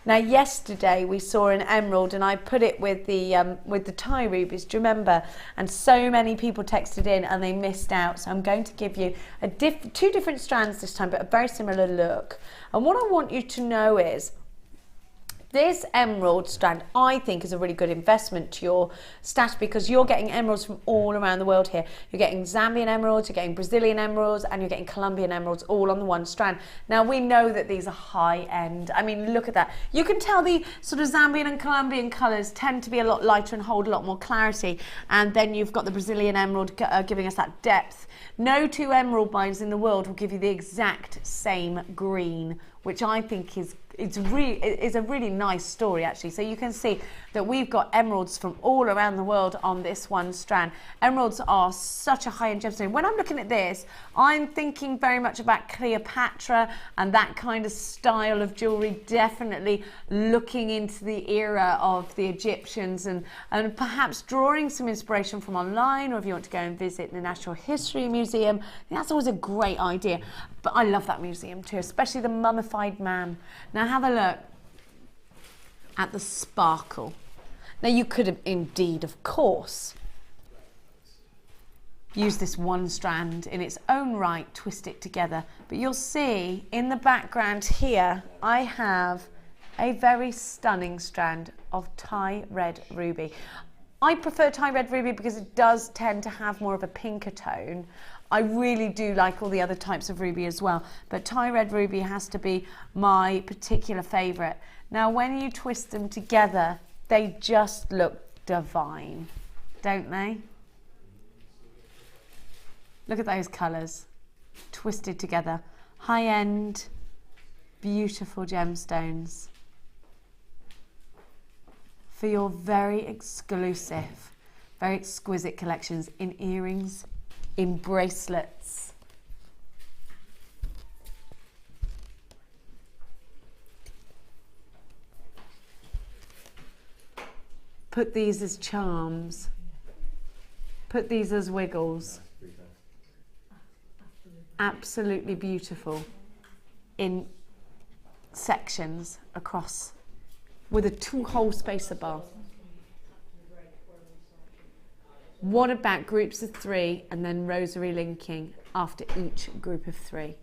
Now, yesterday we saw an emerald, and I put it with the tie rubies. Do you remember? And so many people texted in, and they missed out. So I'm going to give you 2 different strands this time, but a very similar look. And what I want you to know is This emerald strand, I think, is a really good investment to your stash because you're getting emeralds from all around the world here. You're getting Zambian emeralds, you're getting Brazilian emeralds, and you're getting Colombian emeralds all on the one strand. Now, we know that these are high end. I mean, look at that. You can tell the sort of Zambian and Colombian colours tend to be a lot lighter and hold a lot more clarity. And then you've got the Brazilian emerald giving us that depth. No two emerald mines in the world will give you the exact same green, which I think is a really nice story actually. So you can see that we've got emeralds from all around the world on this one strand. Emeralds are such a high-end gemstone. When I'm looking at this, I'm thinking very much about Cleopatra and that kind of style of jewellery, definitely looking into the era of the Egyptians and perhaps drawing some inspiration from online, or if you want to go and visit the Natural History Museum, I think that's always a great idea. But I love that museum too, especially the mummified man. Now have a look at the sparkle. Now you could have indeed, of course, use this one strand in its own right, twist it together. But you'll see in the background here, I have a very stunning strand of Thai red ruby. I prefer Thai red ruby because it does tend to have more of a pinker tone. I really do like all the other types of ruby as well, but Thai red ruby has to be my particular favourite. Now, when you twist them together, they just look divine, don't they? Look at those colours, twisted together. High-end, beautiful gemstones for your very exclusive, very exquisite collections in earrings, in bracelets. Put these as charms. Put these as wiggles. Absolutely beautiful in sections across with a 2-hole spacer bar. What about groups of 3 and then rosary linking after each group of 3?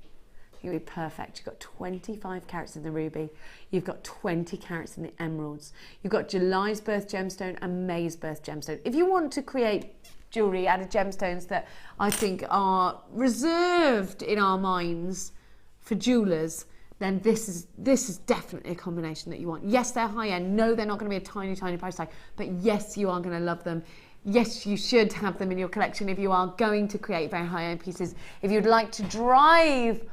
You'll be perfect. You've got 25 carats in the ruby. You've got 20 carats in the emeralds. You've got July's birth gemstone and May's birth gemstone. If you want to create jewellery out of gemstones that I think are reserved in our minds for jewellers, then this is definitely a combination that you want. Yes, they're high end. No, they're not going to be a tiny, tiny price tag. But yes, you are going to love them. Yes, you should have them in your collection if you are going to create very high-end pieces. If you'd like to drive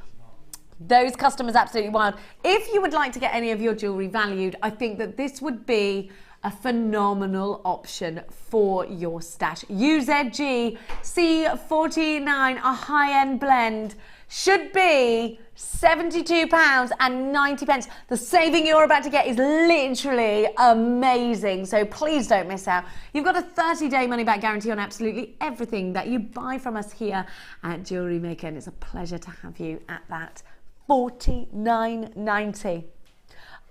those customers absolutely wild. If you would like to get any of your jewellery valued, I think that this would be a phenomenal option for your stash. UZG C49, a high-end blend, should be £72.90. The saving you're about to get is literally amazing, so please don't miss out. You've got a 30-day money-back guarantee on absolutely everything that you buy from us here at JewelleryMaker, and it's a pleasure to have you at that. £49.90.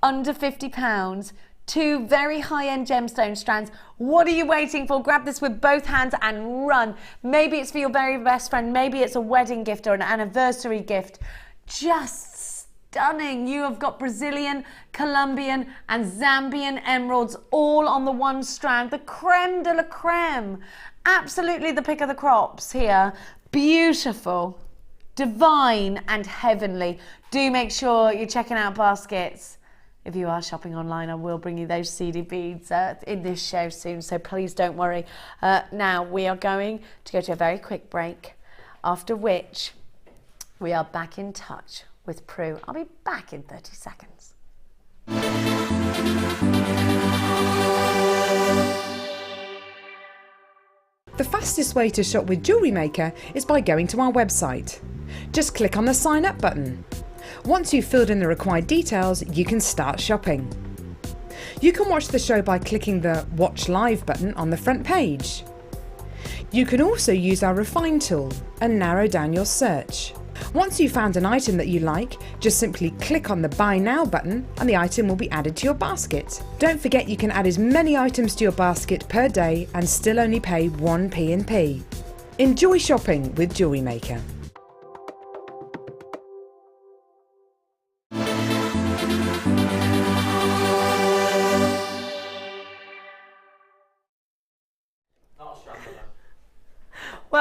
Under £50. 2 very high-end gemstone strands. What are you waiting for? Grab this with both hands and run. Maybe it's for your very best friend. Maybe it's a wedding gift or an anniversary gift. Just stunning. You have got Brazilian, Colombian and Zambian emeralds all on the one strand. The creme de la creme. Absolutely the pick of the crops here. Beautiful, divine and heavenly. Do make sure you're checking out baskets. If you are shopping online, I will bring you those CD beads in this show soon, so please don't worry. Now we are going to go to a very quick break, after which we are back in touch with Prue. I'll be back in 30 seconds. The fastest way to shop with JewelleryMaker is by going to our website. Just click on the sign up button. Once you've filled in the required details, you can start shopping. You can watch the show by clicking the Watch Live button on the front page. You can also use our Refine tool and narrow down your search. Once you've found an item that you like, just simply click on the Buy Now button and the item will be added to your basket. Don't forget you can add as many items to your basket per day and still only pay 1 P&P. Enjoy shopping with JewelleryMaker.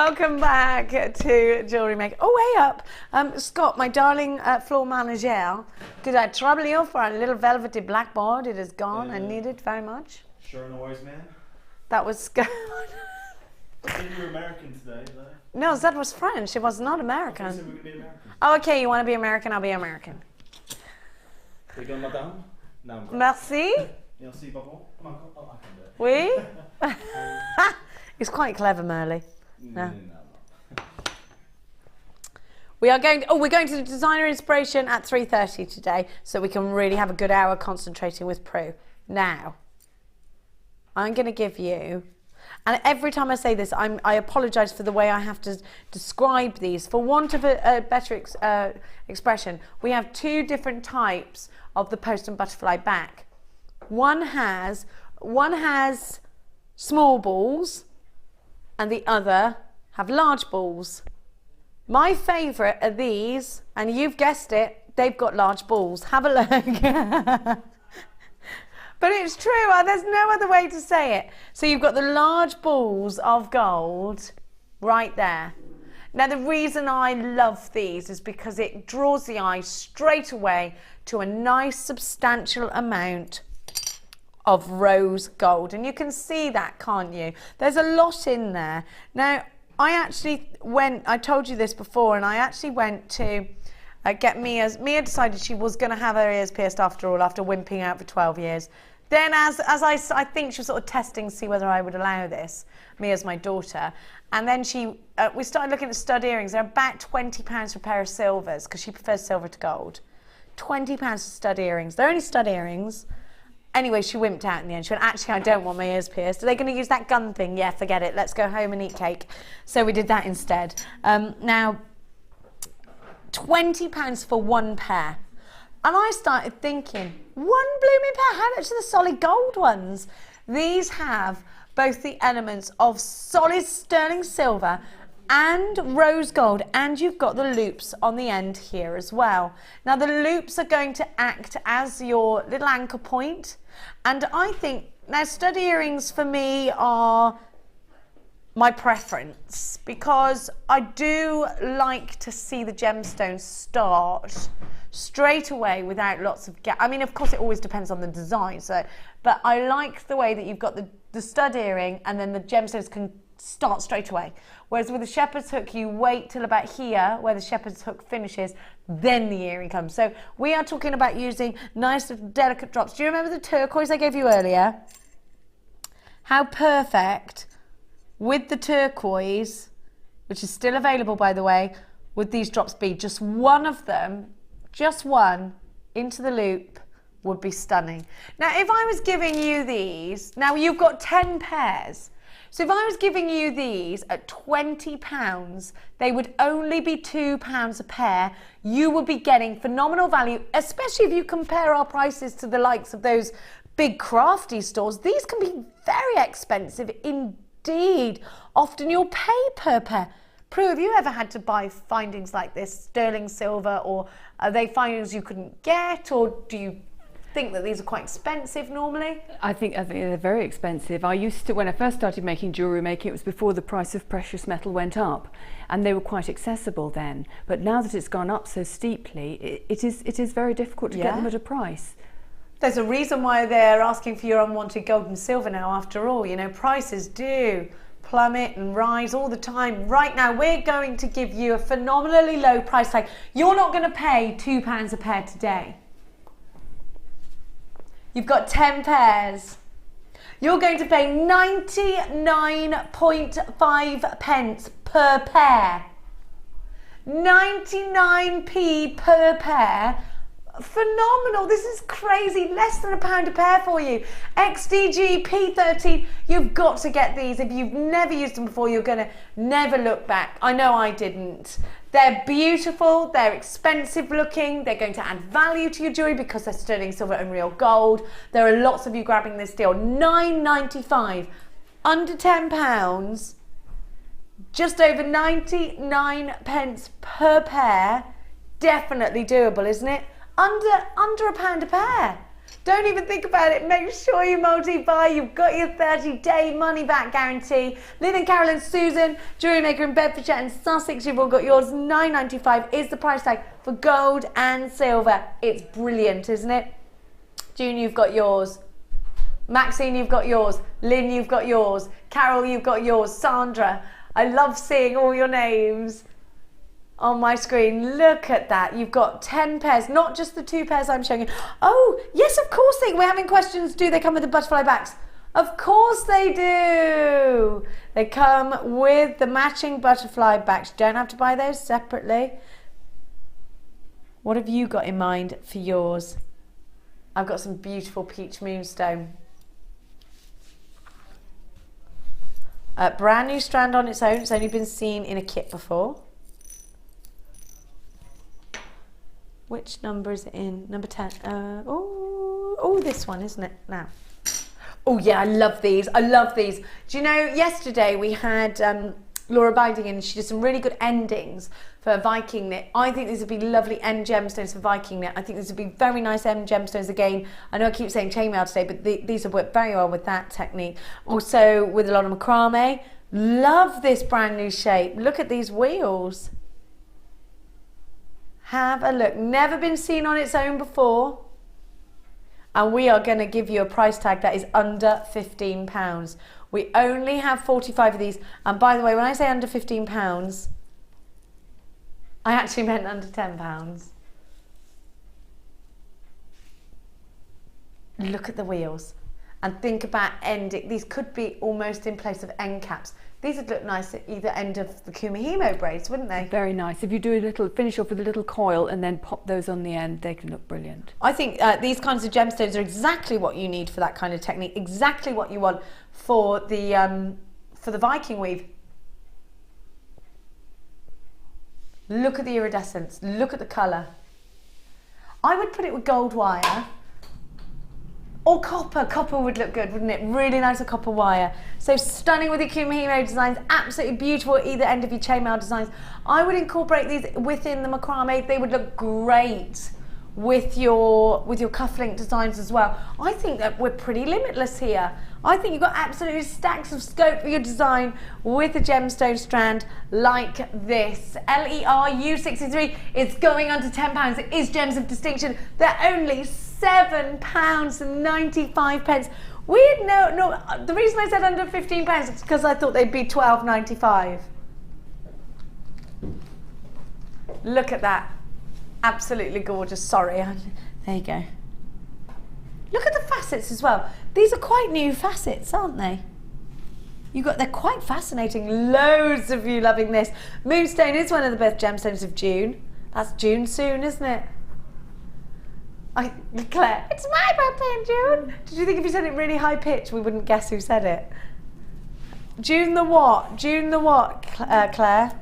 Welcome back to Jewellery Maker. Oh, way up. Scott, my darling floor manager, did I trouble you for a little velvety blackboard? It is gone. I need it very much. Sure, no worries, man. That was Scott. I think you were American today, though. No, that was French. It was not I American. said we could be American. Oh, okay, you want to be American? I'll be American. Big madame. No, I'm Merci. Merci, Bubble. Come on, I can do it. Oui. He's quite clever, Merle. No. We're going to the designer inspiration at 3:30 today, so we can really have a good hour concentrating with Prue. Now, I'm going to give you, and every time I say this, I apologise for the way I have to describe these. For want of a better expression, we have two different types of the post and butterfly back. One has small balls, and the other have large balls. My favourite are these, and you've guessed it, they've got large balls. Have a look. But it's true, there's no other way to say it. So you've got the large balls of gold right there. Now the reason I love these is because it draws the eye straight away to a nice substantial amount of rose gold. And you can see that, can't you? There's a lot in there. Now, I told you this before, and I actually went to get Mia decided she was going to have her ears pierced after all, after wimping out for 12 years. Then as I think she was sort of testing to see whether I would allow this. Mia's my daughter. And then we started looking at stud earrings. They're about £20 for a pair of silvers, because she prefers silver to gold. £20 for stud earrings. They're only stud earrings. Anyway, she wimped out in the end. She went, actually, I don't want my ears pierced. Are they going to use that gun thing? Yeah, forget it. Let's go home and eat cake. So we did that instead. Now, £20 for one pair. And I started thinking, one blooming pair? How much are the solid gold ones? These have both the elements of solid sterling silver and rose gold, and you've got the loops on the end here as well. Now the loops are going to act as your little anchor point, and I think, now stud earrings for me are my preference, because I do like to see the gemstones start straight away without lots of gap. I mean, of course it always depends on the design, but I like the way that you've got the stud earring and then the gemstones can start straight away. Whereas with the shepherd's hook, you wait till about here where the shepherd's hook finishes, then the earring comes. So we are talking about using nice little delicate drops. Do you remember the turquoise I gave you earlier? How perfect with the turquoise, which is still available by the way, would these drops be? Just one of them, just one, into the loop would be stunning. Now if I was giving you these, now you've got 10 pairs, so if I was giving you these at £20, they would only be £2 a pair. You would be getting phenomenal value, especially if you compare our prices to the likes of those big crafty stores. These can be very expensive indeed. Often you'll pay per pair. Prue, have you ever had to buy findings like this, sterling silver, or are they findings you couldn't get, or do you think that these are quite expensive normally? I think they're very expensive. I used to, when I first started making jewellery making, it was before the price of precious metal went up, and they were quite accessible then. But now that it's gone up so steeply, it is very difficult to get them at a price. There's a reason why they're asking for your unwanted gold and silver now, after all. You know, prices do plummet and rise all the time. Right now, we're going to give you a phenomenally low price tag. You're not going to pay £2 a pair today. You've got 10 pairs. You're going to pay 99.5 pence per pair. 99p per pair. Phenomenal. This is crazy. Less than £1 a pair for you. XDG P13. You've got to get these. If you've never used them before, you're going to never look back. I know I didn't. They're beautiful, they're expensive looking, they're going to add value to your jewellery because they're sterling silver and real gold. There are lots of you grabbing this deal. £9.95, under £10, just over 99 pence per pair. Definitely doable, isn't it? Under £1 a pair. Don't even think about it. Make sure you multi-buy. You've got your 30-day money-back guarantee. Lynn and Carol and Susan, Jewellery Maker in Bedfordshire and Sussex, you've all got yours. £9.95 is the price tag for gold and silver. It's brilliant, isn't it? June, you've got yours. Maxine, you've got yours. Lynn, you've got yours. Carol, you've got yours. Sandra, I love seeing all your names on my screen. Look at that. You've got 10 pairs, not just the 2 pairs I'm showing you. Oh, yes, of course we're having questions. Do they come with the butterfly backs? Of course they do. They come with the matching butterfly backs. You don't have to buy those separately. What have you got in mind for yours? I've got some beautiful peach moonstone. A brand new strand on its own. It's only been seen in a kit before. Which number is it in? Number 10. Oh, this one, isn't it? Now. Oh yeah, I love these. I love these. Do you know, yesterday we had Laura Binding in. She did some really good endings for Viking knit. I think these would be lovely end gemstones for Viking knit. I think these would be very nice end gemstones again. I know I keep saying chainmail today, but these have worked very well with that technique. Also with a lot of macrame. Love this brand new shape. Look at these wheels. Have a look. Never been seen on its own before. And we are going to give you a price tag that is under £15. We only have 45 of these. And by the way, when I say under £15, I actually meant under £10. Look at the wheels. And think about ending. These could be almost in place of end caps. These would look nice at either end of the Kumihimo braids, wouldn't they? Very nice. If you do a little, finish off with a little coil and then pop those on the end, they can look brilliant. I think these kinds of gemstones are exactly what you need for that kind of technique, exactly what you want for the Viking weave. Look at the iridescence, look at the colour. I would put it with gold wire. Or copper. Copper would look good, wouldn't it? Really nice with copper wire. So stunning with your Kumihimo designs. Absolutely beautiful at either end of your chainmail designs. I would incorporate these within the macrame. They would look great with your cufflink designs as well. I think that we're pretty limitless here. I think you've got absolutely stacks of scope for your design with a gemstone strand like this. LERU63 is going under £10. It is Gems of Distinction. They're only £7.95. Weird, no. The reason I said under £15 is because I thought they'd be £12.95. Look at that. Absolutely gorgeous. Sorry. There you go. Look at the facets as well. These are quite new facets, aren't they? They're quite fascinating. Loads of you loving this. Moonstone is one of the best gemstones of June. That's June soon, isn't it? Claire, it's my birthday in June. Did you think if you said it really high pitch, we wouldn't guess who said it? June the what? June the what, Claire?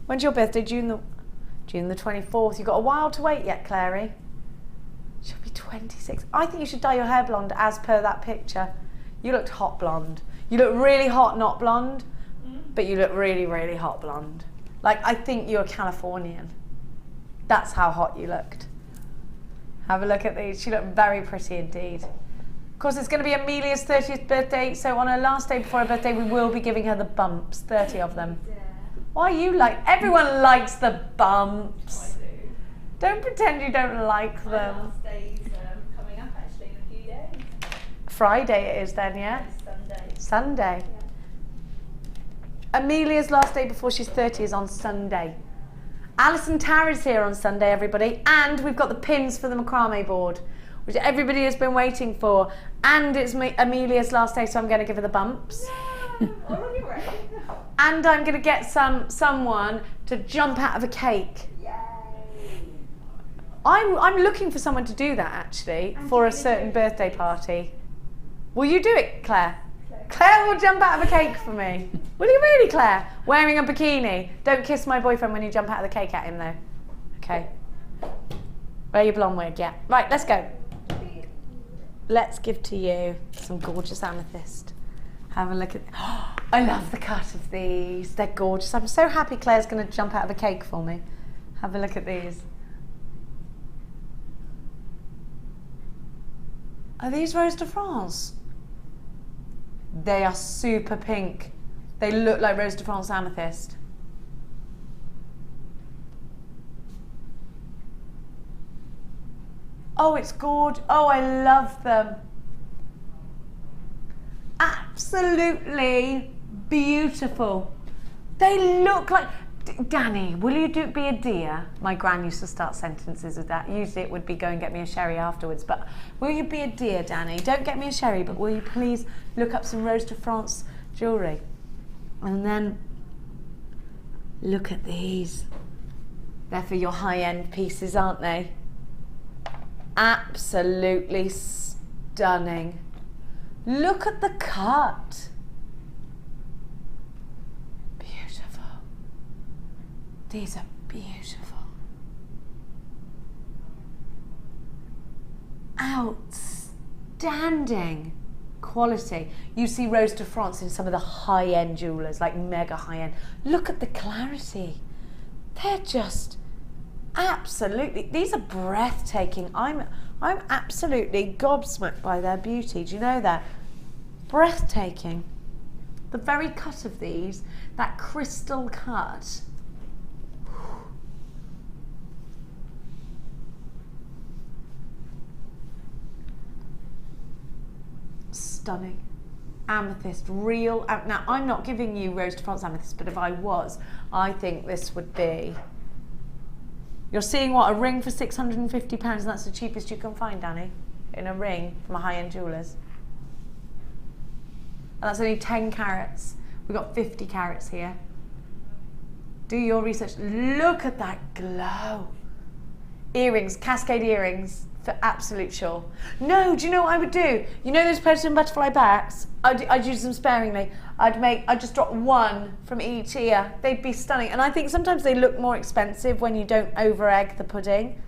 When's your birthday? June the 24th. You've got a while to wait yet, Clary. She'll be 26. I think you should dye your hair blonde as per that picture. You looked hot blonde. You look really hot, not blonde, but you look really, really hot blonde. Like, I think you're Californian. That's how hot you looked. Have a look at these. She looked very pretty indeed. Of course, it's going to be Amelia's 30th birthday, so on her last day before her birthday, we will be giving her the bumps, 30 of them. Why everyone likes the bumps. I do. Don't pretend you don't like them. My last day's coming up actually in a few days. Friday it is then, yeah? Sunday. Yeah. Amelia's last day before she's 30 is on Sunday. Alison Tarry's here on Sunday, everybody. And we've got the pins for the macrame board, which everybody has been waiting for. And it's Amelia's last day, so I'm going to give her the bumps. Already ready. And I'm going to get someone to jump out of a cake. Yay. I'm looking for someone to do that, actually, for a certain birthday party. Will you do it, Claire? Claire will jump out of a cake for me. Will you really, Claire? Wearing a bikini. Don't kiss my boyfriend when you jump out of the cake at him, though. Okay. Wear your blonde wig, yeah. Right, let's go. Let's give to you some gorgeous amethyst. Have a look at... Oh, I love the cut of these. They're gorgeous. I'm so happy Claire's going to jump out of a cake for me. Have a look at these. Are these Rose de France? They are super pink. They look like Rose de France amethyst. Oh, it's gorgeous. Oh, I love them. Absolutely beautiful. They look like... Danny, will you be a dear? My gran used to start sentences with that. Usually it would be go and get me a sherry afterwards. But will you be a dear, Danny? Don't get me a sherry, but will you please look up some Rose de France jewellery? And then look at these. They're for your high-end pieces, aren't they? Absolutely stunning. Look at the cut. Beautiful. These are beautiful. Outstanding quality. You see Rose de France in some of the high-end jewellers, like mega high-end. Look at the clarity. They're just absolutely, these are breathtaking. I'm absolutely gobsmacked by their beauty. Do you know that? Breathtaking. The very cut of these, that crystal cut. Stunning. Amethyst, real. Now, I'm not giving you Rose de France amethyst, but if I was, I think this would be... You're seeing what, a ring for £650, and that's the cheapest you can find, Danny, in a ring from a high-end jewellers. And that's only 10 carats. We've got 50 carats here. Do your research. Look at that glow. Earrings, cascade earrings, for absolute sure. No, do you know what I would do? You know those Predator and Butterfly backs? I'd use them sparingly. I'd just drop one from each ear. They'd be stunning. And I think sometimes they look more expensive when you don't over-egg the pudding.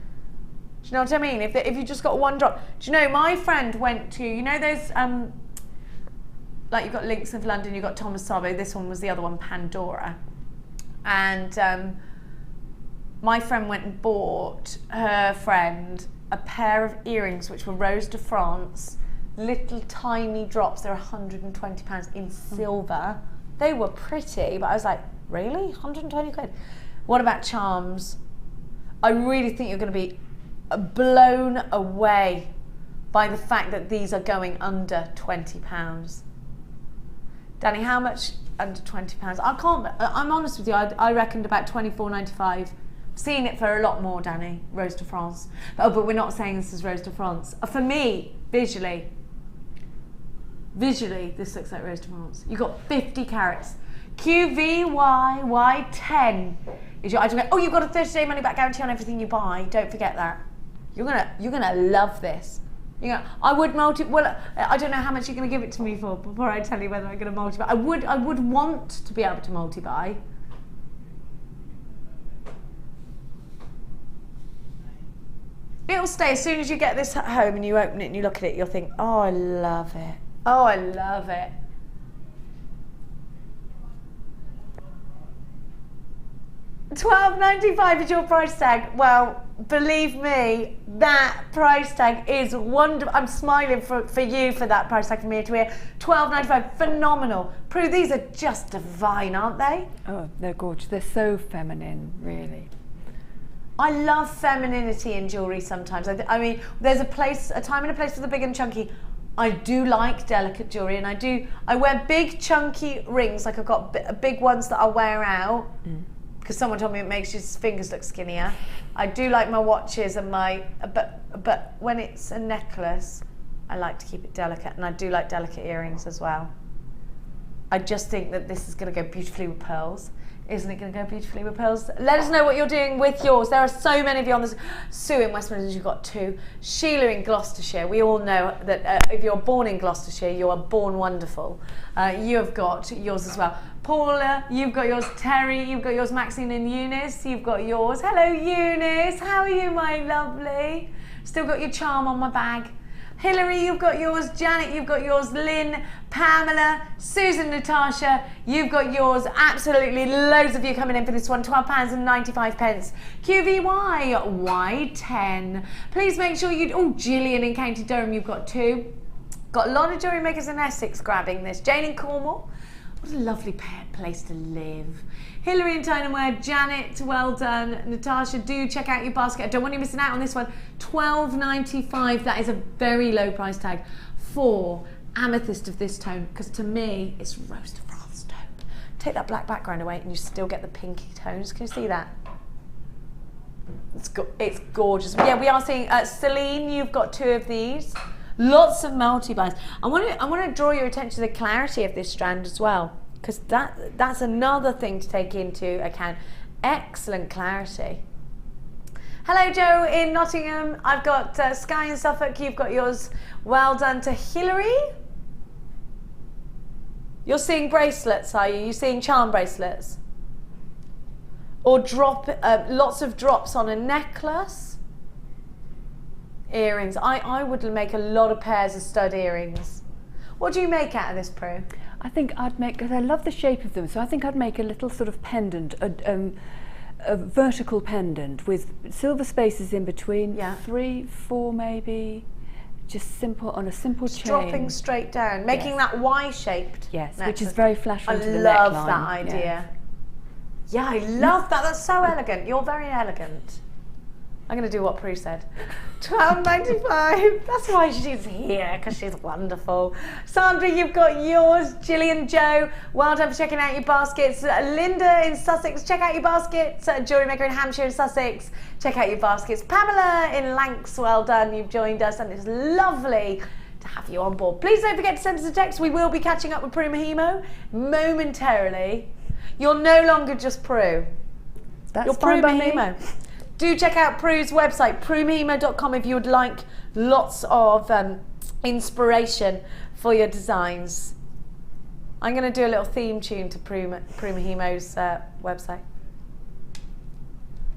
Do you know what I mean? If you just got one drop. Do you know, my friend went to, you know those, like you've got Links of London, you've got Thomas Sabo, this one was the other one, Pandora. And my friend went and bought her friend a pair of earrings which were Rose de France, little tiny drops. They're £120 in silver. They were pretty, but I was like, really? 120 quid? What about charms? I really think you're going to be blown away by the fact that these are going under £20. Danny, how much under £20? I'm honest with you, I reckoned about £24.95. Seen it for a lot more, Danny, Rose de France. But we're not saying this is Rose de France. For me, visually, this looks like Rose de France. You've got 50 carats. QVYY10 is your item. Oh, you've got a 30-day money-back guarantee on everything you buy. Don't forget that. You're gonna love this. I would well, I don't know how much you're gonna give it to me for before I tell you whether I'm gonna multi-buy. I would want to be able to multi-buy. It'll stay. As soon as you get this at home and you open it and you look at it, you'll think, oh, I love it. Oh, I love it. £12.95 is your price tag. Well, believe me, that price tag is wonderful. I'm smiling for you for that price tag from ear to ear. £12.95, phenomenal. Prue, these are just divine, aren't they? Oh, they're gorgeous. They're so feminine, really. I love femininity in jewellery sometimes. I mean, there's a time and a place for the big and chunky. I do like delicate jewellery, and I wear big chunky rings, like I've got big ones that I'll wear out, because someone told me it makes your fingers look skinnier. I do like my watches and but when it's a necklace, I like to keep it delicate, and I do like delicate earrings as well. I just think that this is going to go beautifully with pearls. Isn't it going to go beautifully with pearls? Let us know what you're doing with yours. There are so many of you on this. Sue in West Midlands, you've got 2. Sheila in Gloucestershire. We all know that if you're born in Gloucestershire, you are born wonderful. You have got yours as well. Paula, you've got yours. Terry, you've got yours. Maxine and Eunice, you've got yours. Hello, Eunice. How are you, my lovely? Still got your charm on my bag. Hilary, you've got yours. Janet, you've got yours. Lynn, Pamela, Susan, Natasha, you've got yours. Absolutely loads of you coming in for this one. £12.95. QVY, Y10. Please make sure you... Oh, Gillian in County Durham, you've got 2. Got a lot of jewellery makers in Essex grabbing this. Jane in Cornwall. What a lovely place to live. Hilary and Tynamware, Janet, well done. Natasha, do check out your basket. I don't want you missing out on this one. £12.95. That is a very low price tag for amethyst of this tone, because to me, it's rose to France tone. Take that black background away and you still get the pinky tones. Can you see that? It's gorgeous. Yeah, we are seeing, Celine, you've got 2 of these. Lots of multi-buys. I want to draw your attention to the clarity of this strand as well, because that's another thing to take into account. Excellent clarity. Hello, Joe in Nottingham. I've got Sky in Suffolk. You've got yours. Well done to Hilary. You're seeing bracelets, are you? You're seeing charm bracelets? Or lots of drops on a necklace? Earrings. I would make a lot of pairs of stud earrings. What do you make out of this, Prue? I think I'd make, because I love the shape of them, so I think I'd make a little sort of pendant, a vertical pendant with silver spaces in between, 3, 4 maybe, just simple, on a simple chain. Dropping straight down, making that Y-shaped. Yes, which is very flattering to the neckline. I love that idea. Yeah, I love that. That's so elegant. You're very elegant. I'm going to do what Prue said. £12.95. That's why she's here, because she's wonderful. Sandra, you've got yours. Gillian, Joe, well done for checking out your baskets. Linda in Sussex, check out your baskets. Jewellery Maker in Hampshire and Sussex, check out your baskets. Pamela in Lancs, well done. You've joined us, and it's lovely to have you on board. Please don't forget to send us a text. We will be catching up with Kumihimo momentarily. You're no longer just Prue. You're Kumihimo. Do check out Prue's website, prumihimo.com, if you would like lots of inspiration for your designs. I'm going to do a little theme tune to Kumihimo's website.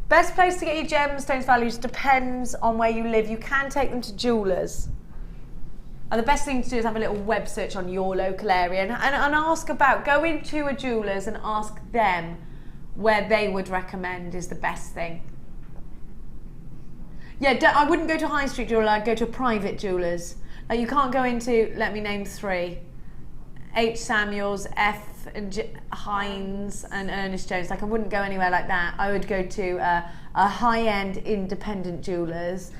Best place to get your gemstones values depends on where you live. You can take them to jewellers. And the best thing to do is have a little web search on your local area and ask about, go into a jeweller's and ask them where they would recommend is the best thing. Yeah, I wouldn't go to a high street jeweller, I'd go to a private jeweller's. Like, you can't go into, let me name 3, H. Samuels, F. Hines and Ernest Jones. Like, I wouldn't go anywhere like that. I would go to a high-end independent jeweller's,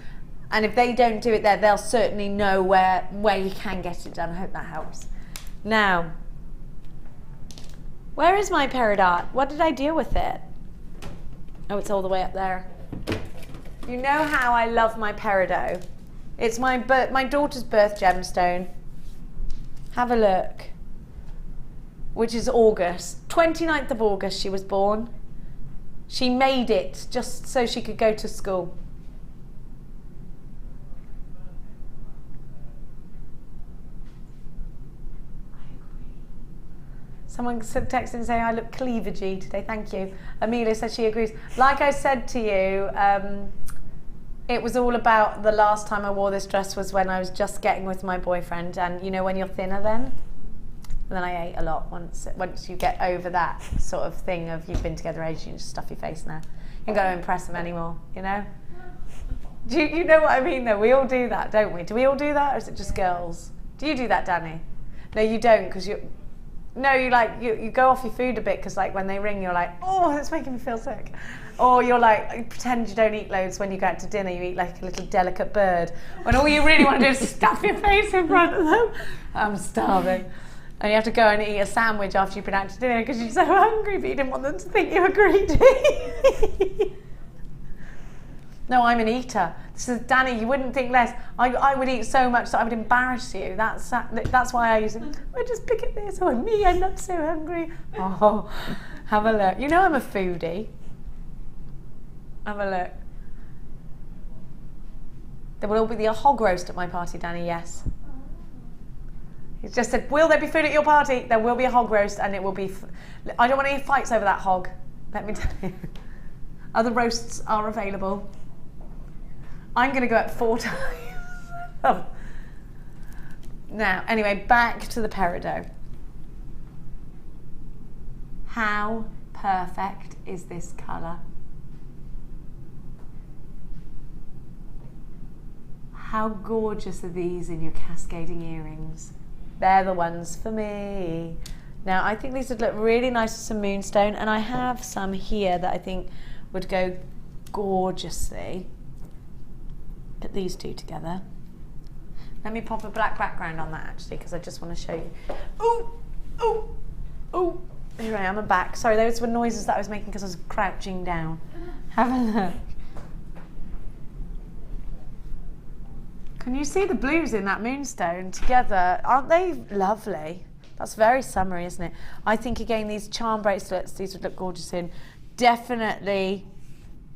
and if they don't do it there, they'll certainly know where you can get it done. I hope that helps. Now, where is my peridot? What did I do with it? Oh, it's all the way up there. You know how I love my peridot. It's my daughter's birth gemstone. Have a look. Which is August. 29th of August she was born. She made it just so she could go to school. Someone texted saying I look cleavagey today. Thank you. Amelia said she agrees. Like I said to you, it was all about the last time I wore this dress was when I was just getting with my boyfriend, and you know when you're thinner then? And then I ate a lot once you get over that sort of thing of you've been together ages, you just stuff your face now. You ain't got to impress them anymore, you know? Do you know what I mean though? We all do that, don't we? Do we all do that, or is it just girls? Do you do that, Danny? No, you don't, because you go off your food a bit, because like when they ring you're like, oh, that's making me feel sick. Or you're like, you pretend you don't eat loads. When you go out to dinner, you eat like a little delicate bird, when all you really want to do is stuff your face in front of them. I'm starving. And you have to go and eat a sandwich after you've been out to dinner because you're so hungry, but you didn't want them to think you were greedy. No, I'm an eater. This is Danny, you wouldn't think less. I would eat so much that I would embarrass you. That's why I use it. I just pick at this. Oh, me, I'm not so hungry. Oh, have a look. You know I'm a foodie. Have a look. There will be a hog roast at my party, Danny, yes. He just said, will there be food at your party? There will be a hog roast, and it will be... I don't want any fights over that hog, let me tell you. Other roasts are available. I'm going to go at 4 times. Now, anyway, back to the peridot. How perfect is this colour? How gorgeous are these in your cascading earrings? They're the ones for me. Now, I think these would look really nice with some moonstone, and I have some here that I think would go gorgeously. Put these two together. Let me pop a black background on that actually, because I just want to show you. Oh, oh, oh. Here I am, I'm back. Sorry, those were noises that I was making because I was crouching down. Have a look. Can you see the blues in that moonstone together? Aren't they lovely? That's very summery, isn't it? I think again these charm bracelets, these would look gorgeous in. Definitely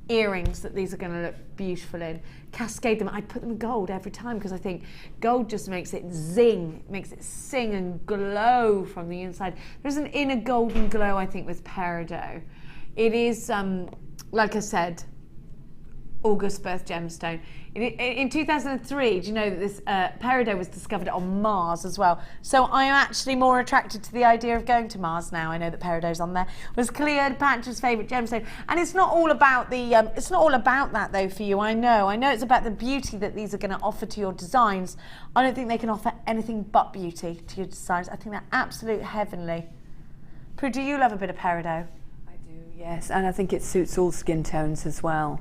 earrings that these are going to look beautiful in. Cascade them. I'd put them in gold every time because I think gold just makes it zing, makes it sing and glow from the inside. There's an inner golden glow, I think, with peridot. It is, like I said, August birth gemstone. In 2003, do you know that this peridot was discovered on Mars as well? So I'm actually more attracted to the idea of going to Mars now. I know that peridot's on there. Was Cleopatra's favourite gemstone, and it's not all about the. It's not all about that though for you. I know it's about the beauty that these are going to offer to your designs. I don't think they can offer anything but beauty to your designs. I think they're absolute heavenly. Prue, do you love a bit of peridot? I do, yes, and I think it suits all skin tones as well.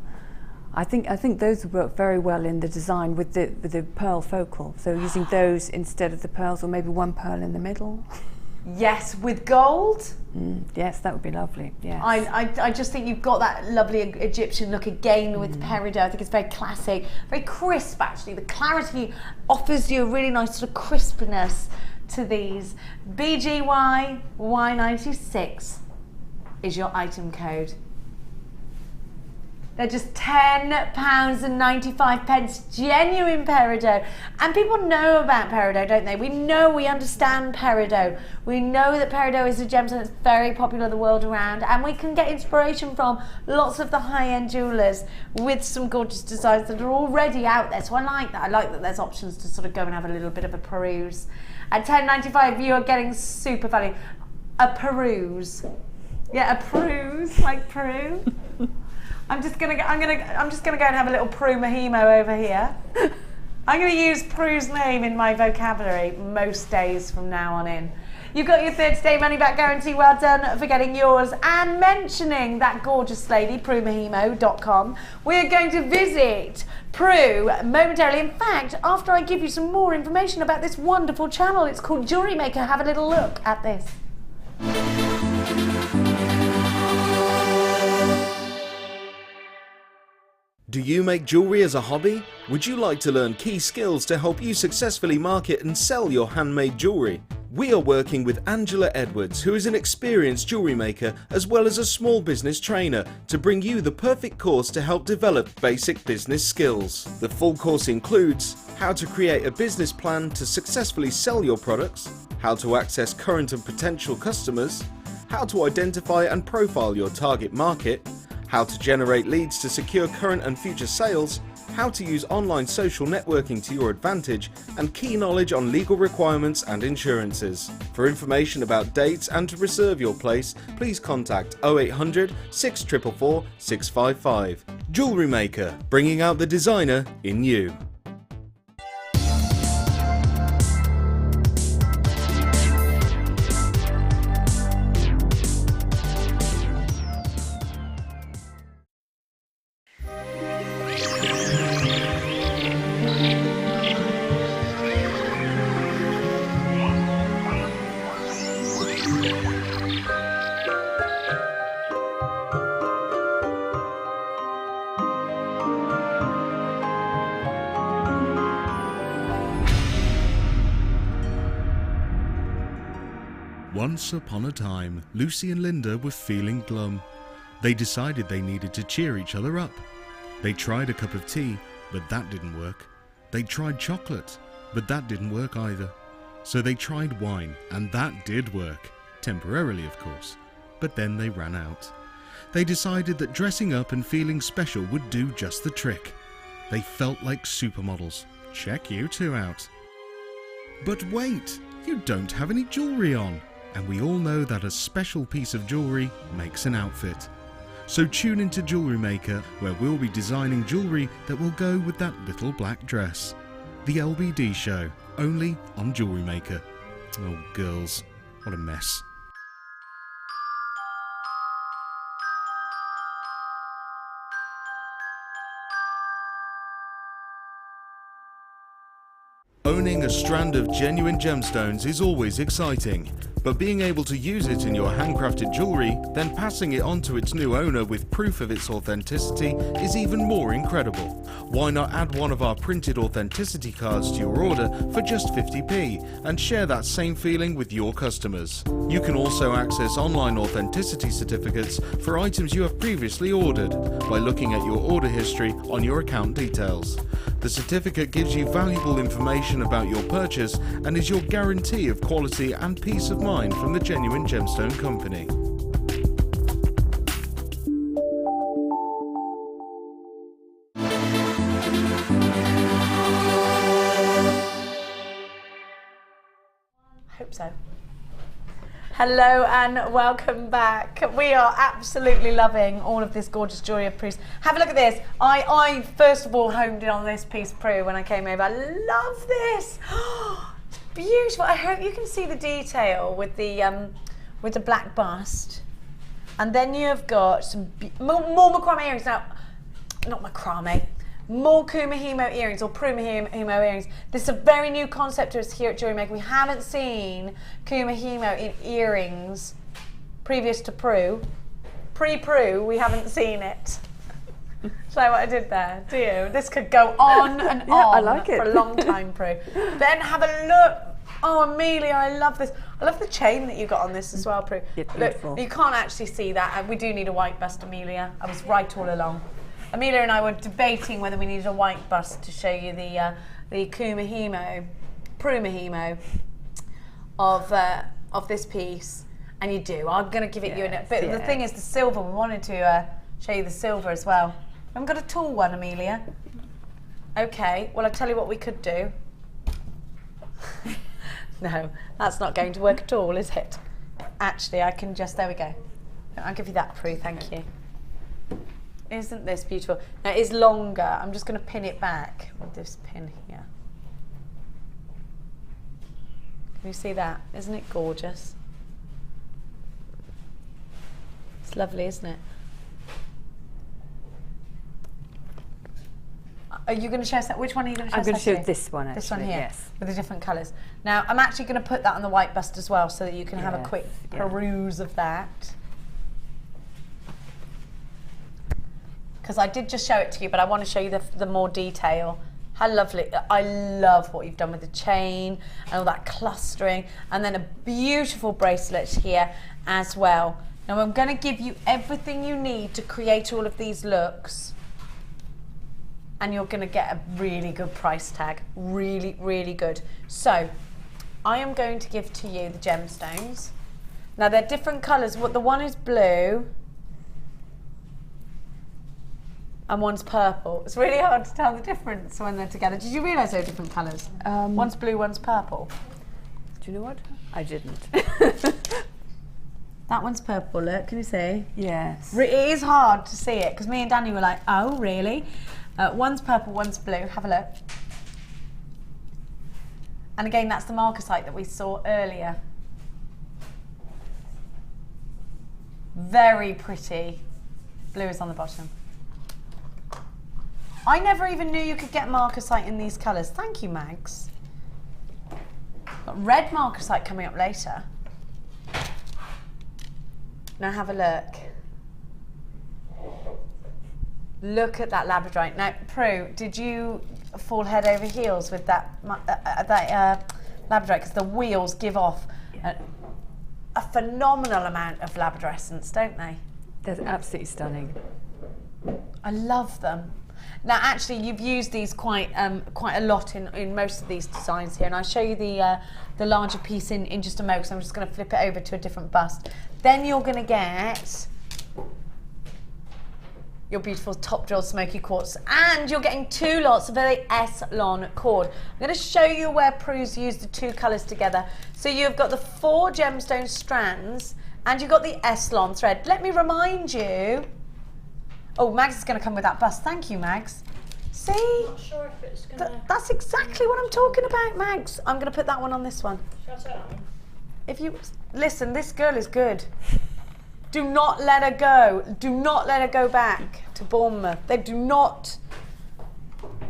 I think those would work very well in the design with the pearl focal. So using those instead of the pearls, or maybe one pearl in the middle. Yes, with gold. Yes, that would be lovely. Yes. I just think you've got that lovely Egyptian look again with peridot. I think it's very classic, very crisp actually. The clarity offers you a really nice sort of crispness to these. BGY Y96 is your item code. They're just £10.95, genuine peridot. And people know about peridot, don't they? We understand peridot. We know that peridot is a gemstone that's very popular the world around, and we can get inspiration from lots of the high-end jewellers with some gorgeous designs that are already out there. So I like that. I like that there's options to sort of go and have a little bit of a peruse. At £10.95, you are getting super value. A peruse. Yeah, a peruse, like Prue. I'm just gonna go and have a little Kumihimo over here. I'm gonna use Prue's name in my vocabulary most days from now on in. You've got your 30-day money-back guarantee. Well done for getting yours and mentioning that gorgeous lady, PrueMihimo.com. We're going to visit Prue momentarily. In fact, after I give you some more information about this wonderful channel, it's called JewelleryMaker. Have a little look at this. Do you make jewellery as a hobby? Would you like to learn key skills to help you successfully market and sell your handmade jewellery? We are working with Angela Edwards, who is an experienced jewellery maker as well as a small business trainer, to bring you the perfect course to help develop basic business skills. The full course includes how to create a business plan to successfully sell your products, how to access current and potential customers, how to identify and profile your target market, how to generate leads to secure current and future sales, how to use online social networking to your advantage, and key knowledge on legal requirements and insurances. For information about dates and to reserve your place, please contact 0800 644 655. Jewellery Maker, bringing out the designer in you. Once upon a time, Lucy and Linda were feeling glum. They decided they needed to cheer each other up. They tried a cup of tea, but that didn't work. They tried chocolate, but that didn't work either. So they tried wine, and that did work. Temporarily, of course. But then they ran out. They decided that dressing up and feeling special would do just the trick. They felt like supermodels. Check you two out. But wait, you don't have any jewellery on. And we all know that a special piece of jewellery makes an outfit. So tune into JewelleryMaker, where we'll be designing jewellery that will go with that little black dress. The LBD show, only on JewelleryMaker. Oh girls, what a mess. Owning a strand of genuine gemstones is always exciting, but being able to use it in your handcrafted jewellery, then passing it on to its new owner with proof of its authenticity is even more incredible. Why not add one of our printed authenticity cards to your order for just 50p and share that same feeling with your customers? You can also access online authenticity certificates for items you have previously ordered by looking at your order history on your account details. The certificate gives you valuable information about your purchase and is your guarantee of quality and peace of mind from the Genuine Gemstone Company. Hope so. Hello and welcome back. We are absolutely loving all of this gorgeous jewellery of Prue's. Have a look at this. I first of all homed in on this piece, Prue, when I came over. I love this. It's beautiful. I hope you can see the detail with the black bust. And then you've got some more macrame earrings. Now, not macrame. More Kumihimo earrings, or Kumihimo earrings. This is a very new concept to us here at JewelleryMaker. We haven't seen Kumihimo in earrings previous to Prue. Pre-Prue, we haven't seen it. So what I did there, do you? This could go on and yeah, on I like it. for a long time, Prue. Then have a look. Oh, Amelia, I love this. I love the chain that you got on this as well, Prue. Yeah, beautiful. Look, you can't actually see that. We do need a white bust, Amelia. I was right all along. Amelia and I were debating whether we needed a white bust to show you the Kumihimo, Prumihimo of this piece, and you do. I'm going to give it you in it. But the thing is, the silver. We wanted to show you the silver as well. I haven't got a tall one, Amelia. Okay. Well, I'll tell you what we could do. No, that's not going to work at all, is it? Actually, I can just. There we go. I'll give you that, Prue. Thank you. Isn't this beautiful? Now it is longer. I'm just going to pin it back with this pin here. Can you see that? Isn't it gorgeous? It's lovely, isn't it? Are you going to show us that? Which one are you going to show us? I'm going to show this one, actually. This one here, yes. with the different colours. Now, I'm actually going to put that on the white bust as well, so that you can have a quick peruse of that. Because I did just show it to you, but I want to show you the more detail. How lovely. I love what you've done with the chain and all that clustering, and then a beautiful bracelet here as well. Now I'm going to give you everything you need to create all of these looks, and you're going to get a really good price tag. Really, really good. So I am going to give to you the gemstones. Now they're different colours. The one is blue, and one's purple. It's really hard to tell the difference when they're together. Did you realise they're different colours? One's blue, one's purple. Do you know what? I didn't. That one's purple, look, can you see? Yes. It is hard to see it, because me and Danny were like, oh, really? One's purple, one's blue. Have a look. And again, that's the marcasite that we saw earlier. Very pretty. Blue is on the bottom. I never even knew you could get marcasite in these colours. Thank you, Mags. Got red marcasite coming up later. Now have a look. Look at that labradorite. Now, Prue, did you fall head over heels with that labradorite? Because the wheels give off a phenomenal amount of labradorescence, don't they? They're absolutely stunning. I love them. Now, actually, you've used these quite a lot in most of these designs here, and I'll show you the larger piece in just a moment. So I'm just going to flip it over to a different bust. Then you're going to get your beautiful top drill smoky quartz, and you're getting 2 lots of the S-Lon cord. I'm going to show you where Prue's used the 2 colours together. So you've got the 4 gemstone strands and you've got the S-Lon thread. Let me remind you. Oh, Mags is going to come with that bust. Thank you, Mags. See? I'm not sure if it's gonna. That's exactly what I'm talking about, Mags. I'm going to put that one on this one. Shall I take that one? If you listen, this girl is good. Do not let her go. Do not let her go back to Bournemouth. They do not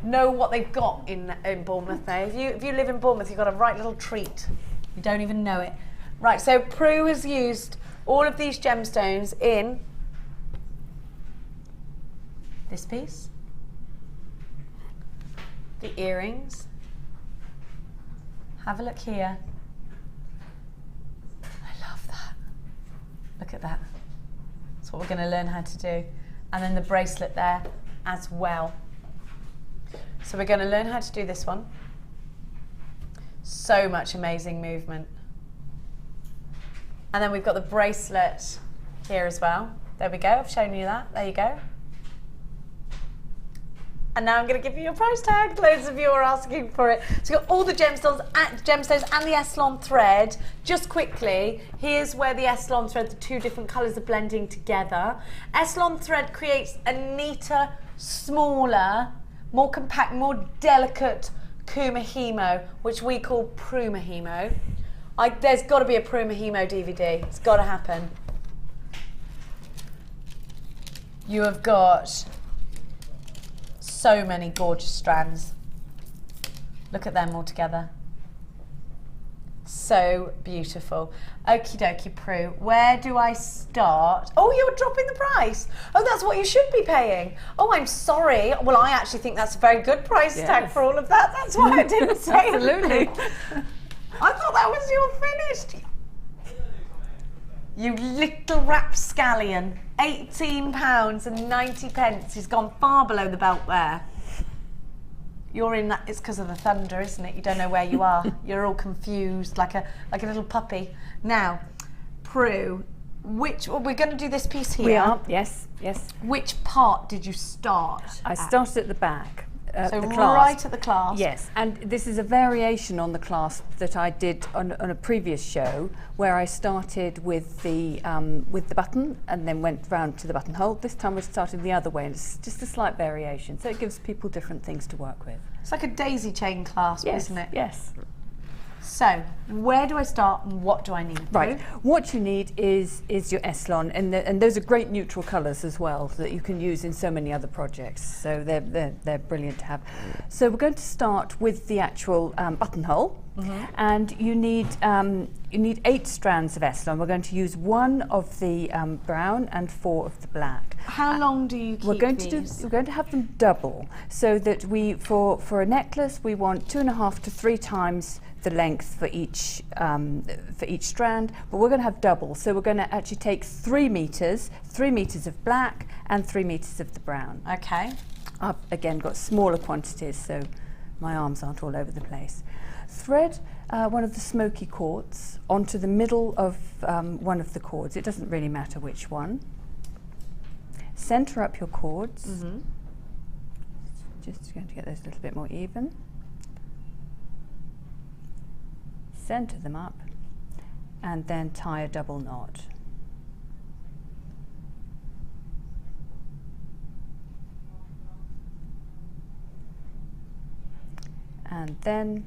know what they've got in Bournemouth now. If you live in Bournemouth, you've got a right little treat. You don't even know it. Right, so Prue has used all of these gemstones in this piece, the earrings. Have a look here. I love that. Look at that. That's what we're going to learn how to do. And then the bracelet there as well. So we're going to learn how to do this one. So much amazing movement. And then we've got the bracelet here as well. There we go, I've shown you that. There you go. And now I'm going to give you your price tag. Loads of you are asking for it. So you've got all the gemstones and the S-Lon thread. Just quickly, here's where the S-Lon thread, the 2 different colours are blending together. S-Lon thread creates a neater, smaller, more compact, more delicate Kumihimo, which we call Prumihimo. There's got to be a Prumihimo DVD. It's got to happen. You have got so many gorgeous strands. Look at them all together. So beautiful. Okie dokie, Prue. Where do I start? Oh, you're dropping the price. Oh, that's what you should be paying. Oh, I'm sorry. Well, I actually think that's a very good price tag for all of that. That's why I didn't say Absolutely. I thought that was your finished. You little rapscallion. £18.90. He's gone far below the belt there. You're in that. It's because of the thunder, isn't it? You don't know where you are. You're all confused, like a little puppy. Now, Prue, we're going to do this piece here. We are. Yes. Yes. Which part did you start? I started at the back. So the right at the clasp. Yes, and this is a variation on the clasp that I did on a previous show, where I started with the button and then went round to the buttonhole. This time we're starting the other way, and it's just a slight variation, so it gives people different things to work with. It's like a daisy chain clasp, isn't it? Yes. So, where do I start and what do I need? Right, what you need is your S-Lon, and those are great neutral colours as well that you can use in so many other projects, so they're brilliant to have. So we're going to start with the actual buttonhole, and you need 8 strands of S-Lon. We're going to use 1 of the brown and 4 of the black. How long do you keep We're going to have them double, so that for a necklace we want 2.5 to 3 times the length for each strand, but we're going to have double, so we're going to actually take 3 meters of black and 3 meters of the brown. Okay. I've again got smaller quantities, so my arms aren't all over the place. Thread one of the smoky quartz onto the middle of one of the cords. It doesn't really matter which one. Center up your cords. Just going to get those a little bit more even. Center them up and then tie a double knot. And then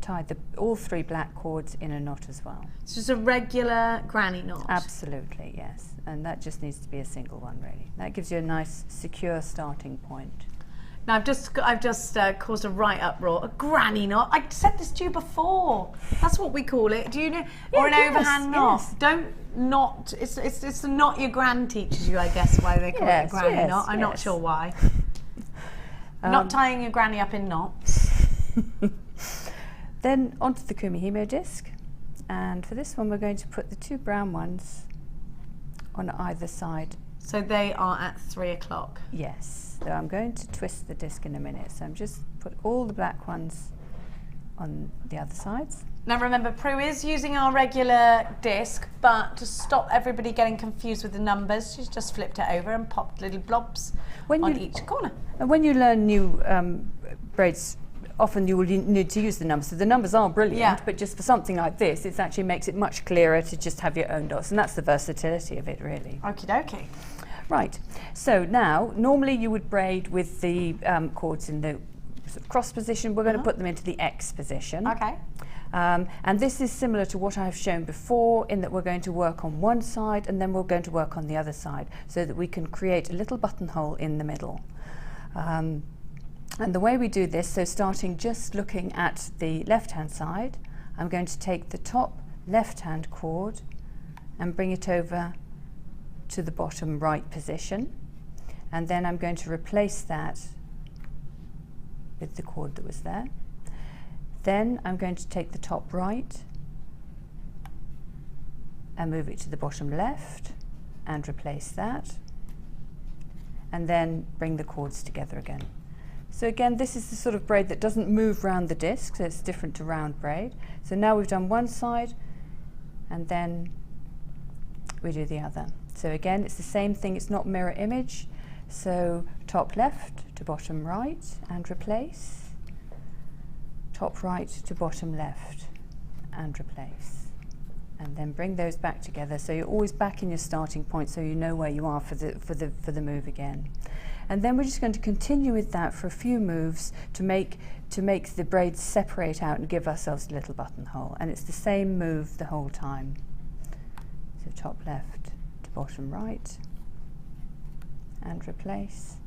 tie all 3 black cords in a knot as well. It's just a regular granny knot. Absolutely, yes. And that just needs to be a single one, really. That gives you a nice, secure starting point. Now I've just caused a right uproar. A granny knot. I said this to you before. That's what we call it. Do you know? Yeah, or an overhand knot. Yes. Don't knot. It's the knot your gran teaches you. I guess why they call it a granny knot. I'm not sure why. Not tying your granny up in knots. Then onto the Kumihimo disc, and for this one we're going to put the 2 brown ones on either side. So they are at 3 o'clock. Yes. So I'm going to twist the disc in a minute. So I'm just put all the black ones on the other sides. Now remember, Prue is using our regular disc, but to stop everybody getting confused with the numbers, she's just flipped it over and popped little blobs on each corner. And when you learn new braids, often you will need to use the numbers. So the numbers are brilliant, but just for something like this, it actually makes it much clearer to just have your own dots, and that's the versatility of it, really. Okie dokie. Right, so now, normally you would braid with the cords in the sort of cross position. We're going to put them into the X position. Okay. And this is similar to what I've shown before, in that we're going to work on one side and then we're going to work on the other side, so that we can create a little buttonhole in the middle. And the way we do this, so starting just looking at the left-hand side, I'm going to take the top left-hand cord and bring it over to the bottom right position, and then I'm going to replace that with the cord that was there. Then I'm going to take the top right and move it to the bottom left and replace that, and then bring the cords together again. So again, this is the sort of braid that doesn't move round the disc, so it's different to round braid. So now we've done one side and then we do the other. So again, it's the same thing, it's not mirror image. So top left to bottom right and replace. Top right to bottom left and replace. And then bring those back together, so you're always back in your starting point, so you know where you are for the move again. And then we're just going to continue with that for a few moves to make the braids separate out and give ourselves a little buttonhole. And it's the same move the whole time. So top left to bottom right and replace,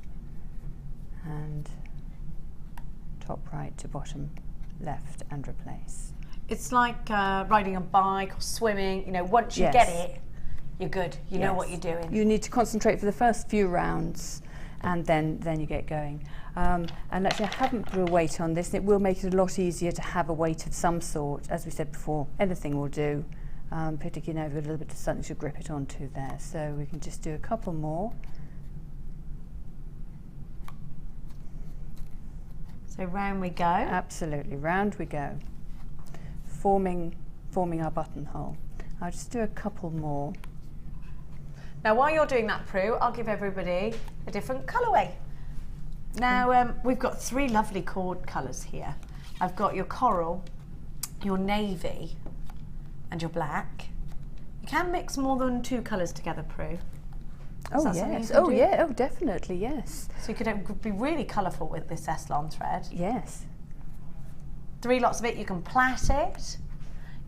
and top right to bottom left and replace. It's like riding a bike or swimming, you know, once you get it, you're good, you know what you're doing. You need to concentrate for the first few rounds, and then you get going. And actually I haven't put a weight on this, and it will make it a lot easier to have a weight of some sort. As we said before, anything will do, particularly now we've got a little bit of something to grip it onto there. So we can just do a couple more. So round we go. Absolutely, round we go. Forming our buttonhole. I'll just do a couple more. Now while you're doing that, Prue, I'll give everybody a different colourway. Now we've got three lovely cord colours here. I've got your coral, your navy and your black. You can mix more than two colours together, Prue. Oh yes, oh yeah, oh definitely, yes. So you could be really colourful with this Eslon thread. Yes. Three lots of it. You can plait it,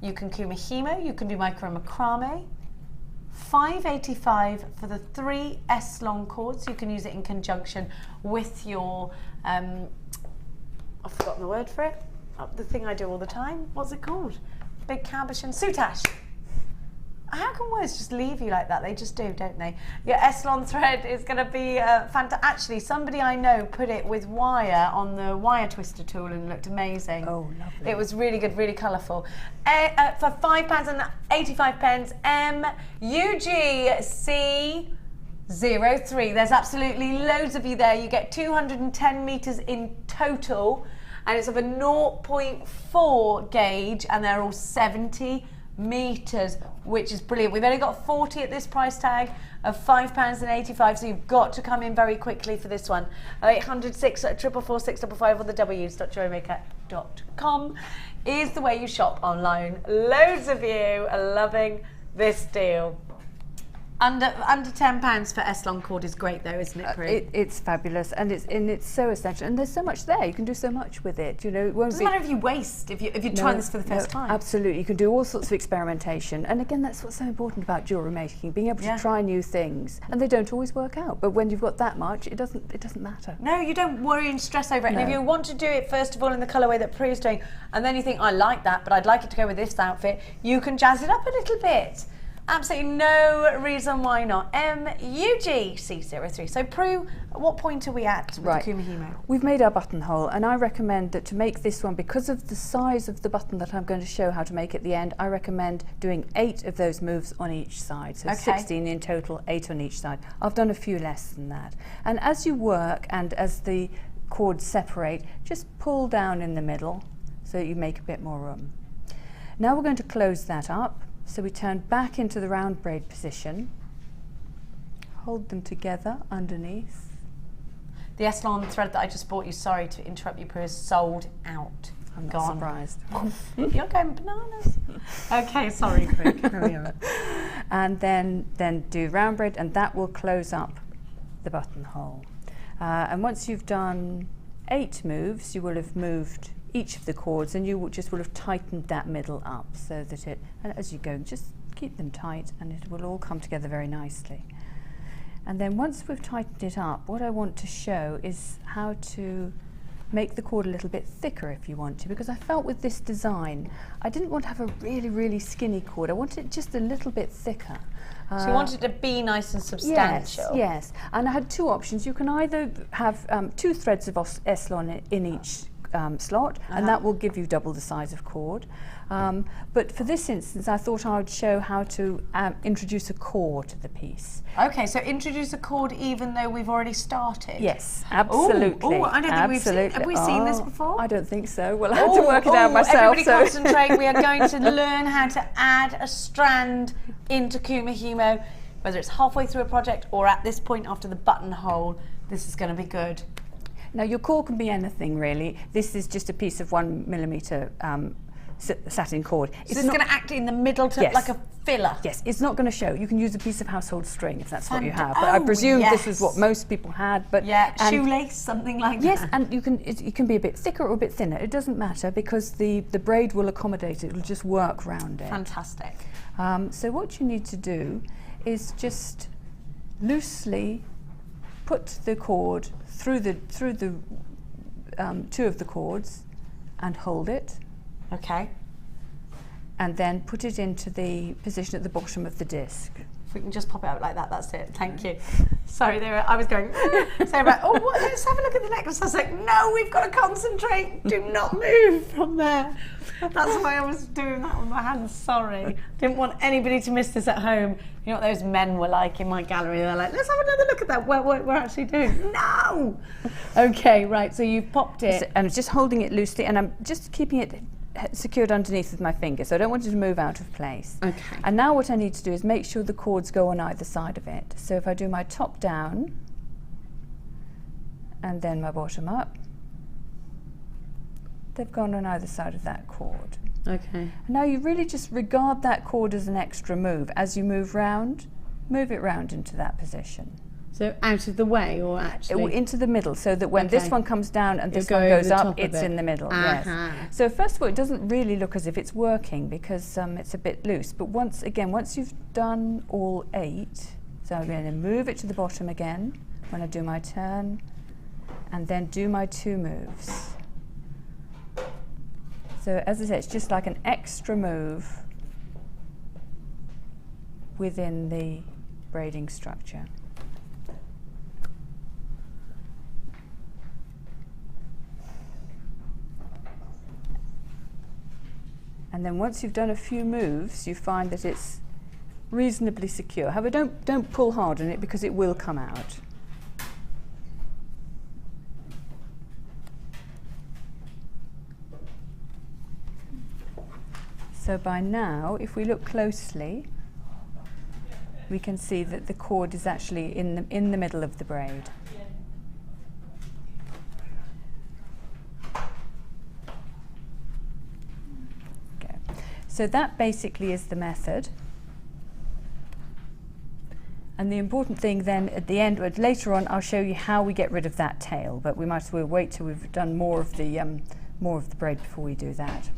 you can Kumihimo, you can do micro macrame. $5.85 for the 3 S-long cords. You can use it in conjunction with your, I've forgotten the word for it, the thing I do all the time. What's it called? Big cabochon, soutache. How can words just leave you like that? They just do, don't they? Your Eslon thread is going to be fantastic. Actually, somebody I know put it with wire on the wire twister tool and it looked amazing. Oh, lovely. It was really good, really colourful. For £5.85, MUGC03. There's absolutely loads of you there. You get 210 metres in total, and it's of a 0.4 gauge, and they're all 70 metres, which is brilliant. We've only got 40 at this price tag of £5.85, so you've got to come in very quickly for this one. 0800 644 655 or the www.JewelleryMaker.com is the way you shop online. Loads of you are loving this deal. Under £10 for S-long cord is great though, isn't it, Prue? It's fabulous, and it's so essential, and there's so much there. You can do so much with it. You know, it won't doesn't matter if you waste, if you're trying this for the first time. Absolutely, you can do all sorts of experimentation, and again, that's what's so important about jewellery making, being able to try new things, and they don't always work out. But when you've got that much, it doesn't matter. No, you don't worry and stress over it. And if you want to do it first of all in the colourway that Prue's doing, and then you think I like that, but I'd like it to go with this outfit, you can jazz it up a little bit. Absolutely no reason why not. MUGC03. So Prue, at what point are we at with the Kumihimo? We've made our buttonhole, and I recommend that to make this one, because of the size of the button that I'm going to show how to make at the end, I recommend doing 8 of those moves on each side. So 16 in total, 8 on each side. I've done a few less than that. And as you work and as the cords separate, just pull down in the middle so you make a bit more room. Now we're going to close that up, so we turn back into the round braid position, hold them together underneath. The Eslon thread that I just bought you, sorry to interrupt you, Prue, is sold out. I'm not Gone. surprised. You're going bananas. Okay, sorry, quick. Carry on. And then do round braid, and that will close up the buttonhole. And once you've done 8 moves, you will have moved each of the cords, and you will have tightened that middle up so that it, and as you go, just keep them tight and it will all come together very nicely. And then once we've tightened it up, what I want to show is how to make the cord a little bit thicker if you want to, because I felt with this design I didn't want to have a really, really skinny cord. I wanted it just a little bit thicker. So you wanted it to be nice and substantial. Yes, and I had 2 options. You can either have 2 threads of Eslon in each slot, and that will give you double the size of cord. But for this instance, I thought I would show how to introduce a cord to the piece. Okay, so introduce a cord even though we've already started. Yes, absolutely. Oh, I don't think we've seen. Have we seen this before? I don't think so. Well, I had to work it out myself. Everybody concentrate. We are going to learn how to add a strand into Kumihimo, whether it's halfway through a project or at this point after the buttonhole. This is going to be good. Now your cord can be anything really. This is just a piece of 1mm satin cord. So it's going to act in the middle to like a filler. Yes, it's not going to show. You can use a piece of household string if that's what you have. But I presume this is what most people had. But shoelace, something like that. Yes, and you can. It can be a bit thicker or a bit thinner. It doesn't matter because the braid will accommodate it. It will just work round it. Fantastic. So what you need to do is just loosely put the cord through the 2 of the cords and hold it. Okay. And then put it into the position at the bottom of the disc. If we can just pop it out like that, that's it. Thank you. Sorry, I was going, so like, let's have a look at the necklace. I was like, no, we've got to concentrate. Do not move from there. That's why I was doing that with my hands. Sorry. Didn't want anybody to miss this at home. You know what those men were like in my gallery? They're like, let's have another look at that. What we're actually doing. No! Okay, right, so you've popped it. So, and I'm just holding it loosely, and I'm just keeping it secured underneath with my finger, so I don't want it to move out of place. Okay. And now what I need to do is make sure the cords go on either side of it. So if I do my top down and then my bottom up, they've gone on either side of that cord. Okay. And now you really just regard that cord as an extra move. As you move round, move it round into that position. So out of the way, or actually? Into the middle, so that when this one comes down and this one goes up, it's in the middle. Yes. So first of all, it doesn't really look as if it's working because it's a bit loose. But once you've done all 8, so I'm going to move it to the bottom again when I do my turn, and then do my 2 moves. So as I said, it's just like an extra move within the braiding structure. And then once you've done a few moves, you find that it's reasonably secure. However, don't pull hard on it because it will come out. So by now, if we look closely, we can see that the cord is actually in the middle of the braid. So that basically is the method. And the important thing then at the end, or later on, I'll show you how we get rid of that tail, but we might as well wait till we've done more of the braid before we do that.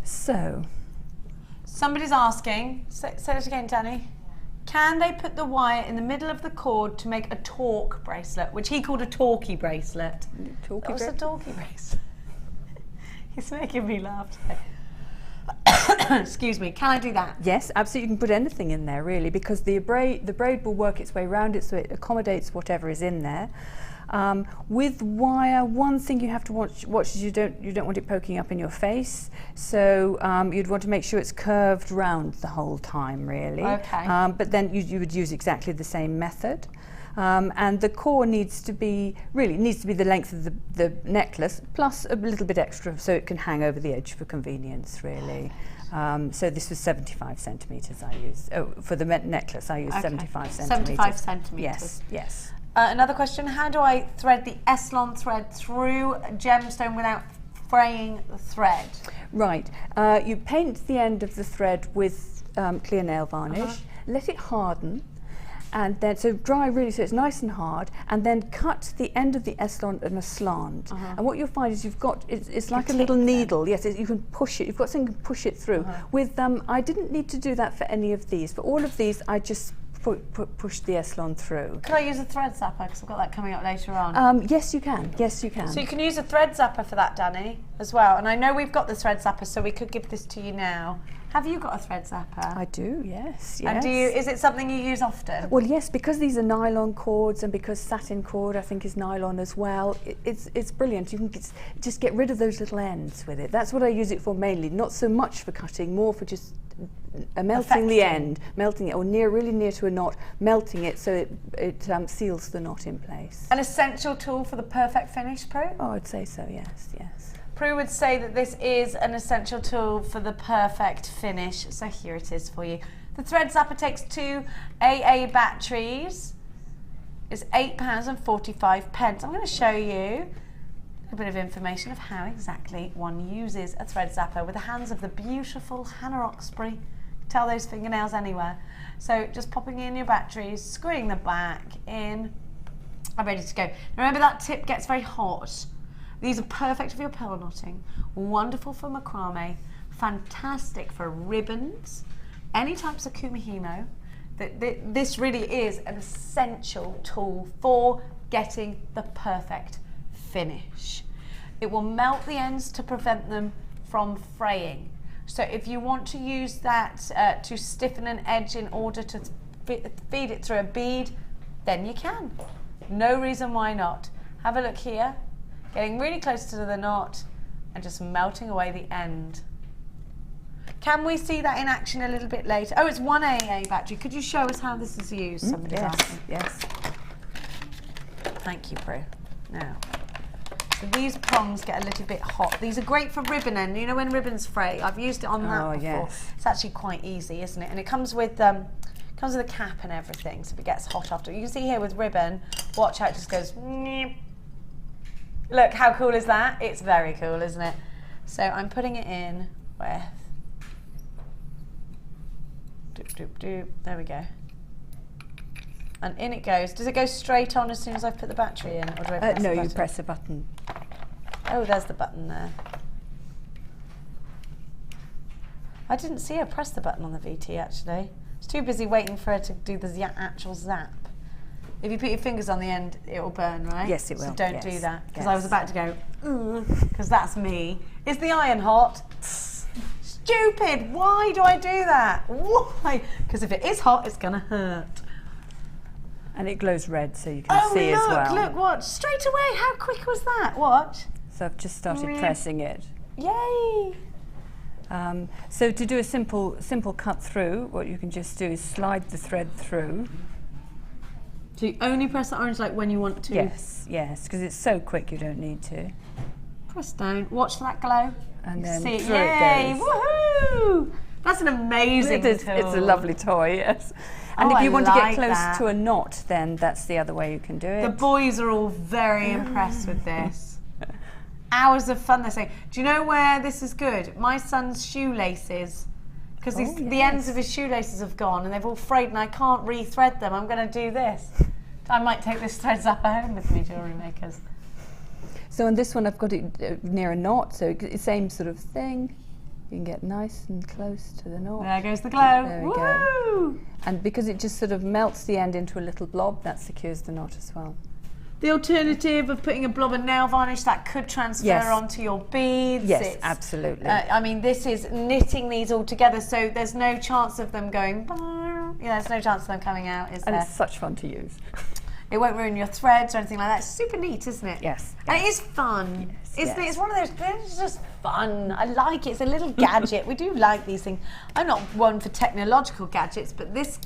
So. Somebody's asking, say it again, Danny. Can they put the wire in the middle of the cord to make a torque bracelet, which he called a talkie bracelet? What's a talkie bracelet? He's making me laugh today. Excuse me, can I do that? Yes, absolutely. You can put anything in there really, because the braid will work its way around it, so it accommodates whatever is in there. With wire, one thing you have to watch is you don't want it poking up in your face, so you'd want to make sure it's curved round the whole time really. Okay. But then you would use exactly the same method. And the core needs to be the length of the necklace plus a little bit extra so it can hang over the edge for convenience, really. So this was 75 centimetres I used. Oh, for the necklace I used 75 centimetres. 75 centimetres. Yes, yes. Another question, how do I thread the Eslon thread through a gemstone without fraying the thread? Right, you paint the end of the thread with clear nail varnish, let it harden, and then so dry really so it's nice and hard, and then cut the end of the Eslon in a slant. And what you'll find is you've got it's like a little needle. Yes, you can push it. You've got something you can push it through. With I didn't need to do that for any of these. For all of these, I just push the Eslon through. Could I use a thread zapper, because I've got that coming up later on? Yes, you can. Yes, you can. So you can use a thread zapper for that, Danny, as well. And I know we've got the thread zapper, so we could give this to you now. Have you got a thread zapper? I do, yes. And is it something you use often? Well, yes, because these are nylon cords and because satin cord I think is nylon as well, it's brilliant. You can just get rid of those little ends with it. That's what I use it for mainly, not so much for cutting, more for just melting the end, melting it, or really near to a knot, melting it so it seals the knot in place. An essential tool for the perfect finish, Prue? Oh, I'd say so, yes, yes. Prue would say that this is an essential tool for the perfect finish, so here it is for you. The thread zapper takes 2 AA batteries, is £8.45. I'm going to show you a bit of information of how exactly one uses a thread zapper with the hands of the beautiful Hannah Roxbury. Tell those fingernails anywhere. So just popping in your batteries, screwing them back in, I'm ready to go. Now remember that tip gets very hot. These are perfect for your pearl knotting, wonderful for macrame, fantastic for ribbons, any types of kumihimo. This really is an essential tool for getting the perfect finish. It will melt the ends to prevent them from fraying. So if you want to use that to stiffen an edge in order to feed it through a bead, then you can. No reason why not. Have a look here. Getting really close to the knot and just melting away the end. Can we see that in action a little bit later? Oh, it's 1 AA battery. Could you show us how this is used? Somebody's asking. Yes. Thank you, Prue. Now, so these prongs get a little bit hot. These are great for ribbon end. You know when ribbons fray? I've used it on that before. Yes. It's actually quite easy, isn't it? And it comes with a cap and everything, so if it gets hot after. You can see here with ribbon, watch how it just goes. Look, how cool is that? It's very cool, isn't it? So I'm putting it in with, doop, doop, doop. There we go. And in it goes. Does it go straight on as soon as I've put the battery in? Or do I press the no, button? you press a button. Oh, there's the button there. I didn't see her press the button on the VT actually. I was too busy waiting for her to do the actual zap. If you put your fingers on the end, it will burn, right? Yes, it will. So don't do that, because I was Yes. about to go, because that's me. Is the iron hot? Stupid! Why do I do that? Why? Because if it is hot, it's going to hurt. And it glows red, so you can see look, as well. Look, watch. Straight away. How quick was that? Watch. So I've just started pressing it. Yay! So to do a simple cut through, what you can just do is slide the thread through. So you only press the orange like when you want to? Yes, yes, because it's so quick you don't need to. Press down. Watch for that glow. And then see it. through Yay! it goes. Woohoo! That's an amazing It is, tool. it's a lovely toy, yes. And Oh, if you I want to like get close that. to a knot, then that's the other way you can do it. The boys are all very impressed with this. Hours of fun, they're saying. Do you know where this is good? My son's shoelaces. Because the ends of his shoelaces have gone and they've all frayed and I can't re-thread them. I'm going to do this. I might take this thread zapper home with me, jewellery makers. So on this one I've got it near a knot, so it's the same sort of thing. You can get nice and close to the knot. There goes the glow. There we Woo! go. And because it just sort of melts the end into a little blob, that secures the knot as well. The alternative of putting a blob of nail varnish that could transfer Yes. onto your beads. Yes, absolutely. I mean, this is knitting these all together, so there's no chance of them going. There's no chance of them coming out, is And there? it's such fun to use. It won't ruin your threads or anything like that. It's super neat, isn't it? Yes. And it is fun. Yes. It's one of those, it's just fun. I like it. It's a little gadget. We do like these things. I'm not one for technological gadgets, but this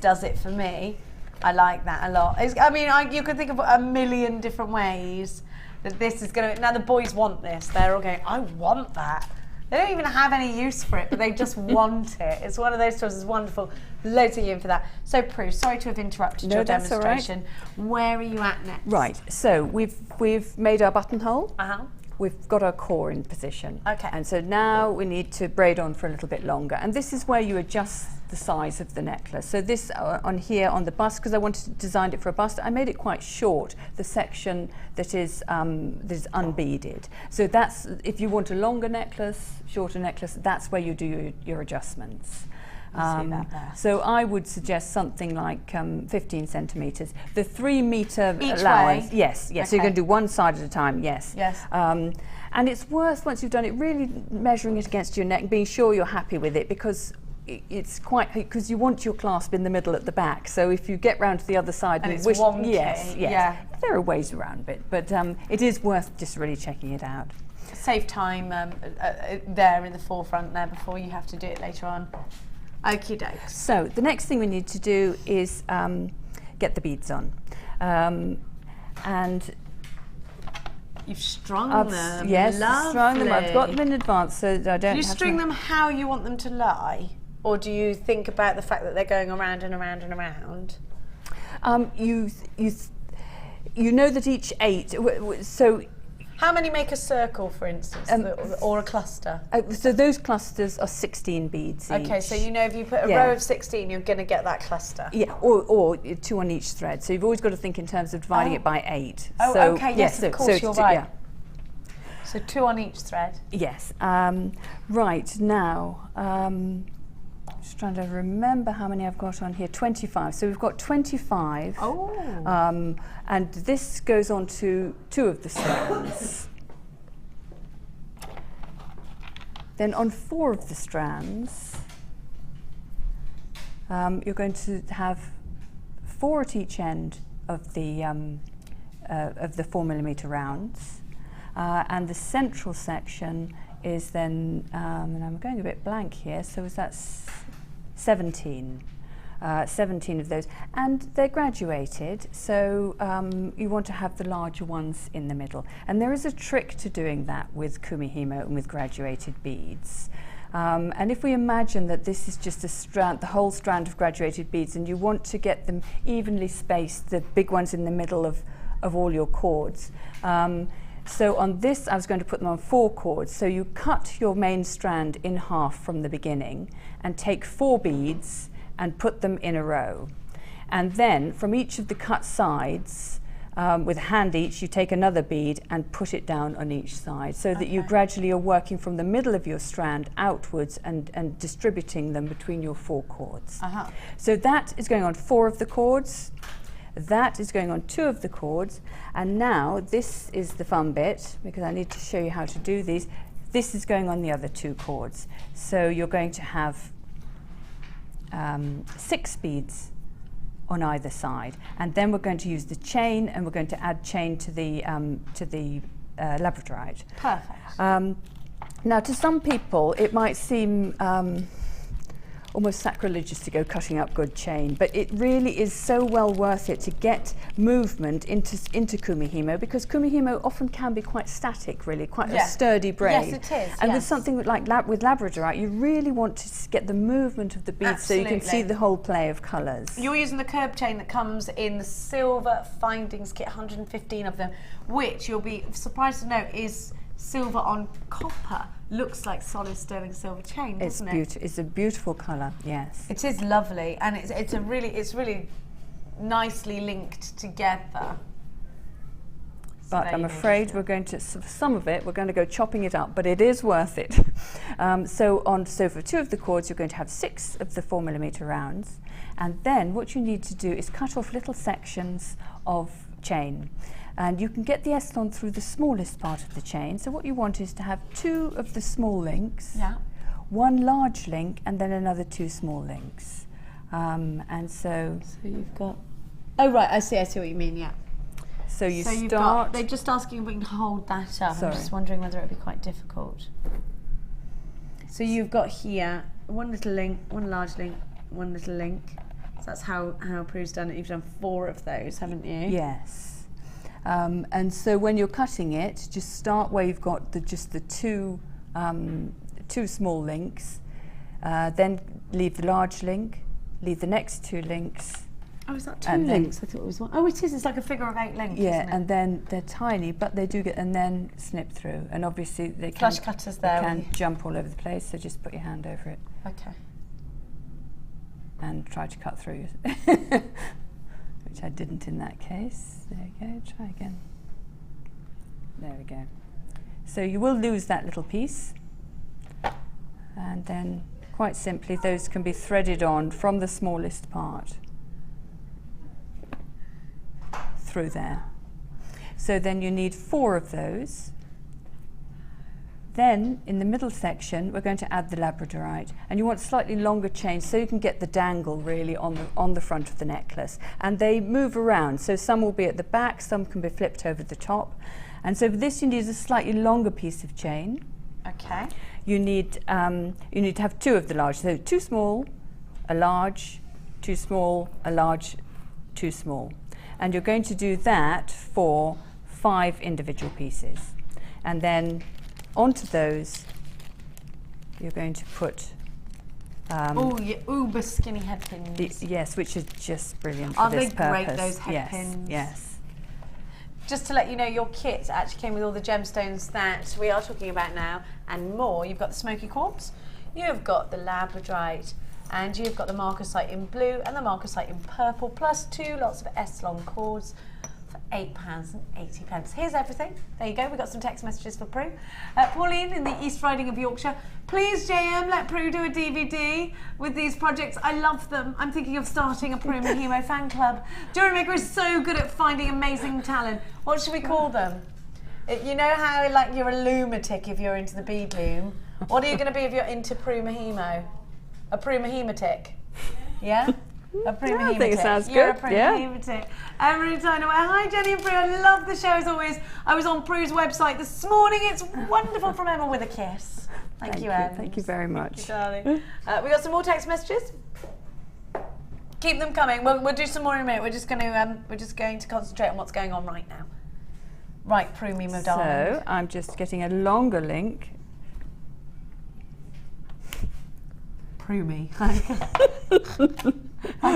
does it for me. I like that a lot. I mean, you could think of a million different ways that this is going to... Now, the boys want this. They're all going, I want that. They don't even have any use for it, but they just want it. It's one of those tools. It's wonderful. Loads of you in for that. So, Prue, sorry to have interrupted your demonstration. Where are you at next? Right. So we've made our buttonhole. Uh-huh. We've got our core in position. Okay. And so now we need to braid on for a little bit longer. And this is where you adjust the size of the necklace. So this on here on the bust, because I wanted to design it for a bust, I made it quite short, the section that is unbeaded. So that's, if you want a longer necklace, shorter necklace, that's where you do your adjustments. So I would suggest something like 15 centimetres. The 3 metre allowance. Way? Yes, yes. Okay. So you're going to do one side at a time, yes. Yes. And it's worth, once you've done it, really measuring it against your neck and being sure you're happy with it, because it's quite, because you want your clasp in the middle at the back. So if you get round to the other side and it's wonky. Yes, yes. Yeah. There are ways around it, but it is worth just really checking it out. Save time there in the forefront there before you have to do it later on. Okie dokes. So the next thing we need to do is get the beads on. And you've strung them. Yes, lovely. Strung them. I've got them in advance, so I don't. Do you string them how you want them to lie, or do you think about the fact that they're going around and around and around? You know that each 8. So. How many make a circle, for instance, or a cluster? So those clusters are 16 beads Okay, each. so you know if you put a row of 16, you're going to get that cluster. Yeah, or 2 on each thread. So you've always got to think in terms of dividing it by 8. Oh, so, okay, yes, of course, you're right. Yeah. So 2 on each thread. Yes. Right, now, just trying to remember how many I've got on here. 25. So we've got 25. Oh. And this goes on to 2 of the strands. Then on 4 of the strands, you're going to have 4 at each end of the 4mm rounds, and the central section is then, and I'm going a bit blank here, so that's 17. 17 of those, and they're graduated, so you want to have the larger ones in the middle. And there is a trick to doing that with Kumihimo and with graduated beads. And if we imagine that this is just a strand, the whole strand of graduated beads, and you want to get them evenly spaced, the big ones in the middle of all your cords. So on this, I was going to put them on 4 cords. So you cut your main strand in half from the beginning and take 4 beads and put them in a row. And then from each of the cut sides, with a hand each, you take another bead and put it down on each side, so that you gradually are working from the middle of your strand outwards and distributing them between your 4 cords. So that is going on 4 of the cords, that is going on 2 of the cords, and now this is the fun bit, because I need to show you how to do these. This is going on the other 2 cords. So you're going to have 6 beads on either side, and then we're going to use the chain, and we're going to add chain to the labradorite. Perfect. Now, to some people, it might seem almost sacrilegious to go cutting up good chain, but it really is so well worth it to get movement into Kumihimo, because Kumihimo often can be quite static, really, quite a sturdy braid. Yes, it is. And with something like with labradorite, you really want to get the movement of the beads so you can see the whole play of colours. You're using the curb chain that comes in the silver findings kit, 115 of them, which you'll be surprised to know is silver on copper. Looks like solid sterling silver chain, doesn't it? It's a beautiful colour, yes. It is lovely, and it's really nicely linked together. But I'm afraid we're going to, for some of it, we're going to go chopping it up, but it is worth it. So for 2 of the cords, you're going to have 6 of the 4mm rounds, and then what you need to do is cut off little sections of chain. And you can get the Estlon through the smallest part of the chain. So what you want is to have 2 of the small links, 1 large link, and then another 2 small links. And so you've got. Oh right, I see what you mean. Yeah. So you start. They're just asking if we can hold that up. Sorry. I'm just wondering whether it would be quite difficult. So you've got here 1 little link, 1 large link, 1 little link. That's how Prue's done it. You've done 4 of those, haven't you? Yes. And so when you're cutting it, just start where you've got just the two small links, then leave the large link, leave the next 2 links. Oh, is that 2 links? I thought it was 1. Oh, it is. It's like a figure of 8 links. Yeah, isn't it? and then they're tiny, but they do get, and then snip through. And obviously they Flush cutters there. can jump all over the place, so just put your hand over it. Okay. And try to cut through, which I didn't in that case. There you go, try again. There we go. So you will lose that little piece, and then quite simply those can be threaded on from the smallest part through there. So then you need 4 of those. Then in the middle section we're going to add the labradorite, and you want slightly longer chain so you can get the dangle really on the front of the necklace, and they move around, so some will be at the back, some can be flipped over the top, and so for this you need a slightly longer piece of chain. Okay. You need to have 2 of the large, so 2 small, a large, 2 small, a large, 2 small, and you're going to do that for 5 individual pieces, and then onto those, you're going to put uber skinny head pins. Yes, which is just brilliant for this purpose. Are they great, those head pins? Yes. Just to let you know, your kit actually came with all the gemstones that we are talking about now and more. You've got the smoky quartz, you've got the labradorite, and you've got the marcasite in blue and the marcasite in purple, plus 2 lots of S-long cords for £8.80. Here's everything. There you go. We've got some text messages for Prue. Pauline in the East Riding of Yorkshire. Please, JM, let Prue do a DVD with these projects. I love them. I'm thinking of starting a Prue Mahimo fan club. JewelleryMaker is so good at finding amazing talent. What should we call them? You know how like you're a lunatic if you're into the bead loom. What are you going to be if you're into Prue Mahimo? A Prue Mahimatic? Yeah? A Prue Mahimatic. I think it sounds You're good. A Prue Mahimatic. Emily Tyner, hi Jenny and Prue. I love the show as always. I was on Prue's website this morning. It's wonderful, from Emma with a kiss. Thank you, Em. Thank you very much. Thank you, darling. We got some more text messages. Keep them coming. We'll do some more in a minute. We're just going to concentrate on what's going on right now. Right, Prue Mimo, darling. So I'm just getting a longer link. Prue me. I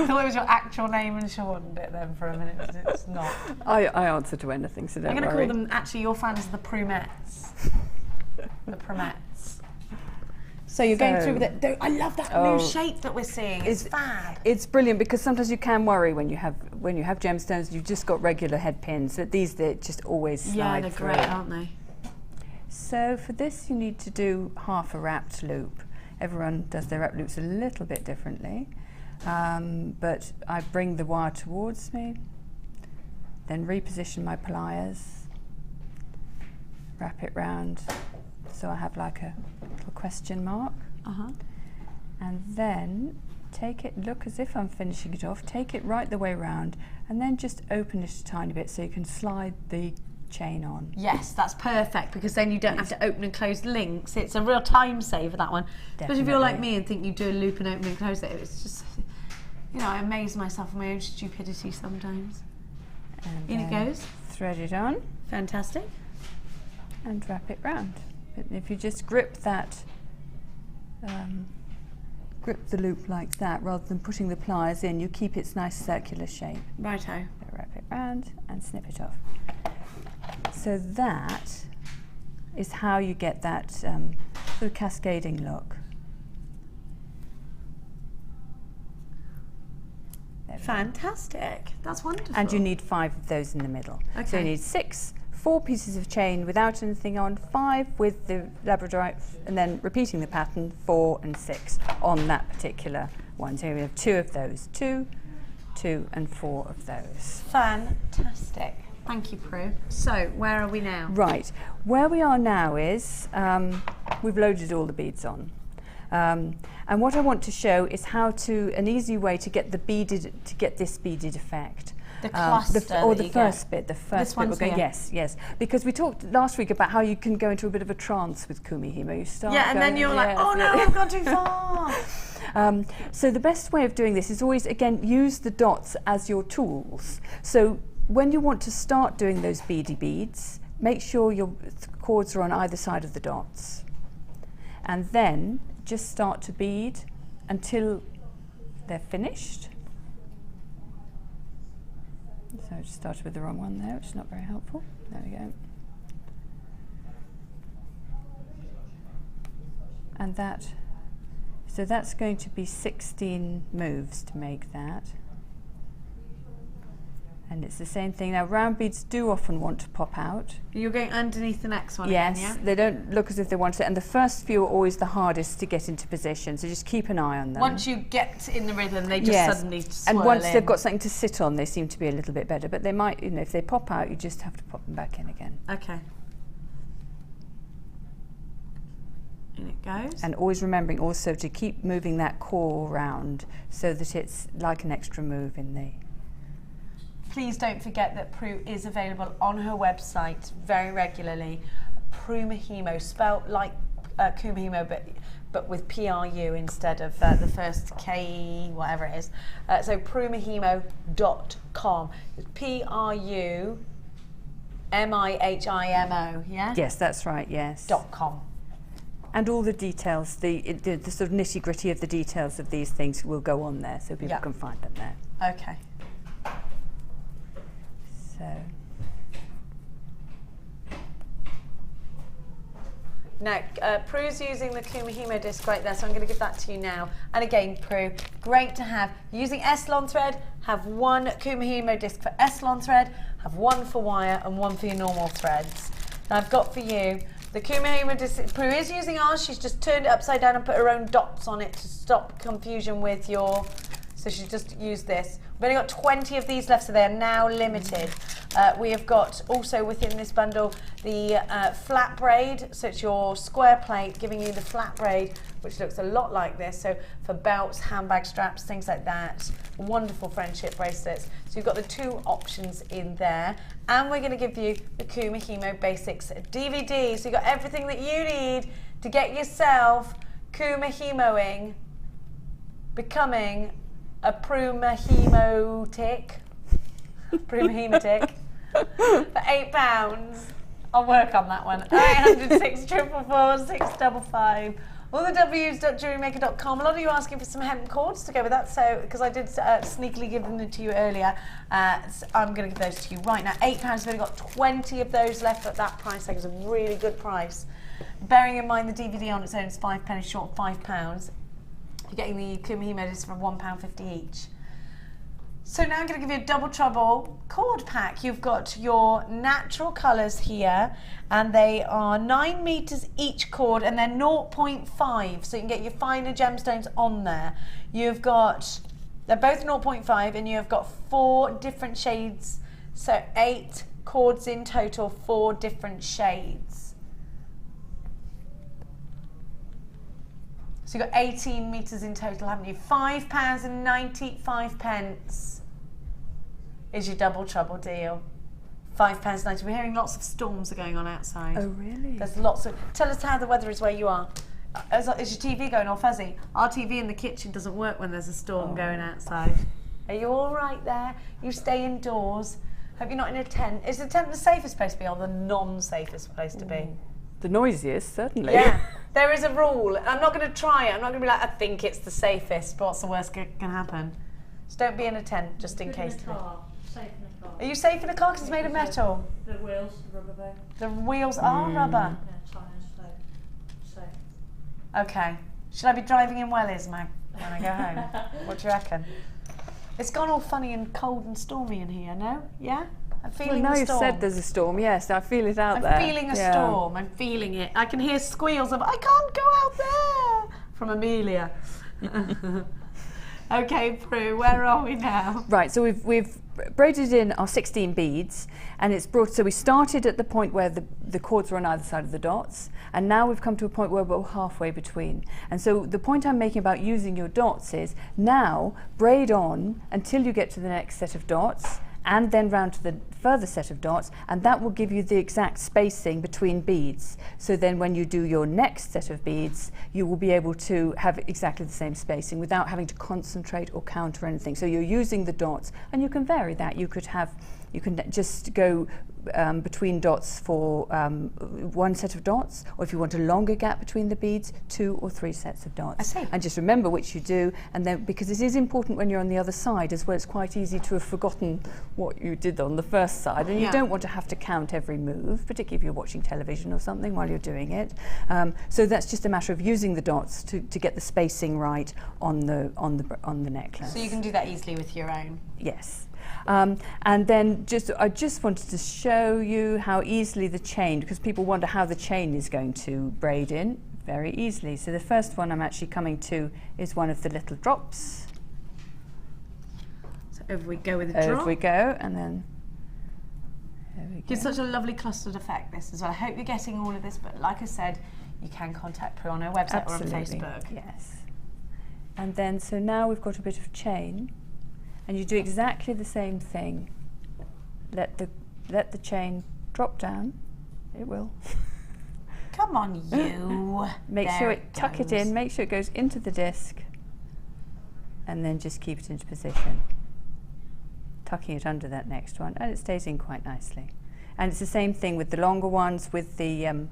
thought it was your actual name and shortened it then for a minute. It's not. I answer to anything, so don't I'm going to worry. call them, actually, your fans are the Prumettes. The Prumettes. So you're going through with it. I love that new shape that we're seeing. It's fab. It's brilliant, because sometimes you can worry when you have gemstones. You've just got regular head pins. But these, they just always slide they're through. great, aren't they? So for this, you need to do half a wrapped loop. Everyone does their wrap loops a little bit differently, but I bring the wire towards me, then reposition my pliers, wrap it round so I have like a little question mark, and then take it, look as if I'm finishing it off, take it right the way round, and then just open it a tiny bit so you can slide the chain on. Yes, that's perfect, because then you don't have to open and close links. It's a real time saver, that one. Especially if you're like me and think you do a loop and open and close it. It's just, you know, I amaze myself at my own stupidity sometimes. And in it goes. Thread it on. Fantastic. And wrap it round. But if you just grip that, grip the loop like that, rather than putting the pliers in, you keep its nice circular shape. Righto. Wrap it round and snip it off. So that is how you get that sort of cascading look. Fantastic. That's wonderful. And you need 5 of those in the middle. Okay. So you need 4 pieces of chain without anything on, 5 with the labradorite, and then repeating the pattern, 4 and 6 on that particular one. So we have 2 of those, 2, 2 and 4 of those. Fantastic. Thank you, Prue. So, where are we now? Right. Where we are now is we've loaded all the beads on. And what I want to show is how to, an easy way to get the beaded, to get this beaded effect. The cluster or that the you first get. bit. The first bit. one's We'll go, here. yes. Because we talked last week about how you can go into a bit of a trance with Kumihimo. You start Yeah, and then going, you're like, yes, oh no, yeah. I've gone too far. So the best way of doing this is always, again, use the dots as your tools. So when you want to start doing those beady beads, make sure your cords are on either side of the dots. And then just start to bead until they're finished. So I just started with the wrong one there, which is not very helpful. There we go. And so that's going to be 16 moves to make that. And it's the same thing. Now, round beads do often want to pop out. You're going underneath the next one Yes, again, yeah? they don't look as if they want to. And the first few are always the hardest to get into position, so just keep an eye on them. Once you get in the rhythm, they just suddenly swirl and once in. they've got something to sit on, they seem to be a little bit better. But they might, if they pop out, you just have to pop them back in again. Okay. In it goes. And always remembering also to keep moving that core round so that it's like an extra move in the... Please don't forget that Prue is available on her website very regularly. Kumihimo, spelt like Kumihimo, but with PRU instead of the first K, whatever it is. So Kumihimo.com. It's PRUMIHIMO, yeah? Yes, that's right, yes. .com. And all the details, the sort of nitty-gritty of the details of these things will go on there, so people can find them there. Okay. So. Now, Prue's using the Kumihimo disc right there, so I'm going to give that to you now. And again, Prue, great to have. Using S-Lon thread, have one Kumihimo disc for S-Lon thread, have one for wire and one for your normal threads. Now I've got for you the Kumihimo disc. Prue is using ours, she's just turned it upside down and put her own dots on it to stop confusion with your... So she's just used this. We've only got 20 of these left, so they are now limited. We have got also within this bundle the flat braid, so it's your square plate giving you the flat braid, which looks a lot like this. So for belts, handbag straps, things like that. Wonderful friendship bracelets. So you've got the two options in there. And we're going to give you the Kumihimo Basics DVD. So you've got everything that you need to get yourself Kumihimoing, becoming a Prumahemotic for £8. I'll work on that one. 806 444 655. All the W's.JewelleryMaker.com. A lot of you asking for some hemp cords to go with that, so because I did sneakily give them to you earlier, so I'm going to give those to you right now. £8. We've only got 20 of those left at that price. That is a really good price. Bearing in mind the DVD on its own is 5 pennies short of £5. You're getting the Kumihimo discs for £1.50 each. So now I'm going to give you a double trouble cord pack. You've got your natural colours here, and they are 9 meters each cord, and they're 0.5, so you can get your finer gemstones on there. You've got, they're both 0.5, and you've got 4 different shades, so 8 cords in total, 4 different shades. So you've got 18 meters in total, haven't you? £5.95 is your double trouble deal. £5.90. We're hearing lots of storms are going on outside. Oh, really? There's lots of... Tell us how the weather is where you are. Is your TV going all fuzzy? Our TV in the kitchen doesn't work when there's a storm going outside. Are you all right there? You stay indoors. Hope you're not in a tent. Is the tent the safest place to be or the non-safest place to be? The noisiest, certainly. Yeah, there is a rule. I'm not going to try it. I'm not going to be like, I think it's the safest, but what's the worst that can happen? So don't be in a tent, just in case. Safe in a car. Are you safe in a car because it's made of metal? The wheels, the rubber band. The wheels are rubber. Yeah, tyres, so safe. Okay. Should I be driving in wellies when I go home? What do you reckon? It's gone all funny and cold and stormy in here, no? Yeah? I'm feeling now the you've storm. said there's a storm, yes, I feel it out there. I'm feeling a storm. I'm feeling it. I can hear squeals of, I can't go out there, from Amelia. Okay, Prue, where are we now? Right, so we've braided in our 16 beads, and it's brought, so we started at the point where the cords were on either side of the dots, and now we've come to a point where we're halfway between. And so the point I'm making about using your dots is, now braid on until you get to the next set of dots, and then round to the further set of dots, and that will give you the exact spacing between beads. So then when you do your next set of beads, you will be able to have exactly the same spacing without having to concentrate or count or anything. So you're using the dots, and you can vary that. You can just go between dots for one set of dots, or if you want a longer gap between the beads, 2 or 3 sets of dots. I see. And just remember which you do, and then because it is important when you're on the other side as well, it's quite easy to have forgotten what you did on the first side, and you don't want to have to count every move, particularly if you're watching television or something while you're doing it. So that's just a matter of using the dots to get the spacing right on the necklace. So you can do that easily with your own. Yes. And then I just wanted to show you how easily the chain, because people wonder how the chain is going to braid in, very easily. So the first one I'm actually coming to is one of the little drops. So over we go with a drop. Over we go, and then there we go. Gives such a lovely clustered effect, this as well. I hope you're getting all of this, but like I said, you can contact Prue on her website or on Facebook. Yes. And then, so now we've got a bit of chain. And you do exactly the same thing. Let the chain drop down. It will. Come on, you. Make sure tuck it in. Make sure it goes into the disc, and then just keep it into position. Tucking it under that next one, and it stays in quite nicely. And it's the same thing with the longer ones with the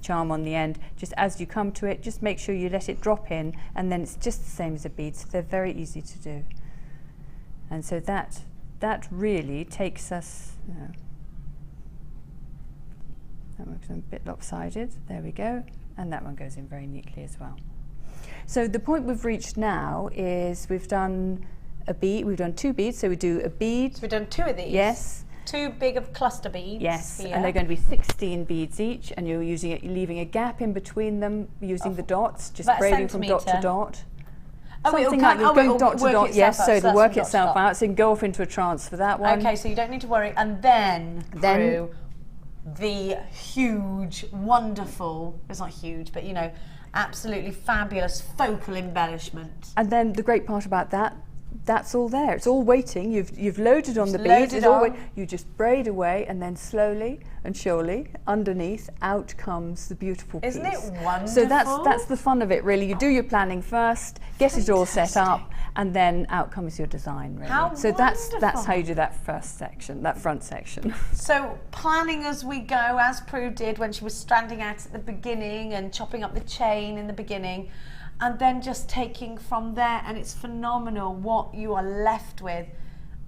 charm on the end. Just as you come to it, just make sure you let it drop in, and then it's just the same as the beads. So they're very easy to do. And so that really takes us, that one's a bit lopsided, there we go, and that one goes in very neatly as well. So the point we've reached now is we've done a bead, we've done 2 beads, so we do a bead. So we've done 2 of these? Yes. 2 big of cluster beads. Yes, here. and they're going to be 16 beads each, and you're leaving a gap in between them using the dots, just braiding from dot to dot. Something like you're going dot to dot, yes, so it'll work itself out, so you can go off into a trance for that one. Okay, so you don't need to worry. And then through the huge, wonderful, it's not huge, but you know, absolutely fabulous focal embellishment. And then the great part about that, that's all there. It's all waiting. You've loaded on the beads. You just braid away, and then slowly and surely, underneath, out comes the beautiful piece. Isn't it wonderful? So that's the fun of it, really. You do your planning first, get it all set up, and then out comes your design, really. How so wonderful. that's how you do that first section, that front section. So planning as we go, as Prue did when she was standing out at the beginning and chopping up the chain in the beginning, and then just taking from there, and it's phenomenal what you are left with.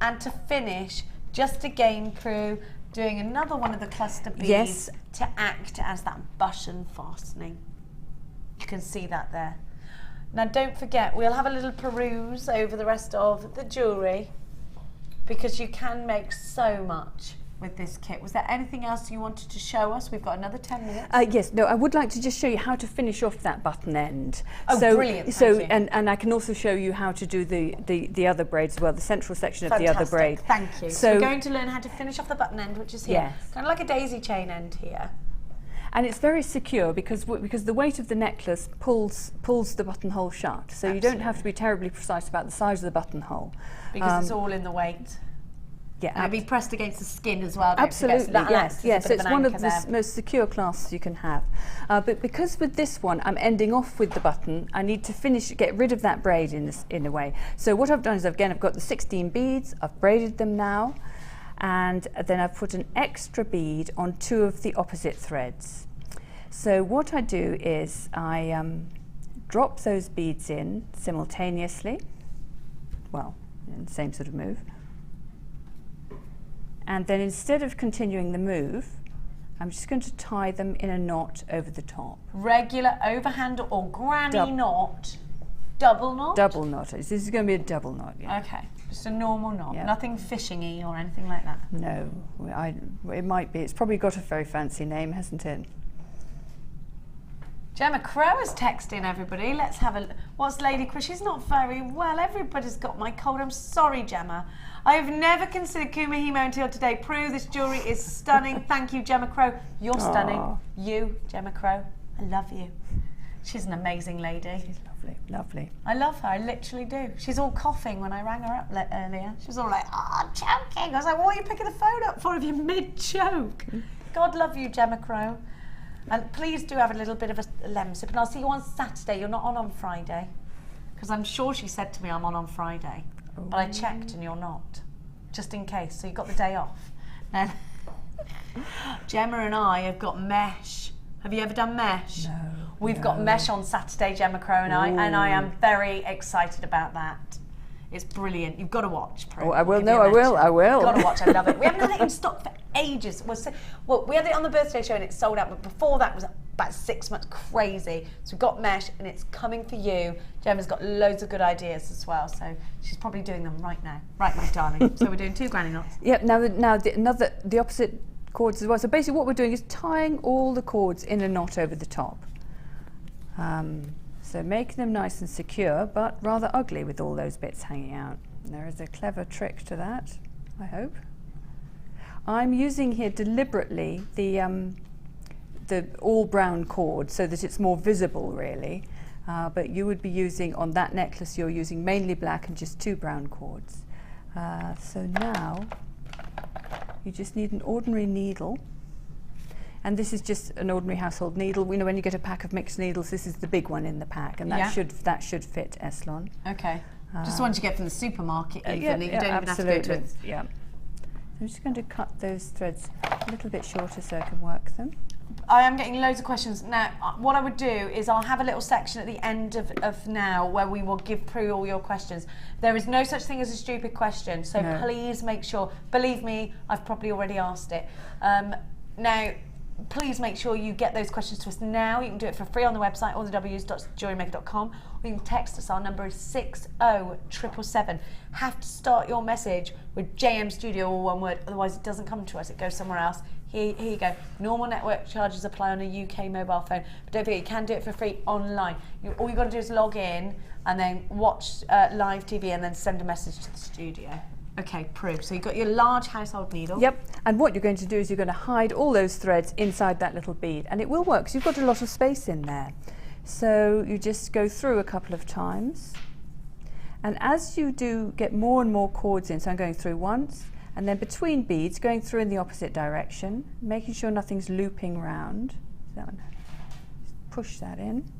And to finish, just again, Prue, doing another one of the cluster beads to act as that button fastening. You can see that there. Now don't forget, we'll have a little peruse over the rest of the jewellery, because you can make so much with this kit. Was there anything else you wanted to show us? We've got another 10 minutes. Yes, no, I would like to just show you how to finish off that button end. Oh, brilliant, thank you. And I can also show you how to do the other braids as well, the central section of the other braid. Thank you. So we're going to learn how to finish off the button end, which is here. Yes. Kind of like a daisy chain end here. And it's very secure because the weight of the necklace pulls the buttonhole shut. So you don't have to be terribly precise about the size of the buttonhole. Because it's all in the weight. Yeah, and it'll be pressed against the skin as well. Absolutely, yes. It's one of the most secure clasps you can have. But because with this one I'm ending off with the button, I need to get rid of that braid in a way. So what I've done is I've got the 16 beads, I've braided them now, and then I've put an extra bead on 2 of the opposite threads. So what I do is I drop those beads in simultaneously, well, in the same sort of move. And then instead of continuing the move, I'm just going to tie them in a knot over the top. Regular overhand or granny knot? Double knot? Double knot. This is going to be a double knot, yeah. Okay, just a normal knot, yeah. Nothing fishing-y or anything like that? No, it might be. It's probably got a very fancy name, hasn't it? Gemma Crow is texting everybody. Let's have a... What's Lady Crow? She's not very well. Everybody's got my cold. I'm sorry, Gemma. I have never considered Kumihimo until today. Prue, this jewellery is stunning. Thank you, Gemma Crow. You're stunning. You, Gemma Crow, I love you. She's an amazing lady. She's lovely. Lovely, lovely. I love her, I literally do. She's all coughing when I rang her up earlier. She was all like, I'm choking. I was like, what are you picking the phone up for if you're mid-choke? God love you, Gemma Crow. And please do have a little bit of a lemon sip. And I'll see you on Saturday. You're not on Friday. Because I'm sure she said to me I'm on Friday. But I checked and you're not. Just in case. So you got the day off. And Gemma and I have got mesh. Have you ever done mesh? No. We've got mesh on Saturday, Gemma Crow and I am very excited about that. It's brilliant. You've got to watch. Oh, I will. No, I will. I will. You've got to watch. I love it. We haven't had it in stock for ages. Well, we had it on the birthday show and it sold out, but before that was about 6 months. Crazy. So we've got mesh and it's coming for you. Gemma's got loads of good ideas as well, so she's probably doing them right now. Right, my darling. So we're doing 2 granny knots. Yep. Now the opposite cords as well. So basically, what we're doing is tying all the cords in a knot over the top. So making them nice and secure, but rather ugly with all those bits hanging out. And there is a clever trick to that, I hope. I'm using here deliberately the all brown cord so that it's more visible, really. But you would be using, on that necklace, you're using mainly black and just 2 brown cords. So now you just need an ordinary needle. And this is just an ordinary household needle. You know, when you get a pack of mixed needles, this is the big one in the pack, and that should fit Eslon. Okay. Just the ones you get from the supermarket, even. You don't even absolutely. have to go to it. Yeah. I'm just going to cut those threads a little bit shorter so I can work them. I am getting loads of questions. Now, what I would do is I'll have a little section at the end of now where we will give through all your questions. There is no such thing as a stupid question, so please make sure, believe me, I've probably already asked it. Now, please make sure you get those questions to us now. You can do it for free on the website, allthews.jewellerymaker.com, or you can text us. Our number is 60777. Have to start your message with JM Studio, all one word, otherwise it doesn't come to us, it goes somewhere else. Here you go. Normal network charges apply on a UK mobile phone, but don't forget you can do it for free online. All you've got to do is log in and then watch live TV and then send a message to the studio. Okay, Prue, so you've got your large household needle. Yep, and what you're going to do is you're going to hide all those threads inside that little bead, and it will work because you've got a lot of space in there. So you just go through a couple of times, and as you do get more and more cords in, so I'm going through once, and then between beads, going through in the opposite direction, making sure nothing's looping round. So that one, just push that in,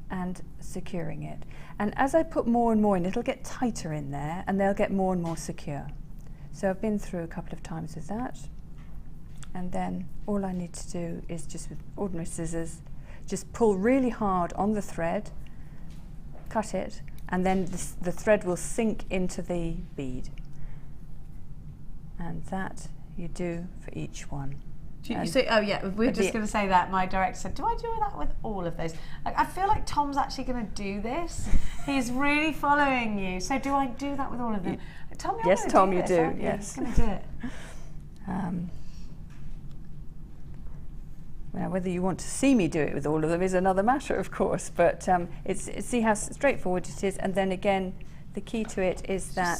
and securing it. And as I put more and more in, it'll get tighter in there and they'll get more and more secure. So I've been through a couple of times with that. And then all I need to do is just with ordinary scissors, just pull really hard on the thread, cut it, and then the thread will sink into the bead. And that you do for each one. You say, oh yeah, we were just going to say that. My director said, do I do that with all of those? Like, I feel like Tom's actually going to do this. He's really following you. So do I do that with all of them? Tom, you're yes, Tom, you do. Yes. He's going to do it. Now, whether you want to see me do it with all of them is another matter, of course. But see how straightforward it is. And then again, the key to it is that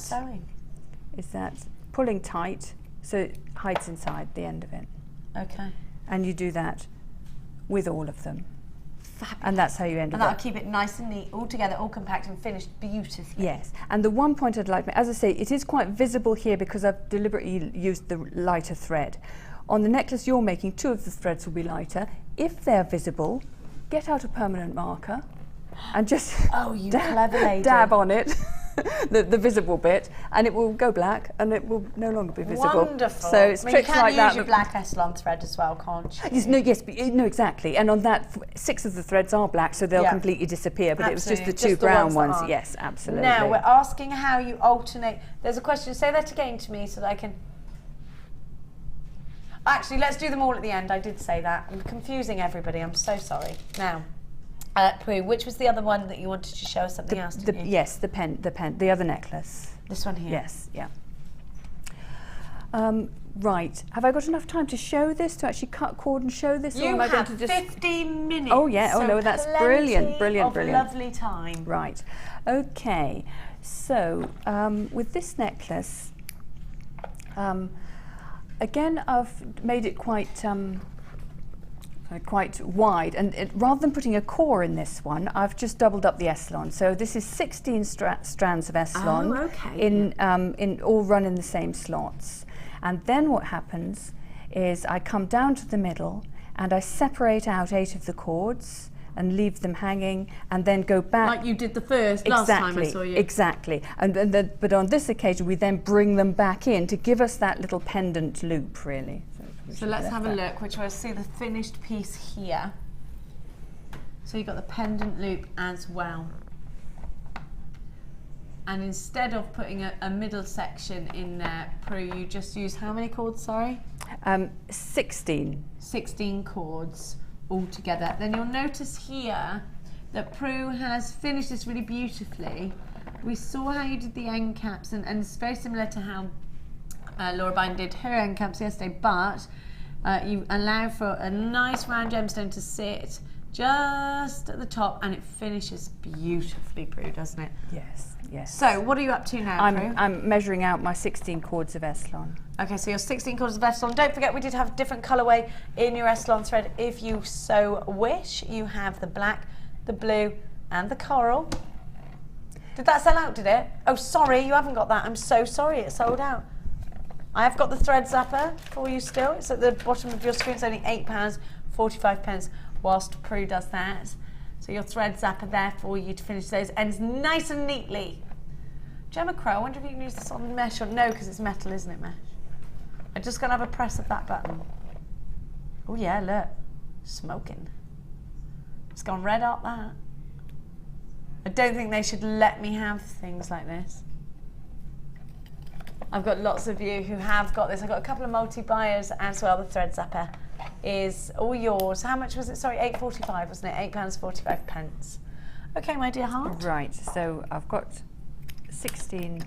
pulling tight so it hides inside the end of it. Okay. And you do that with all of them. Fabulous. And that's how you end up. And that'll keep it nice and neat, all together, all compact and finished beautifully. Yes. And the one point I'd like, as I say, it is quite visible here because I've deliberately used the lighter thread. On the necklace you're making, 2 of the threads will be lighter. If they're visible, get out a permanent marker and just clever lady. dab on it. the visible bit, and it will go black, and it will no longer be visible. Wonderful. So it's tricks like that. You can use your black Eslon thread as well, can't you? Yes, no, exactly. And on that, 6 of the threads are black, so they'll completely disappear. But absolutely. It was just the 2 brown ones. Yes, absolutely. Now we're asking how you alternate. There's a question. Say that again to me so that I can. Actually, let's do them all at the end. I did say that. I'm confusing everybody. I'm so sorry. Now. Prue, which was the other one that you wanted to show us something else, didn't you? Yes, the pen, the other necklace. This one here? Yes, yeah. Right, have I got enough time to show this, to actually cut cord and show this? You or am I have going to just 15 minutes. Oh yeah, so no, that's brilliant, brilliant. Lovely time. Right, okay, so with this necklace, again I've made it quite, quite wide, and rather than putting a core in this one, I've just doubled up the Eslon. So this is 16 strands of Eslon in all run in the same slots. And then what happens is I come down to the middle and I separate out 8 of the cords and leave them hanging, and then go back. Like you did the first last time I saw you. Exactly. But on this occasion, we then bring them back in to give us that little pendant loop, really. So let's have a look, which we'll see the finished piece here. So you've got the pendant loop as well. And instead of putting a middle section in there, Prue, you just use how many cords, sorry? 16. 16 cords all together. Then you'll notice here that Prue has finished this really beautifully. We saw how you did the end caps, and it's very similar to how Laura Byrne did her end caps yesterday, but you allow for a nice round gemstone to sit just at the top, and it finishes beautifully, Prue, doesn't it? Yes, yes. So what are you up to now, Prue? I'm measuring out my 16 cords of Eslon. Okay, so your 16 cords of Eslon. Don't forget, we did have a different colourway in your Eslon thread. If you so wish, you have the black, the blue, and the coral. Did that sell out, did it? Oh, sorry, you haven't got that. I'm so sorry, it sold out. I have got the thread zapper for you still. It's at the bottom of your screen. It's only £8.45 whilst Prue does that. So your thread zapper there for you to finish those ends nice and neatly. Gemma Crow, I wonder if you can use this on mesh or no, because it's metal, isn't it, mesh? I'm just going to have a press of that button. Oh yeah, look. Smoking. It's gone red up, that. I don't think they should let me have things like this. I've got lots of you who have got this. I've got a couple of multi-buyers as well. The thread zapper is all yours. How much was it? Sorry, £8.45, wasn't it? £8.45. Okay, my dear heart. Right, so I've got 16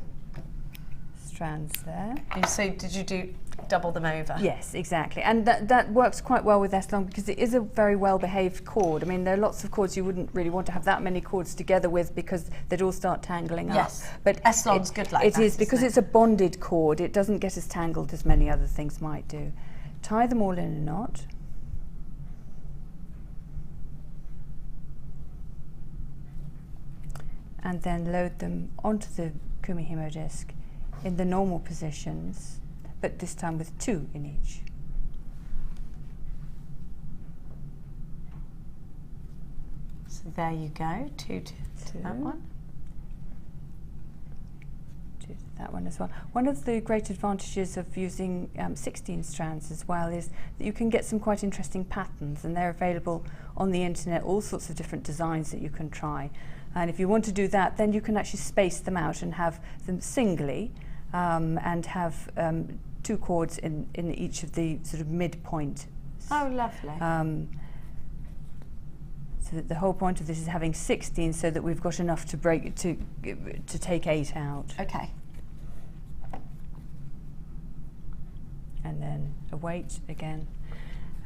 strands there. And so did you do double them over? Yes, exactly. And that works quite well with Eslon because it is a very well-behaved cord. I mean, there are lots of cords you wouldn't really want to have that many cords together with because they'd all start tangling up. Yes, but Eslon's good like that. It is, because it's a bonded cord. It doesn't get as tangled as many other things might do. Tie them all in a knot. And then load them onto the Kumihimo disc in the normal positions, but this time with 2 in each. So there you go, 2 to that one. 2 to that one as well. One of the great advantages of using 16 strands as well is that you can get some quite interesting patterns, and they're available on the internet, all sorts of different designs that you can try. And if you want to do that, then you can actually space them out and have them singly and have 2 cords in each of the sort of midpoint. Oh, lovely. So that the whole point of this is having 16 so that we've got enough to break to take 8 out. Okay. And then a weight again.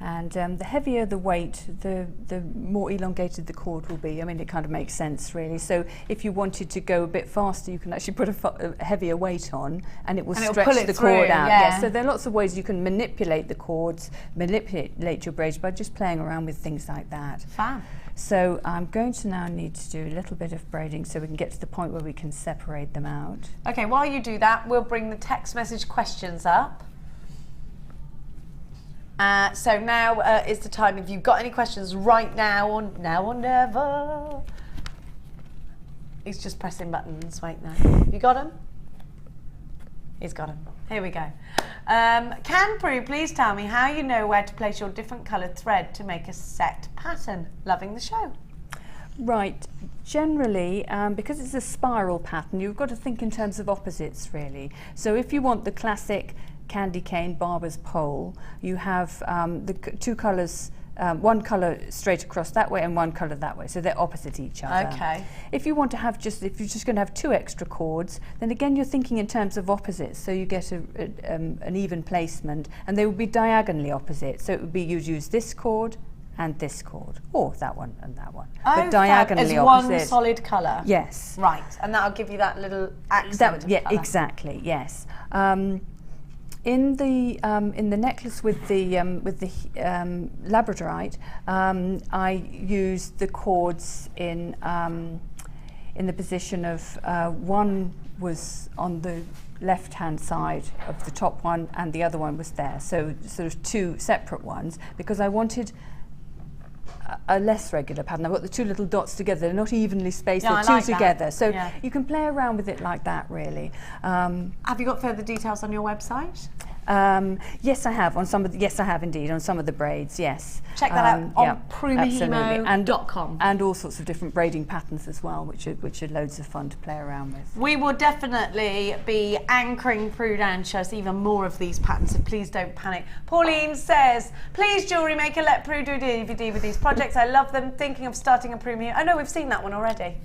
And the heavier the weight, the more elongated the cord will be. I mean, it kind of makes sense, really. So if you wanted to go a bit faster, you can actually put a heavier weight on, and it will stretch the cord out. Yeah. Yes, so there are lots of ways you can manipulate the cords, manipulate your braids by just playing around with things like that. Fab. So I'm going to now need to do a little bit of braiding so we can get to the point where we can separate them out. Okay, while you do that, we'll bring the text message questions up. So now is the time. If you've got any questions right now or never. He's just pressing buttons. Wait now. You got him? He's got him. Here we go. Can Prue please tell me how you know where to place your different coloured thread to make a set pattern? Loving the show. Right. Generally, because it's a spiral pattern, you've got to think in terms of opposites, really. So if you want the classic candy cane barber's pole, you have the 2 colours, one colour straight across that way and one colour that way, so they're opposite each other. Okay. If you want to have if you're just going to have 2 extra cords, then again you're thinking in terms of opposites, so you get an even placement, and they would be diagonally opposite. So it would be you'd use this cord and this cord, or that one and that one, but diagonally opposite. As one solid colour. Yes. Right, and that'll give you that little accent. Yeah, exactly. Yes. In the necklace with the labradorite, I used the cords in the position of one was on the left-hand side of the top one, and the other one was there. So sort of two separate ones, because I wanted a less regular pattern. I've got the two little dots together, they're not evenly spaced, they're two together. So you can play around with it like that, really. Have you got further details on your website? Yes, I have on some of yes, I have indeed on some of the braids. Yes, check that out on Kumihimo.com, and all sorts of different braiding patterns as well, which are loads of fun to play around with. We will definitely be anchoring Prue down to show us even more of these patterns, so please don't panic. Pauline says, please Jewellery Maker, let Prue do a DVD with these projects. I love them. Thinking of starting a premium. Oh no, we've seen that one already.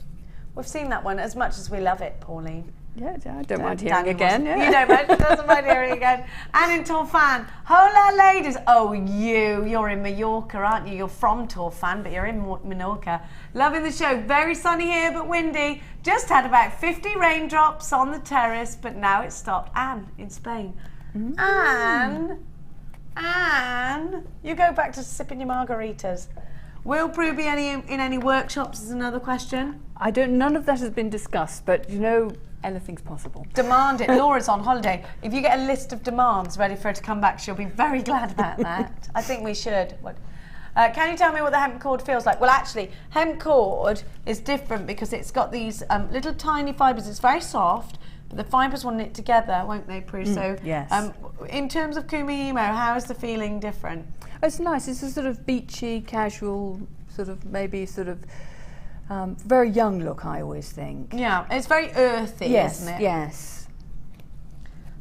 We've seen that one as much as we love it, Pauline. Yeah, I don't mind hearing again. Yeah. You don't mind, doesn't mind hearing again. And in Torfan, hola ladies. Oh, you're in Mallorca, aren't you? You're from Torfan, but you're in Menorca. Loving the show. Very sunny here, but windy. Just had about 50 raindrops on the terrace, but now it's stopped. Anne, in Spain. Anne, you go back to sipping your margaritas. Will Prue be in any workshops is another question. None of that has been discussed, but you know, anything's possible. Demand it. Laura's on holiday. If you get a list of demands ready for her to come back, she'll be very glad about that. I think we should. Can you tell me what the hemp cord feels like? Well, actually, hemp cord is different because it's got these little tiny fibres. It's very soft, but the fibres will knit together, won't they, Prue? So, yes. In terms of Kumihimo, how is the feeling different? It's nice. It's a sort of beachy, casual, sort of maybe sort of very young look, I always think. Yeah, it's very earthy, isn't it? Yes.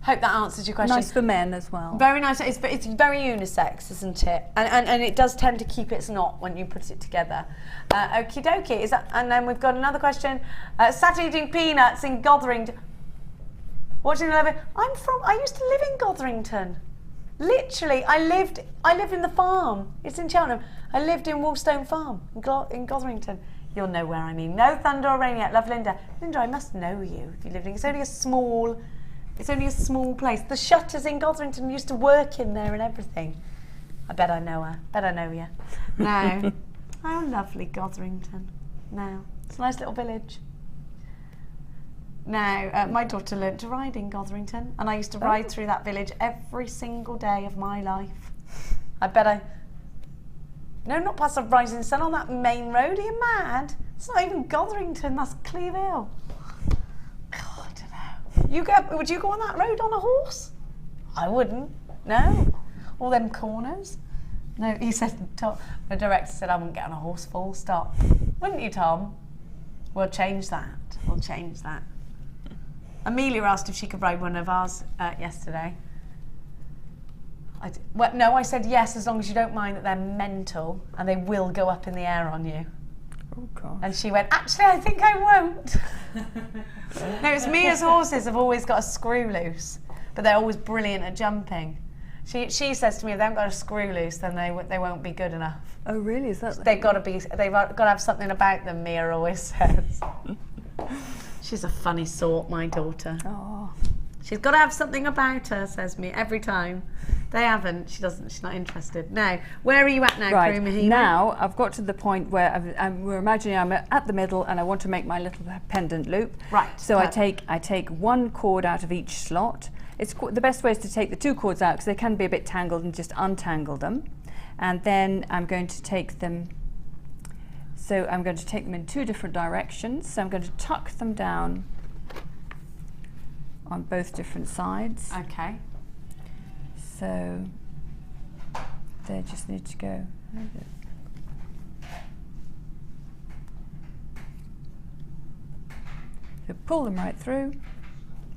Hope that answers your question. Nice for men as well. Very nice. It's very unisex, isn't it? And it does tend to keep its knot when you put it together. Okie dokie. And then we've got another question. Sat eating peanuts in Gotherington. Watching 11. I used to live in Gotherington. Literally, I lived in the farm. It's in Cheltenham. I lived in Woolstone Farm in Gotherington. You'll know where I mean. No thunder or rain yet. Love, Linda. Linda, I must know you if you lived in. It's only a small place. The Shutters in Gotherington used to work in there and everything. I bet I know her. Bet I know you. No. Oh, lovely Gotherington. No. It's a nice little village. Now, my daughter learnt to ride in Gotherington, and I used to ride through that village every single day of my life. No, not past the rising sun on that main road. Are you mad? It's not even Gotherington, that's Cleary. God, I don't know. Would you go on that road on a horse? I wouldn't. No. All them corners. No, he said, the director said I wouldn't get on a horse, full stop. Wouldn't you, Tom? We'll change that. We'll change that. Amelia asked if she could ride one of ours yesterday. No, I said yes, as long as you don't mind that they're mental and they will go up in the air on you. Oh, gosh. And she went, actually, I think I won't. No, it's Mia's horses have always got a screw loose, but they're always brilliant at jumping. She says to me, if they haven't got a screw loose, then they won't be good enough. Oh, really? Is that? They've got to have something about them, Mia always says. She's a funny sort, my daughter. Oh. She's got to have something about her, says Mia, every time. They haven't. She doesn't. She's not interested. Now, where are you at now, right. Kumihimo? Now, I've got to the point where we're imagining I'm at the middle and I want to make my little pendant loop. Right. So I take one cord out of each slot. The best way is to take the two cords out because they can be a bit tangled, and just untangle them. And then I'm going to take them. So I'm going to take them in two different directions. So I'm going to tuck them down on both different sides. Okay. So they just need to go. So pull them right through,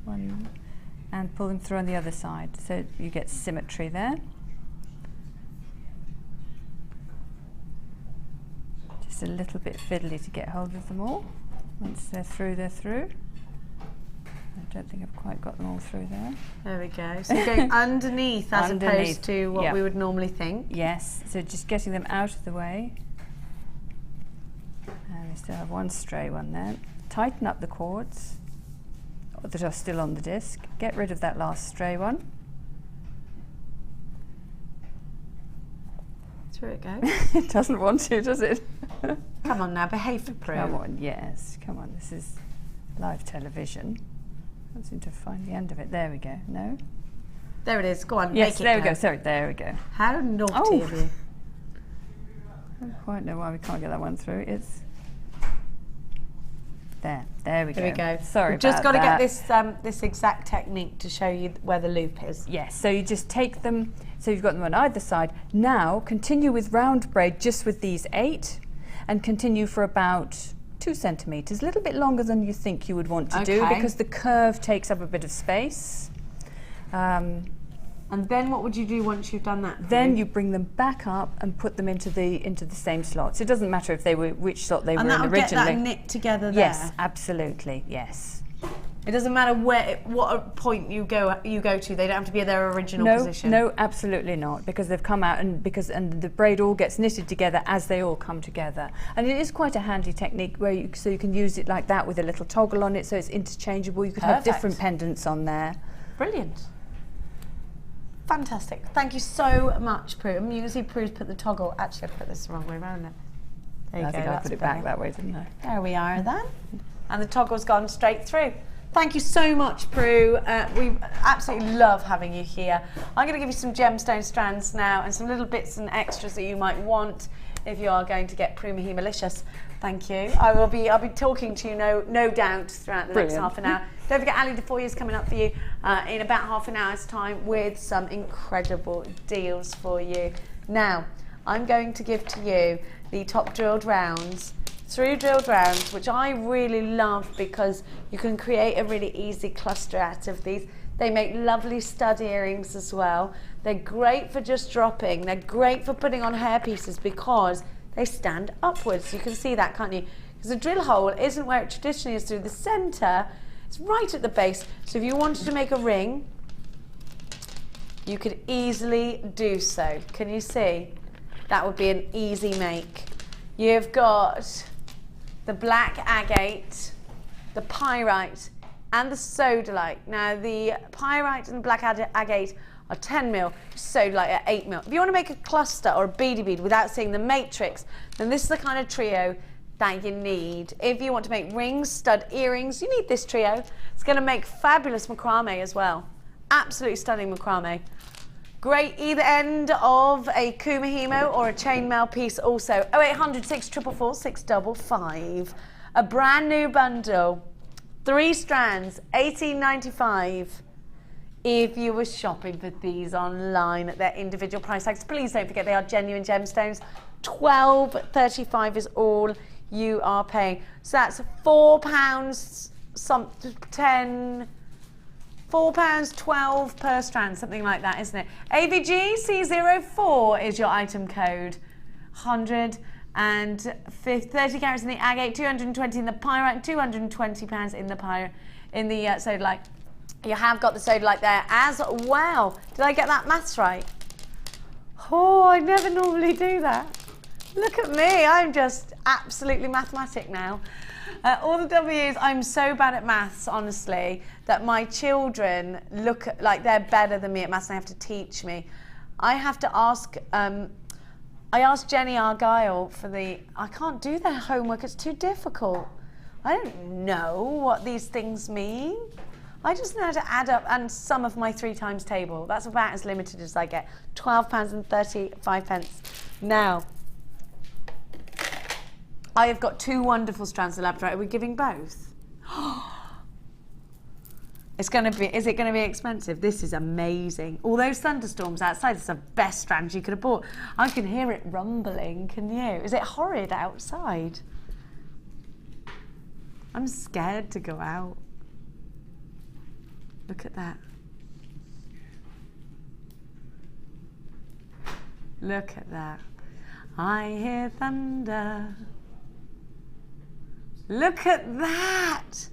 and pull them through on the other side. So you get symmetry there. Just a little bit fiddly to get hold of them all. Once they're through, they're through. I don't think I've quite got them all through there. There we go. So going underneath as opposed to what we would normally think. Yes, so just getting them out of the way. And we still have one stray one there. Tighten up the cords that are still on the disc. Get rid of that last stray one. Through it goes. It doesn't want to, does it? Come on now, behave for Prue. Come on, yes, come on. This is live television. I seem to find the end of it. There we go. No? There it is. Go on, Yes, make it there we go. go. Sorry, there we go. How naughty Oh. of you. I don't quite know why we can't get that one through. It's there we go. There we go. Sorry We've just about got to that. get this exact technique to show you where the loop is. Yes, so you just take them, so you've got them on either side. Now continue with round braid just with these 8 and continue for about 2 centimetres, a little bit longer than you think you would want to do Okay. because the curve takes up a bit of space. And then what would you do once you've done that? Then you bring them back up and put them into the same slots. It doesn't matter if they were which slot they were in that'll originally. get that knit together there. Yes, absolutely, yes. It doesn't matter what point you go to. They don't have to be at their original position. No, absolutely not, because they've come out and the braid all gets knitted together as they all come together. And it is quite a handy technique where you can use it like that with a little toggle on it, so it's interchangeable. You could have different pendants on there. Brilliant. Fantastic. Thank you so much, Prue. You can see Prue's put the toggle. Actually, I put this the wrong way around now. There you I go. think I That's put it better. back that way, didn't I? There we are then. And the toggle's gone straight through. Thank you so much, Prue. We absolutely love having you here. I'm going to give you some gemstone strands now and some little bits and extras that you might want if you are going to get Kumihimo-licious. Thank you. I'll be talking to you no doubt throughout the next half an hour. Don't forget Ali DeFoy is coming up for you in about half an hour's time with some incredible deals for you. Now, I'm going to give to you the top drilled rounds, through drilled rounds, which I really love because you can create a really easy cluster out of these. They make lovely stud earrings as well. They're great for just dropping. They're great for putting on hair pieces because they stand upwards. You can see that, can't you? Because the drill hole isn't where it traditionally is through the center. It's right at the base. So if you wanted to make a ring, you could easily do so. Can you see? That would be an easy make. You've got the black agate, the pyrite, and the sodalite. Now the pyrite and the black agate are 10 mil, sodalite at 8 mil. If you want to make a cluster or a beady bead without seeing the matrix, then this is the kind of trio that you need. If you want to make rings, stud earrings, you need this trio. It's going to make fabulous macrame as well. Absolutely stunning macrame. Great either end of a Kumihimo or a chainmail piece also. 0800 644 655. A brand new bundle. 3 strands, $18.95. If you were shopping for these online at their individual price tags, please don't forget they are genuine gemstones. $12.35 is all you are paying. So that's £4 £4.12 per strand, something like that, isn't it? AVG C04 is your item code. 130 carats in the agate, 220 in the pyrite, £220 in the sodalite. You have got the sodalite there as well. Did I get that maths right? Oh, I never normally do that. Look at me, I'm just absolutely mathematic now. All the W's, I'm so bad at maths, honestly, that my children look like they're better than me at maths and they have to teach me. I have to ask, I asked Jenny Argyle for I can't do their homework, it's too difficult. I don't know what these things mean. I just know how to add up and sum of my 3 times table. That's about as limited as I get. £12.35. Now, I have got 2 wonderful strands of labradorite. Are we giving both? Is it going to be expensive? This is amazing. All those thunderstorms outside, it's the best strands you could have bought. I can hear it rumbling, can you? Is it horrid outside? I'm scared to go out. Look at that. Look at that. I hear thunder. Look at that.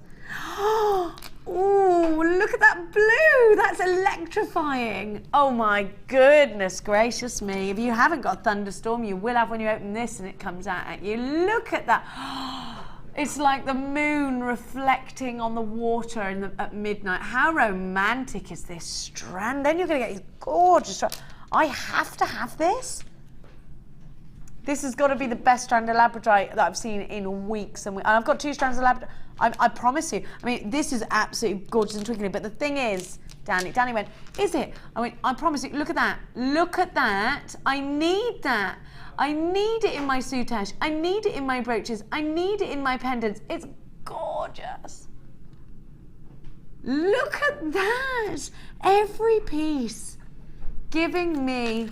Oh, look at that blue. That's electrifying. Oh my goodness gracious me. If you haven't got a thunderstorm, you will have when you open this and it comes out at you. Look at that. It's like the moon reflecting on the water at midnight. How romantic is this strand? Then you're going to get these gorgeous strands. I have to have this. This has got to be the best strand of Labradorite that I've seen in weeks. And I've got 2 strands of Labradorite. I promise you. I mean, this is absolutely gorgeous and twinkling. But the thing is, Danny went, is it? I went, I promise you, look at that. Look at that. I need that. I need it in my soutache. I need it in my brooches. I need it in my pendants. It's gorgeous. Look at that. Every piece giving me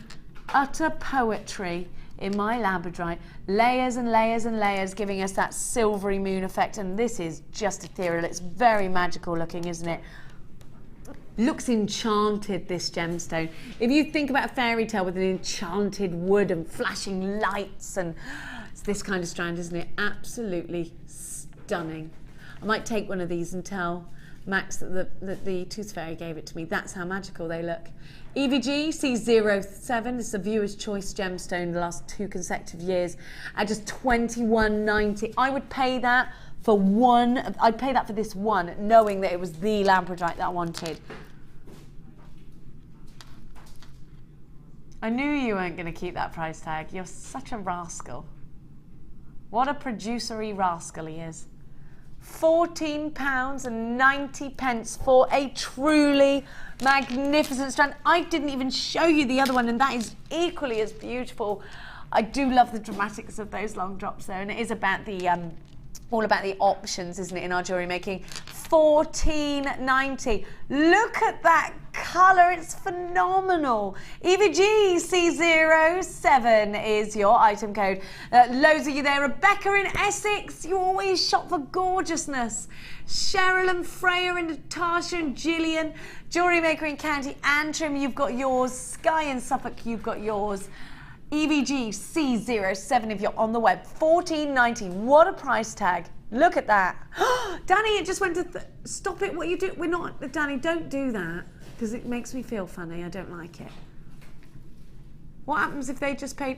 utter poetry in my Labradorite. Layers and layers and layers, giving us that silvery moon effect. And this is just ethereal. It's very magical looking, isn't it? Looks enchanted, this gemstone. If you think about a fairy tale with an enchanted wood and flashing lights, and it's this kind of strand, isn't it? Absolutely stunning. I might take one of these and tell Max that the Tooth Fairy gave it to me. That's how magical they look. EVG C07 is the viewer's choice gemstone the last 2 consecutive years at just $21.90. I would pay that for one. I'd pay that for this one, knowing that it was the Labradorite that I wanted. I knew you weren't going to keep that price tag. You're such a rascal. What a producery rascal he is. £14.90 for a truly magnificent strand. I didn't even show you the other one, and that is equally as beautiful. I do love the dramatics of those long drops though, and it is about the all about the options, isn't it, in our jewellery making. $14.90. Look at that colour, it's phenomenal. EVG C07 is your item code. Loads of you there. Rebecca in Essex, you always shop for gorgeousness. Cheryl and Freya and Natasha and Gillian. Jewellery Maker in County Antrim, you've got yours. Skye in Suffolk, you've got yours. EVG C07 if you're on the web. $14.90. What a price tag. Look at that. Danny, it just went to stop it. What you do? We're not, Danny, don't do that, because it makes me feel funny. I don't like it. What happens if they just paid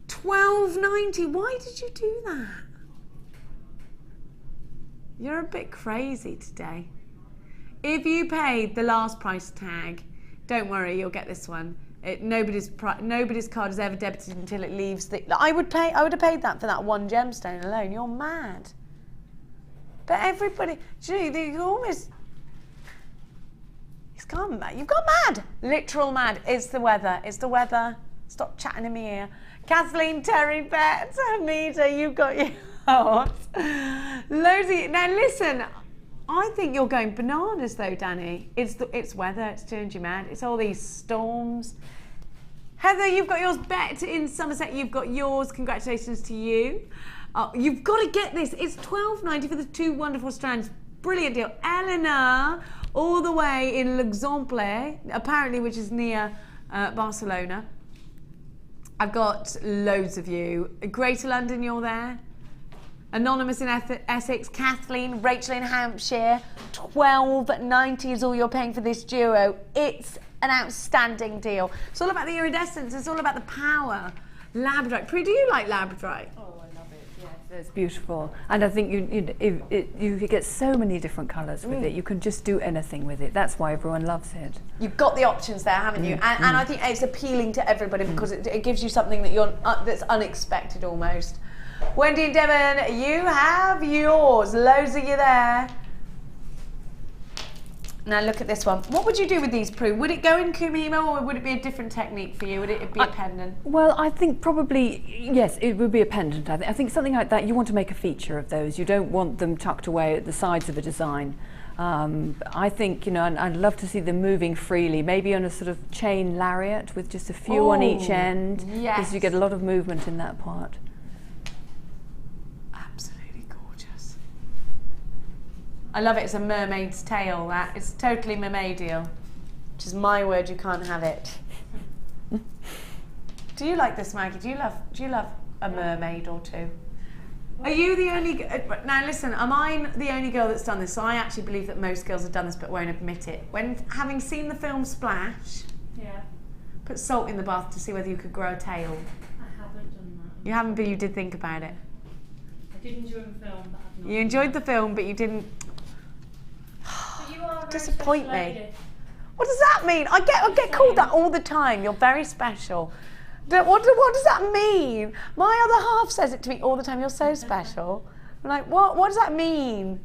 $12.90? Why did you do that? You're a bit crazy today. If you paid the last price tag, don't worry, you'll get this one. Nobody's card is ever debited until it leaves the. I would have paid that for that one gemstone alone. You're mad. But everybody, you almost. He's gone mad. You've gone mad. Literal mad. It's the weather. It's the weather. Stop chatting in my ear. Kathleen, Terry, Bet, Amita, you've got your heart. Loads of you. Now listen. I think you're going bananas though, Danny. It's weather, it's turned you mad. It's all these storms. Heather, you've got yours. Bet in Somerset, you've got yours. Congratulations to you. You've got to get this. It's $12.90 for the 2 wonderful strands. Brilliant deal. Eleanor, all the way in L'Exemple, apparently, which is near Barcelona. I've got loads of you. Greater London, you're there. Anonymous in Essex, Kathleen, Rachel in Hampshire, $12.90 is all you're paying for this duo. It's an outstanding deal. It's all about the iridescence, it's all about the power. Labradorite. Prue, do you like Labradorite? Oh, I love it, yes, it's beautiful. And I think you get so many different colours with it, you can just do anything with it. That's why everyone loves it. You've got the options there, haven't you? And I think it's appealing to everybody because it gives you something that that's unexpected almost. Wendy and Devon, you have yours. Loads of you there. Now look at this one. What would you do with these, Prue? Would it go in Kumihimo or would it be a different technique for you? Would it be a pendant? Well, I think probably, yes, it would be a pendant. I think something like that, you want to make a feature of those. You don't want them tucked away at the sides of a design. I think, you know, I'd love to see them moving freely, maybe on a sort of chain lariat with just a few on each end. Yes. Because you get a lot of movement in that part. I love it. It's a mermaid's tail. That it's totally mermaidial, which is my word. You can't have it. Do you like this, Maggie? Do you love a mermaid or two? Are you the only? Now listen, am I the only girl that's done this? So I actually believe that most girls have done this but won't admit it. When having seen the film Splash, put salt in the bath to see whether you could grow a tail. I haven't done that. You haven't, but you did think about it. I did enjoy the film, but I've not. You enjoyed the film, but you didn't. You are a very Disappoint special me. lady. What does that mean? I get called that all the time. You're very special. What does that mean? My other half says it to me all the time. You're so special. I'm like, what? What does that mean?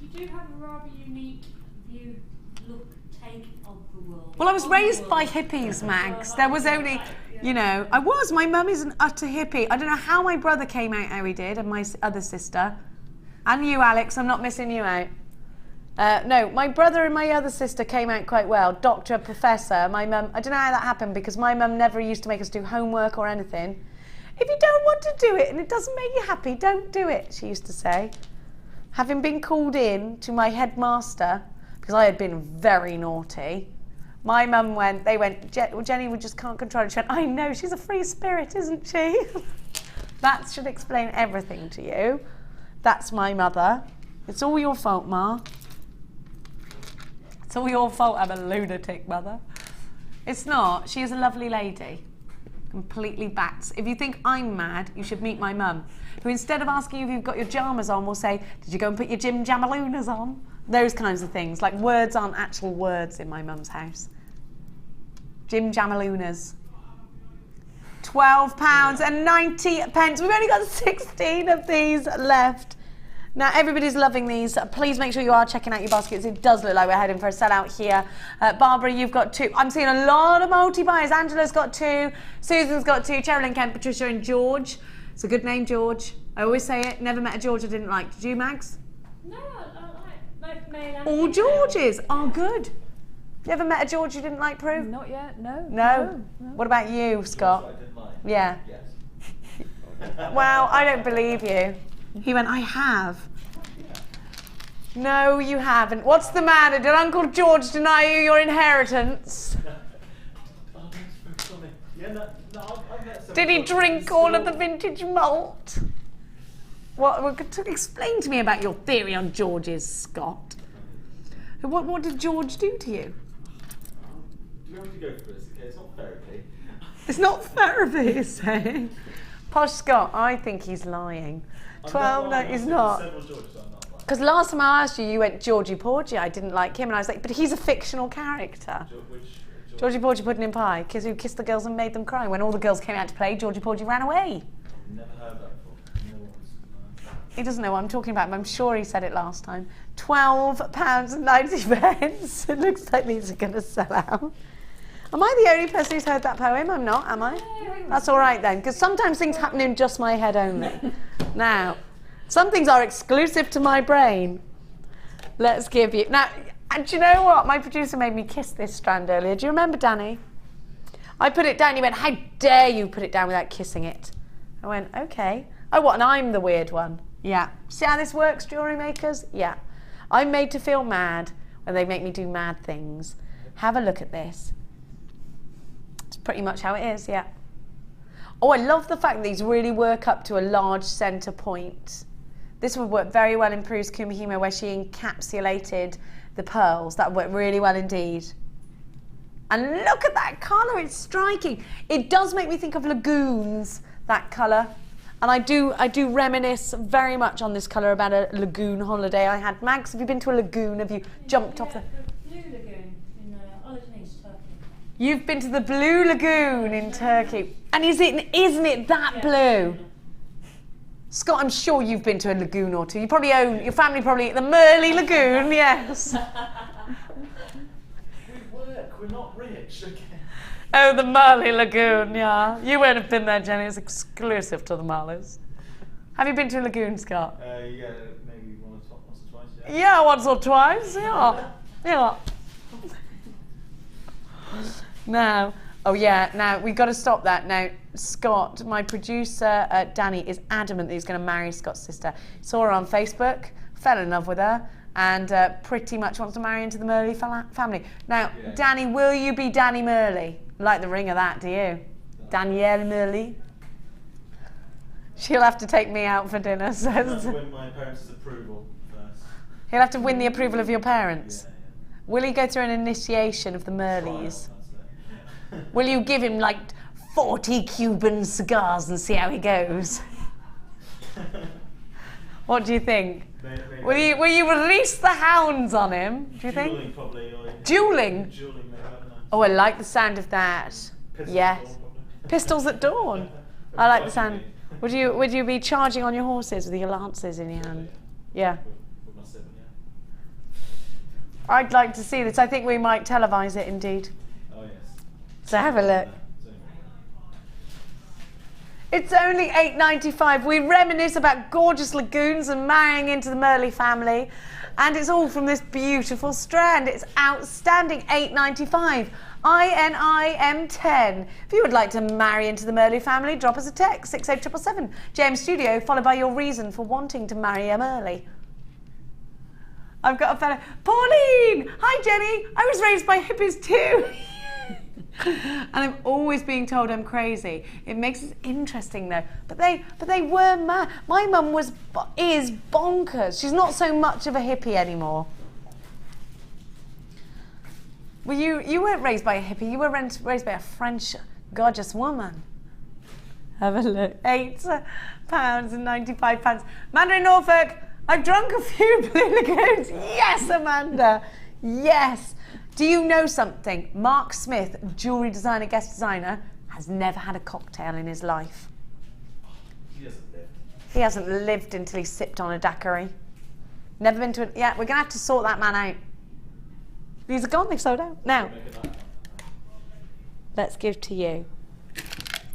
You do have a rather unique view, look, take of the world. Well, I was raised by hippies, Mags. There was only, you know, my mum is an utter hippie. I don't know how my brother came out how he did, and my other sister. And you, Alex, I'm not missing you out. No, my brother and my other sister came out quite well. Doctor, professor, my mum, I don't know how that happened because my mum never used to make us do homework or anything. If you don't want to do it and it doesn't make you happy, don't do it, she used to say. Having been called in to my headmaster, because I had been very naughty, my mum went, Jenny, we just can't control it. She went, I know, she's a free spirit, isn't she? That should explain everything to you. That's my mother. It's all your fault, Ma. It's all your fault I'm a lunatic, mother. It's not. She is a lovely lady. Completely bats. If you think I'm mad, you should meet my mum, who instead of asking you if you've got your pyjamas on, will say, did you go and put your Jim Jamalunas on? Those kinds of things. Like words aren't actual words in my mum's house. Jim Jamalunas. £12.90. We've only got 16 of these left. Now, everybody's loving these. Please make sure you are checking out your baskets. It does look like we're heading for a sellout here. Barbara, you've got 2. I'm seeing a lot of multi-buys. Angela's got 2. Susan's got 2. Cheryl, Kent, Patricia and George. It's a good name, George. I always say it. Never met a George I didn't like. Did you, Mags? No, I like both male and All female. Georges are good. You ever met a George you didn't like, Prue? Not yet, no. No? What about you, Scott? I didn't like. Yeah. Yes. Well, I don't believe you. He went, I have. No, you haven't. What's the matter? Did Uncle George deny you your inheritance? Oh, that's very funny. Yeah, no, I've met some Did he Georges drink still- all of the vintage malt? Explain to me about your theory on George's, Scott. What did George do to you? Do you have to go for this? Okay, it's not therapy. It's not therapy, he's saying. Posh Scott, I think he's lying. 12, no, he's not. Several Georges, I'm not lying. Because last time I asked you, you went Georgie Porgy. I didn't like him, and I was like, but he's a fictional character. Georgie Porgy Pudding in Pie, who kissed the girls and made them cry. When all the girls came out to play, Georgie Porgy ran away. Never heard that before. No one's. He doesn't know what I'm talking about, but I'm sure he said it last time. £12.90. It looks like these are going to sell out. Am I the only person who's heard that poem? I'm not, am I? That's all right then, because sometimes things happen in just my head only. Now, some things are exclusive to my brain. Let's give you... Now, and do you know what? My producer made me kiss this strand earlier. Do you remember, Danny? I put it down, he went, how dare you put it down without kissing it? I went, okay. Oh, what, and I'm the weird one? Yeah. See how this works, jewellery makers? Yeah. I'm made to feel mad when they make me do mad things. Have a look at this. It's pretty much how it is, yeah. Oh, I love the fact that these really work up to a large centre point. This would work very well in Prue's Kumihimo where she encapsulated the pearls. That would work really well indeed. And look at that colour, it's striking. It does make me think of lagoons, that colour. And I do reminisce very much on this colour about a lagoon holiday I had. Mags, have you been to a lagoon? Have you jumped off the... Blue Lagoon in Algiers, Turkey. You've been to the Blue Lagoon in Turkey. And isn't it that blue? Scott, I'm sure you've been to a lagoon or two. You probably own, your family probably, the Merley Lagoon, yes. We work, we're not rich, okay? Oh, the Merley Lagoon, yeah. You won't have been there, Jenny. It's exclusive to the Marleys. Have you been to a lagoon, Scott? Yeah, maybe once or twice, yeah. Yeah, once or twice, yeah. Yeah. Now, oh yeah, now we've got to stop that. Now, Scott, my producer, Danny, is adamant that he's going to marry Scott's sister. Saw her on Facebook, fell in love with her, and pretty much wants to marry into the Merley family. Now, yeah. Danny, will you be Danny Merley? Like the ring of that, do you? Danielle Merley? She'll have to take me out for dinner. So I'll have to win my parents' approval first. He'll have to win the approval of your parents? Yeah. Will he go through an initiation of the Merleys? Will you give him like 40 Cuban cigars and see how he goes? What do you think? Maybe Will you release the hounds on him? Do you think? Dueling probably. Or, Dueling? Dueling maybe, I don't know. Oh, I like the sound of that. Pistols Yes. or probably. Pistols at dawn. I like the sound. Would you be charging on your horses with your lances in your hand? Yeah. With my 7, yeah. I'd like to see this. I think we might televise it indeed. Oh yes. So have a look. It's only $8.95. We reminisce about gorgeous lagoons and marrying into the Merle family. And it's all from this beautiful strand. It's outstanding. $8.95. INIM10. If you would like to marry into the Merle family, drop us a text, 68777. JM Studio, followed by your reason for wanting to marry a Merle. I've got a fellow. Pauline! Hi, Jenny. I was raised by hippies too. And I'm always being told I'm crazy. It makes it interesting though. But they were mad. My mum is bonkers. She's not so much of a hippie anymore. Well, you weren't raised by a hippie. You were raised by a French gorgeous woman. Have a look. £8.95. Mandarin Norfolk. I've drunk a few Blue Lagoons. Yes, Amanda. Yes. Do you know something? Mark Smith, jewellery designer, guest designer, has never had a cocktail in his life. He hasn't lived. He hasn't lived until he sipped on a daiquiri. Never been to yeah, we're going to have to sort that man out. These are gone, they've sold out. Now, let's give to you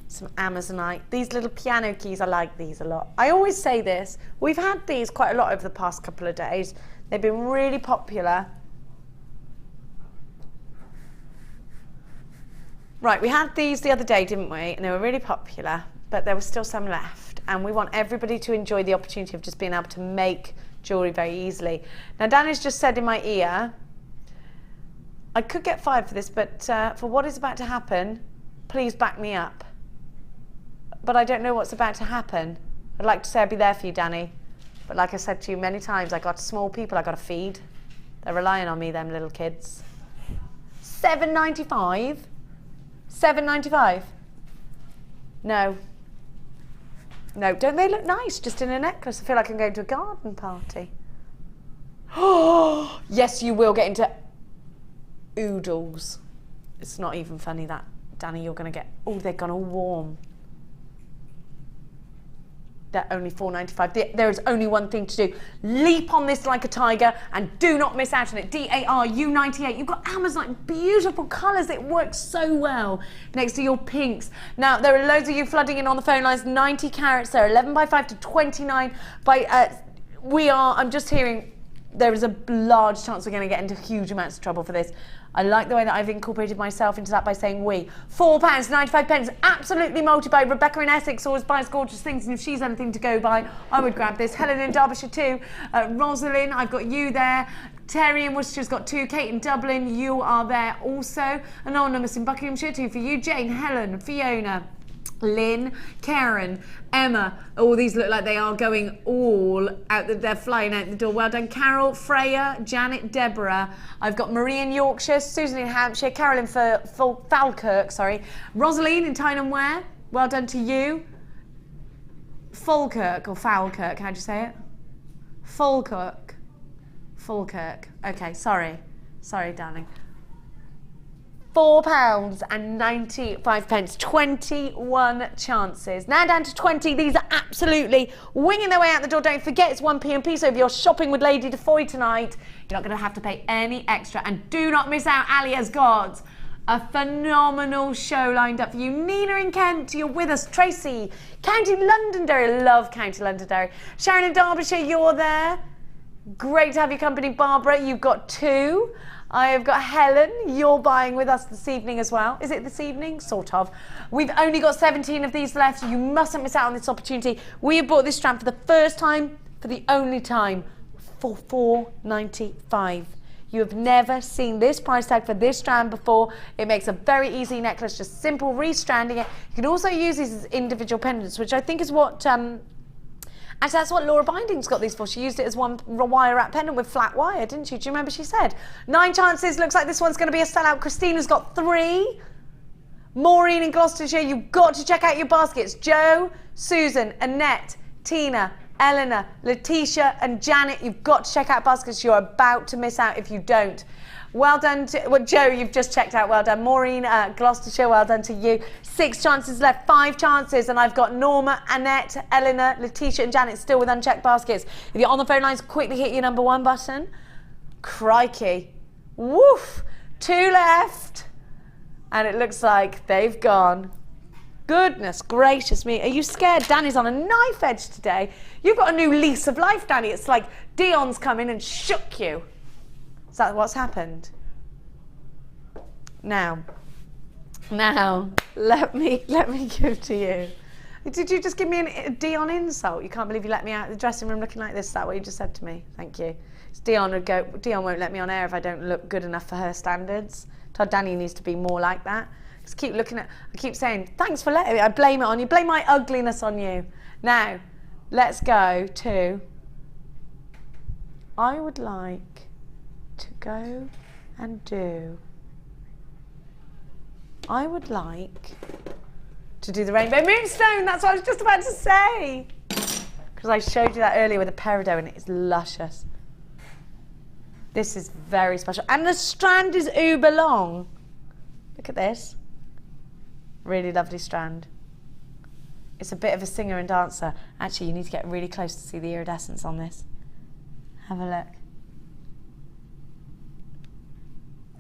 some Amazonite. These little piano keys, I like these a lot. I always say this, we've had these quite a lot over the past couple of days. They've been really popular. Right, we had these the other day, didn't we? And they were really popular, but there was still some left. And we want everybody to enjoy the opportunity of just being able to make jewellery very easily. Now, Danny's just said in my ear, I could get fired for this, but for what is about to happen, please back me up. But I don't know what's about to happen. I'd like to say I'd be there for you, Danny. But like I said to you many times, I got small people I got to feed. They're relying on me, them little kids. $7.95? $7.95? No. No, don't they look nice just in a necklace? I feel like I'm going to a garden party. Oh, yes, you will get into oodles. It's not even funny that, Danny, you're going to get... Oh, they're going to warm. They're only $4.95. There is only one thing to do. Leap on this like a tiger and do not miss out on it. DARU98. You've got Amazonite, beautiful colours. It works so well next to your pinks. Now, there are loads of you flooding in on the phone lines. 90 carats there, 11 by 5 to 29 by... I'm just hearing there is a large chance we're going to get into huge amounts of trouble for this. I like the way that I've incorporated myself into that by saying we. £4.95. Absolutely multi by Rebecca in Essex always buys gorgeous things, and if she's anything to go by, I would grab this. Helen in Derbyshire too. Rosalind, I've got you there. Terry in Worcester's got 2. Kate in Dublin, you are there also. Anonymous in Buckinghamshire, 2 for you. Jane, Helen, Fiona, Lynn, Karen, Emma. All these look like they are going all out. They're flying out the door. Well done. Carol, Freya, Janet, Deborah. I've got Marie in Yorkshire, Susan in Hampshire, Carolyn for Falkirk, sorry. Rosaline in Tyne Ware. Well done to you. Falkirk or Falkirk, how'd you say it? Falkirk. Falkirk. Okay, sorry. Sorry, darling. £4.95. 21 chances. Now down to 20. These are absolutely winging their way out the door. Don't forget it's 1 p.m. So if you're shopping with Lady DeFoy tonight, you're not going to have to pay any extra. And do not miss out, Ali has got a phenomenal show lined up for you. Nina in Kent, you're with us. Tracy, County Londonderry. Love County Londonderry. Sharon in Derbyshire, you're there. Great to have your company. Barbara, you've got 2. I have got Helen, you're buying with us this evening as well. Is it this evening? Sort of. We've only got 17 of these left. You mustn't miss out on this opportunity. We have bought this strand for the first time, for the only time, for $4.95. You have never seen this price tag for this strand before. It makes a very easy necklace, just simple restranding it. You can also use these as individual pendants, which I think is what... Actually, that's what Laura Binding's got these for. She used it as one wire wrap pendant with flat wire, didn't she? Do you remember she said? 9 chances. Looks like this one's going to be a sellout. Christina's got 3. Maureen in Gloucestershire, you've got to check out your baskets. Jo, Susan, Annette, Tina, Eleanor, Letitia and Janet, you've got to check out baskets. You're about to miss out if you don't. Well done to, well, Joe, you've just checked out, well done. Maureen, Gloucestershire, well done to you. 6 chances left, 5 chances, and I've got Norma, Annette, Eleanor, Letitia and Janet still with unchecked baskets. If you're on the phone lines, quickly hit your number 1 button. Crikey. Woof. 2 left. And it looks like they've gone. Goodness gracious me. Are you scared? Danny's on a knife edge today. You've got a new lease of life, Danny. It's like Dion's come in and shook you. Is that what's happened? Now, let me give to you. Did you just give me a Dion insult? You can't believe you let me out of the dressing room looking like this. Is that what you just said to me? Thank you. Dion won't let me on air if I don't look good enough for her standards. Todd Danny needs to be more like that. Just keep looking at, I keep saying, thanks for letting me, I blame it on you, blame my ugliness on you. Now, let's go to, I would like to go and do, I would like to do the Rainbow Moonstone. That's what I was just about to say. Because I showed you that earlier with the peridot and it is luscious. This is very special. And the strand is uber long. Look at this. Really lovely strand. It's a bit of a singer and dancer. Actually, you need to get really close to see the iridescence on this. Have a look.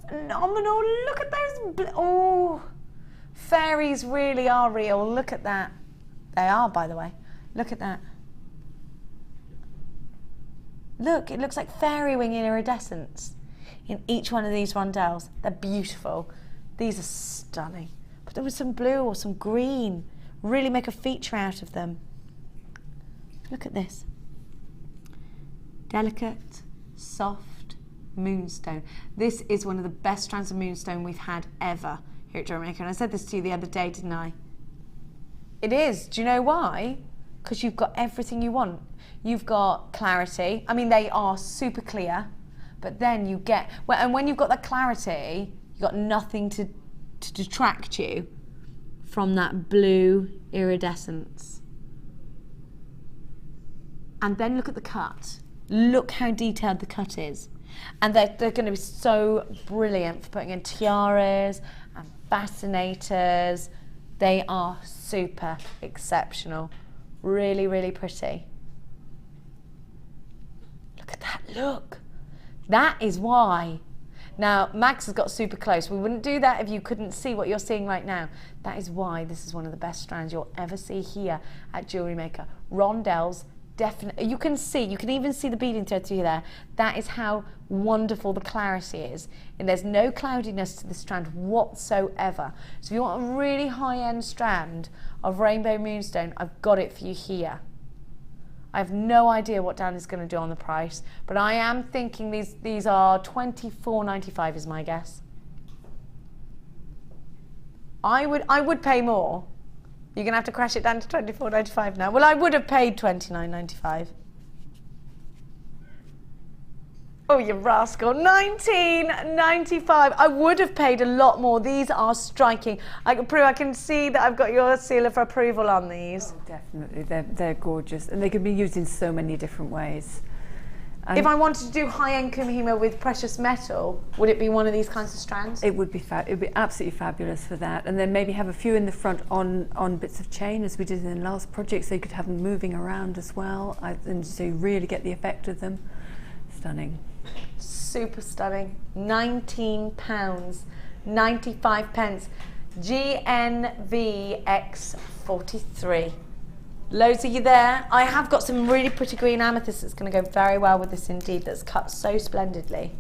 Phenomenal. Look at those. Oh, fairies really are real. Look at that. They are, by the way. Look at that. Look, it looks like fairy wing iridescence in each one of these rondelles. They're beautiful. These are stunning. But there was some blue or some green. Really make a feature out of them. Look at this. Delicate, soft moonstone. This is one of the best strands of moonstone we've had ever here at JewelleryMaker. And I said this to you the other day, didn't I? It is. Do you know why? Because you've got everything you want. You've got clarity. I mean, they are super clear, but then you get, well, and when you've got that clarity, you've got nothing to detract you from that blue iridescence. And then look at the cut. Look how detailed the cut is. And they're going to be so brilliant for putting in tiaras and fascinators. They are super exceptional. Really, really pretty. Look at that, look. That is why. Now, Max has got super close. We wouldn't do that if you couldn't see what you're seeing right now. That is why this is one of the best strands you'll ever see here at JewelleryMaker. Rondelles, definitely. You can even see the beading thread through there. That is how wonderful the clarity is. And there's no cloudiness to the strand whatsoever. So if you want a really high-end strand of Rainbow Moonstone, I've got it for you here. I have no idea what Dan is going to do on the price, but I am thinking these are $24.95 is my guess. I would pay more. You're going to have to crash it down to $24.95 now. Well, I would have paid $29.95. Oh, you rascal. $19.95. I would have paid a lot more. These are striking. I can see that I've got your seal of approval on these. Oh, definitely. They're gorgeous. And they can be used in so many different ways. If I wanted to do high-end Kumihimo with precious metal, would it be one of these kinds of strands? It would be absolutely fabulous for that. And then maybe have a few in the front on bits of chain, as we did in the last project, so you could have them moving around as well, and so you really get the effect of them. Stunning. Super stunning. £19.95. GNVX43. Loads of you there. I have got some really pretty green amethyst that's going to go very well with this indeed, that's cut so splendidly.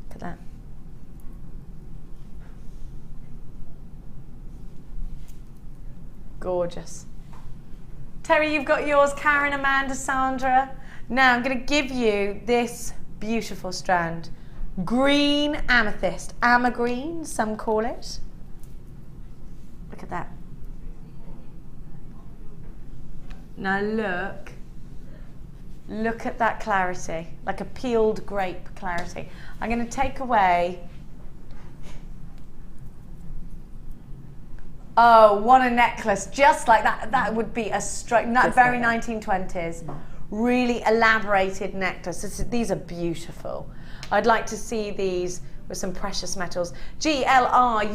Look at that. Gorgeous. Terry, you've got yours. Karen, Amanda, Sandra. Now I'm going to give you this beautiful strand. Green amethyst. Amagreen, some call it. Look at that. Now look at that clarity, like a peeled grape clarity. I'm going to take away Oh, what a necklace, just like that. That would be a very 1920s, really elaborated necklace. These are beautiful. I'd like to see these with some precious metals. QLR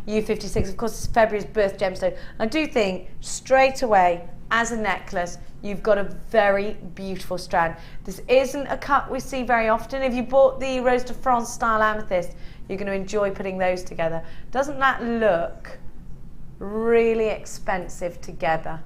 U56, of course it's February's birth gemstone. I do think straight away, as a necklace, you've got a very beautiful strand. This isn't a cut we see very often. If you bought the Rose de France style amethyst, you're going to enjoy putting those together. Doesn't that look really expensive together?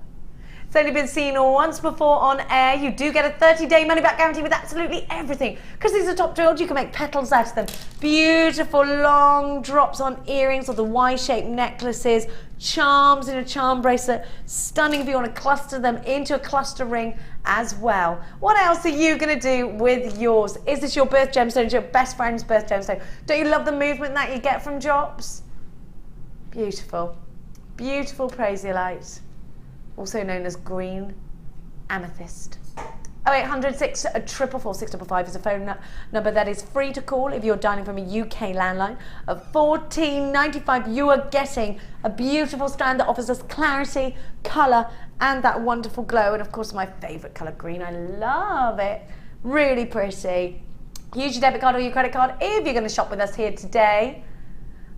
It's only been seen once before on air. You do get a 30-day money-back guarantee with absolutely everything. Because these are top drilled, you can make petals out of them. Beautiful long drops on earrings or the Y-shaped necklaces, charms in a charm bracelet. Stunning if you want to cluster them into a cluster ring as well. What else are you going to do with yours? Is this your birth gemstone? Is your best friend's birth gemstone? Don't you love the movement that you get from drops? Beautiful. Beautiful prasiolite. Also known as green amethyst. 0800 644 655 is a phone number that is free to call if you're dialing from a UK landline. At $14.95 you are getting a beautiful strand that offers us clarity, colour and that wonderful glow, and of course my favourite colour, green. I love it. Really pretty. Use your debit card or your credit card if you're going to shop with us here today.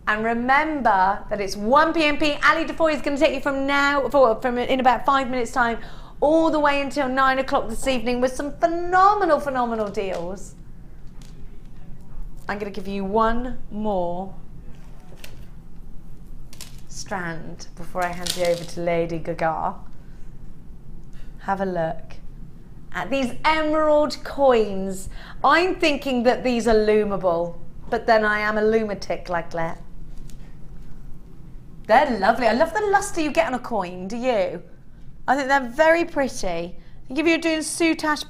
And remember that it's 1 p.m. Ali Defoy is going to take you from in about 5 minutes time all the way until 9 o'clock this evening with some phenomenal deals. I'm going to give you one more strand before I hand you over to Lady Gaga. Have a look at these emerald coins. I'm thinking that these are loomable, but then I am a lunatic like that. They're lovely. I love the luster you get on a coin, do you? I think they're very pretty. I think if you're doing soutache,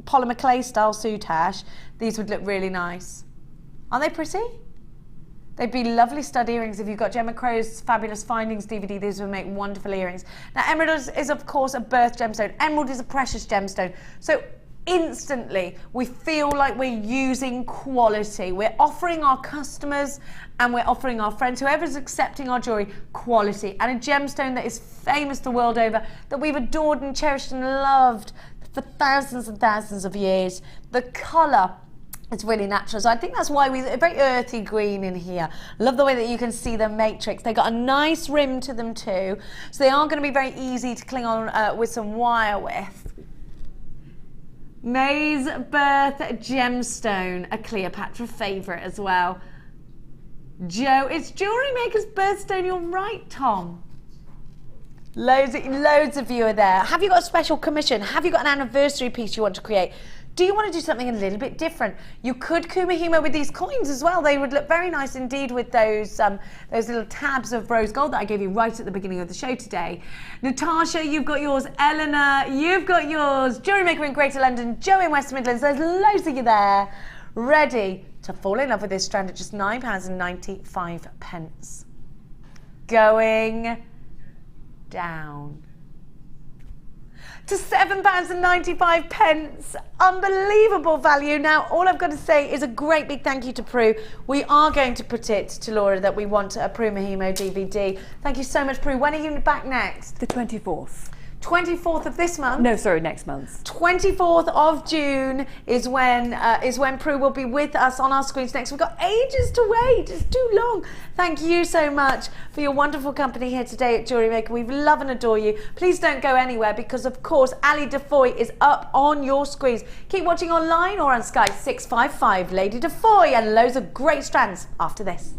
polymer clay style soutache, these would look really nice. Aren't they pretty? They'd be lovely stud earrings. If you've got Gemma Crow's Fabulous Findings DVD, these would make wonderful earrings. Now, emerald is of course a birth gemstone. Emerald is a precious gemstone. So instantly we feel like we're using quality. We're offering our customers and we're offering our friends, whoever's accepting our jewellery, quality, and a gemstone that is famous the world over, that we've adored and cherished and loved for thousands and thousands of years. The colour, it's really natural. So I think that's why a very earthy green in here. Love the way that you can see the matrix. They've got a nice rim to them too. So they are going to be very easy to cling on with some wire with. May's birth gemstone, a Cleopatra favourite as well. Joe, it's JewelleryMaker's birthstone, you're right, Tom. Loads of you are there. Have you got a special commission? Have you got an anniversary piece you want to create? Do you want to do something a little bit different? You could Kumihimo with these coins as well. They would look very nice indeed with those little tabs of rose gold that I gave you right at the beginning of the show today. Natasha, you've got yours. Eleanor, you've got yours. JewelleryMaker in Greater London. Joe in West Midlands. There's loads of you there, ready to fall in love with this strand at just £9.95. Going down to £7.95. Unbelievable value. Now, all I've got to say is a great big thank you to Prue. We are going to put it to Laura that we want a Kumihimo DVD. Thank you so much, Prue. When are you back next? The 24th. 24th of this month? No, sorry, next month. 24th of June is when Prue will be with us on our screens next. We've got ages to wait. It's too long. Thank you so much for your wonderful company here today at JewelleryMaker. We love and adore you. Please don't go anywhere because, of course, Ali Defoy is up on your screens. Keep watching online or on Sky 655 Lady Defoy, and loads of great strands after this.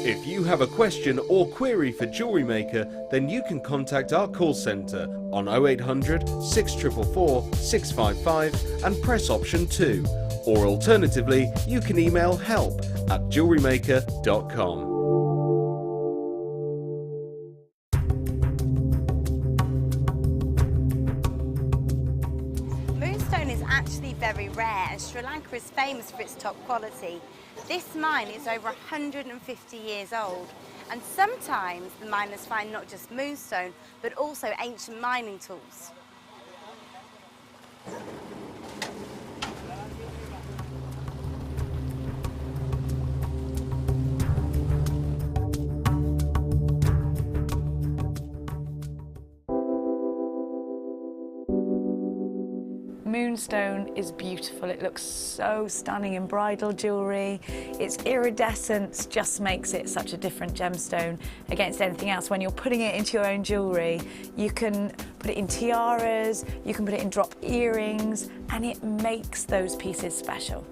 If you have a question or query for JewelleryMaker, then you can contact our call centre on 0800 644 655 and press option 2. Or alternatively, you can email help@jewellerymaker.com. Moonstone is actually very rare, and Sri Lanka is famous for its top quality. This mine is over 150 years old, And sometimes the miners find not just moonstone, but also ancient mining tools. Moonstone is beautiful. It looks so stunning in bridal jewellery. Its iridescence just makes it such a different gemstone against anything else. When you're putting it into your own jewellery, you can put it in tiaras, you can put it in drop earrings, and it makes those pieces special.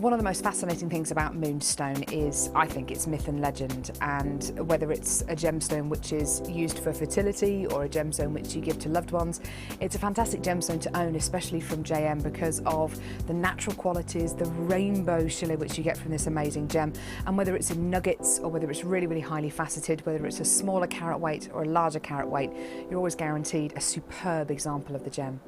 One of the most fascinating things about moonstone is, I think, its myth and legend, and whether it's a gemstone which is used for fertility or a gemstone which you give to loved ones, it's a fantastic gemstone to own, especially from JM, because of the natural qualities, the rainbow shimmer which you get from this amazing gem, and whether it's in nuggets or whether it's really, really highly faceted, whether it's a smaller carat weight or a larger carat weight, you're always guaranteed a superb example of the gem.